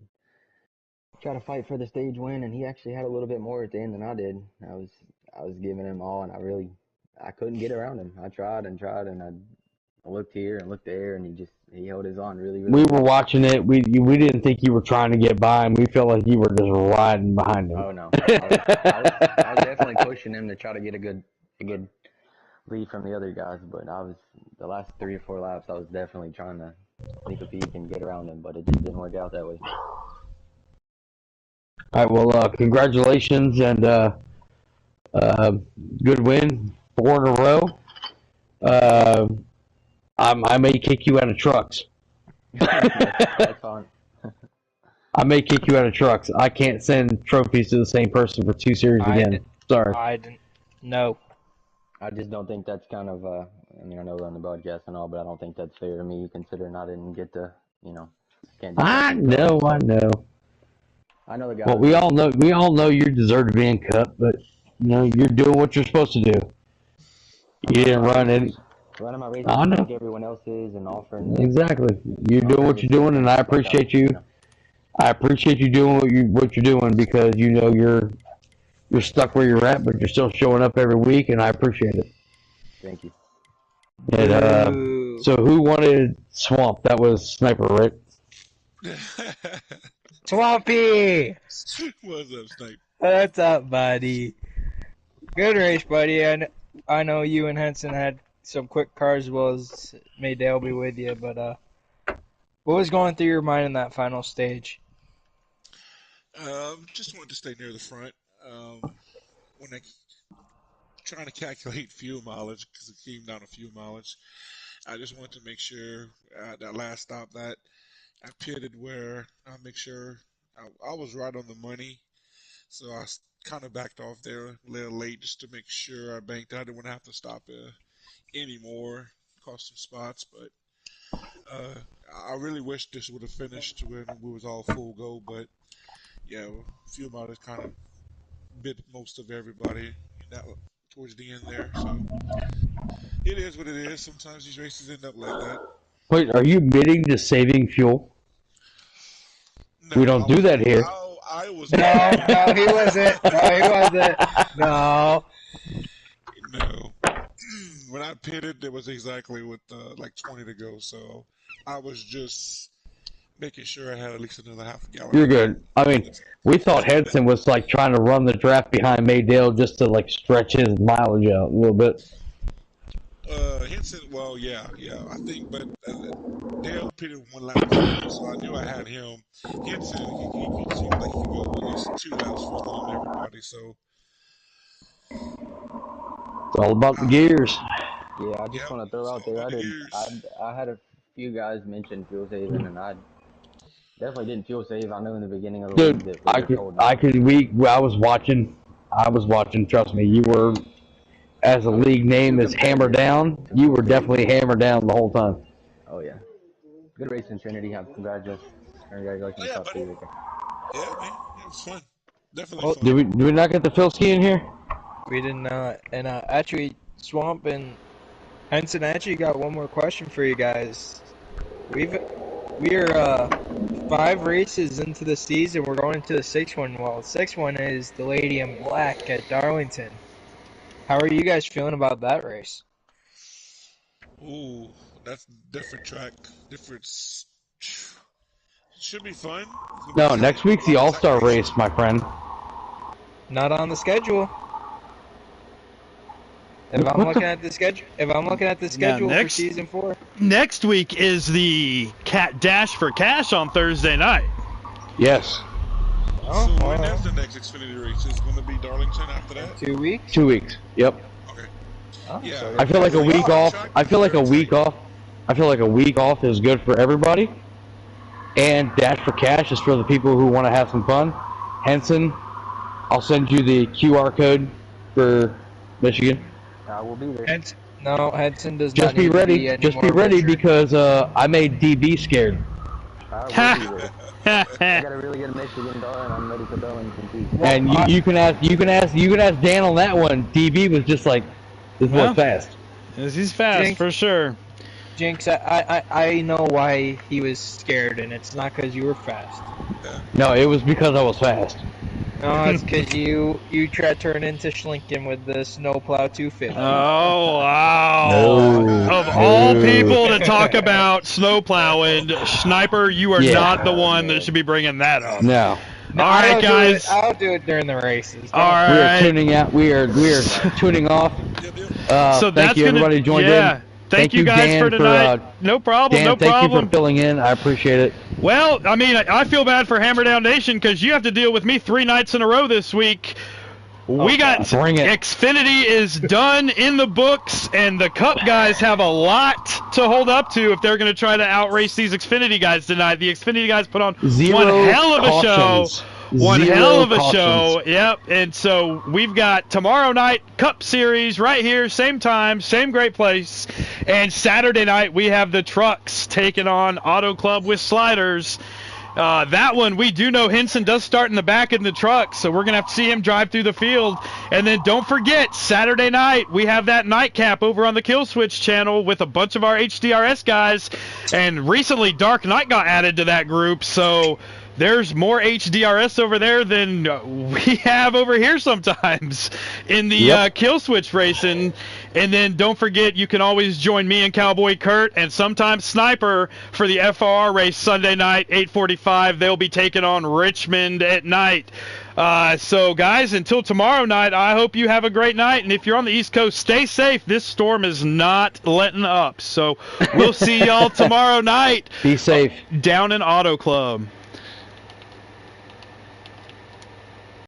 try to fight for the stage win. And he actually had a little bit more at the end than I did. I was giving him all, and I couldn't get around him. I tried and I looked here and looked there, and he held his on really, really we well. were watching it. We didn't think you were trying to get by him. We felt like you were just riding behind him. Oh no, I was definitely pushing him to try to get a good lead from the other guys, but the last 3 or 4 laps I was definitely trying to sneak a peek and get around him, but it just didn't work out that way. All right, well, congratulations and good win, 4 in a row. I may kick you out of trucks. That's fine. I may kick you out of trucks. I can't send trophies to the same person for 2 series again. Sorry. I didn't. No. I just don't think that's kind of, I mean, I know we're on the broadcast and all, but I don't think that's fair to me, considering I didn't get to, can't do I know. I know the guy. Well, we all know you deserve to be in Cup, but you're doing what you're supposed to do. You didn't run any. Running my races I know. like everyone else is and offering. Exactly. You're doing what you're doing, and I appreciate you. I appreciate you doing what you're doing because you're stuck where you're at, but you're still showing up every week, and I appreciate it. Thank you. And so who wanted Swamp? That was Sniper, right? Swampy! What's up, Snipe? What's up, buddy? Good race, buddy. I know you and Henson had some quick cars as well as may Dale be with you, but what was going through your mind in that final stage? Just wanted to stay near the front. When I trying to calculate fuel mileage, because it came down to fuel mileage, I just wanted to make sure that last stop that I pitted where I make sure I was right on the money. So I kind of backed off there a little late just to make sure I banked out. I didn't want to have to stop anymore, cost some spots, but I really wish this would have finished when we was all full go, but yeah, fuel mileage kind of bit most of everybody towards the end there. So it is what it is. Sometimes these races end up like that. Wait, are you admitting to saving fuel? No, We don't do that here. I was No, he wasn't. No. No. When I pitted, it was exactly with like 20 to go, so I was just making sure I had at least another half a gallon. You're good. I mean, we thought Henson was like trying to run the draft behind Maydale just to like stretch his mileage out a little bit. Henson, well, yeah, I think, but Dale pitted one lap behind, so I knew I had him. Henson, he seemed like he could go at least 2 laps further than everybody, so. It's all about the gears. Yeah, I just want to throw out there, I had a few guys mention fuel saving, and I definitely didn't fuel save. I know in the beginning of the Dude, league I was watching, trust me, you were, as a league name is Hammerdown, you were definitely Hammerdown the whole time. Oh yeah. Good racing, Trinity. Congratulations. Congratulations. Yeah, Top man, it was fun. Definitely fun. Did we not get the Filski in here? We did not. And actually, Swamp and Henson, I actually got one more question for you guys. We're 5 races into the season. We're going into the 6th one. Well, the 6th one is the Lady in Black at Darlington. How are you guys feeling about that race? Ooh, that's different track. Should be fun. No, next week's the All-Star race, my friend. Not on the schedule. If I'm looking at the schedule for season 4. Next week is the Dash for Cash on Thursday night. Yes. So when is the next Xfinity race? Is it going to be Darlington after that? 2 weeks? 2 weeks. Yep. Okay. Oh, Yeah. so I feel like a week off. I feel like a week off is good for everybody. And Dash for Cash is for the people who want to have some fun. Henson, I'll send you the QR code for Michigan. I will be there. Henson does Just not be need ready. to be Just be ready because I made DB scared. I will be there. I got a really good Michigan dog, and I'm ready for Darlington too. And you can ask Dan on that one. DB was just like, this was fast. He's fast Jinx. for sure. Jinx, I know why he was scared, and it's not because you were fast. No, it was because I was fast. No, it's because you tried to turn into Schlinken with the snowplow 250. Oh, wow. No. Of all people to talk about snowplowing, Sniper, you are not the one that should be bringing that up. No. All right, guys. I'll do it during the races. All right. We are tuning out. We are tuning off. So thank that's you, everybody who joined in. Thank you guys Dan, for tonight. No problem. Dan, no problem. thank you for filling in. I appreciate it. Well, I mean, I feel bad for Hammerdown Nation because you have to deal with me 3 nights in a row this week We got bring it. Xfinity is done in the books, and the Cup guys have a lot to hold up to if they're going to try to outrace these Xfinity guys tonight. The Xfinity guys put on one hell of a show. One hell of a show. Yep. And so we've got tomorrow night Cup Series right here, same time, same great place. And Saturday night we have the trucks taking on Auto Club with sliders. That one, we do know Henson does start in the back in the truck, so we're going to have to see him drive through the field. And then don't forget, Saturday night, we have that nightcap over on the Kill Switch channel with a bunch of our HDRS guys. And recently, Dark Knight got added to that group, so there's more HDRS over there than we have over here sometimes in the Kill Switch racing. And then don't forget, you can always join me and Cowboy Kurt and sometimes Sniper for the FR race Sunday night, 8:45. They'll be taking on Richmond at night. So, guys, until tomorrow night, I hope you have a great night. And if you're on the East Coast, stay safe. This storm is not letting up. So we'll see y'all tomorrow night. Be safe. Down in Auto Club.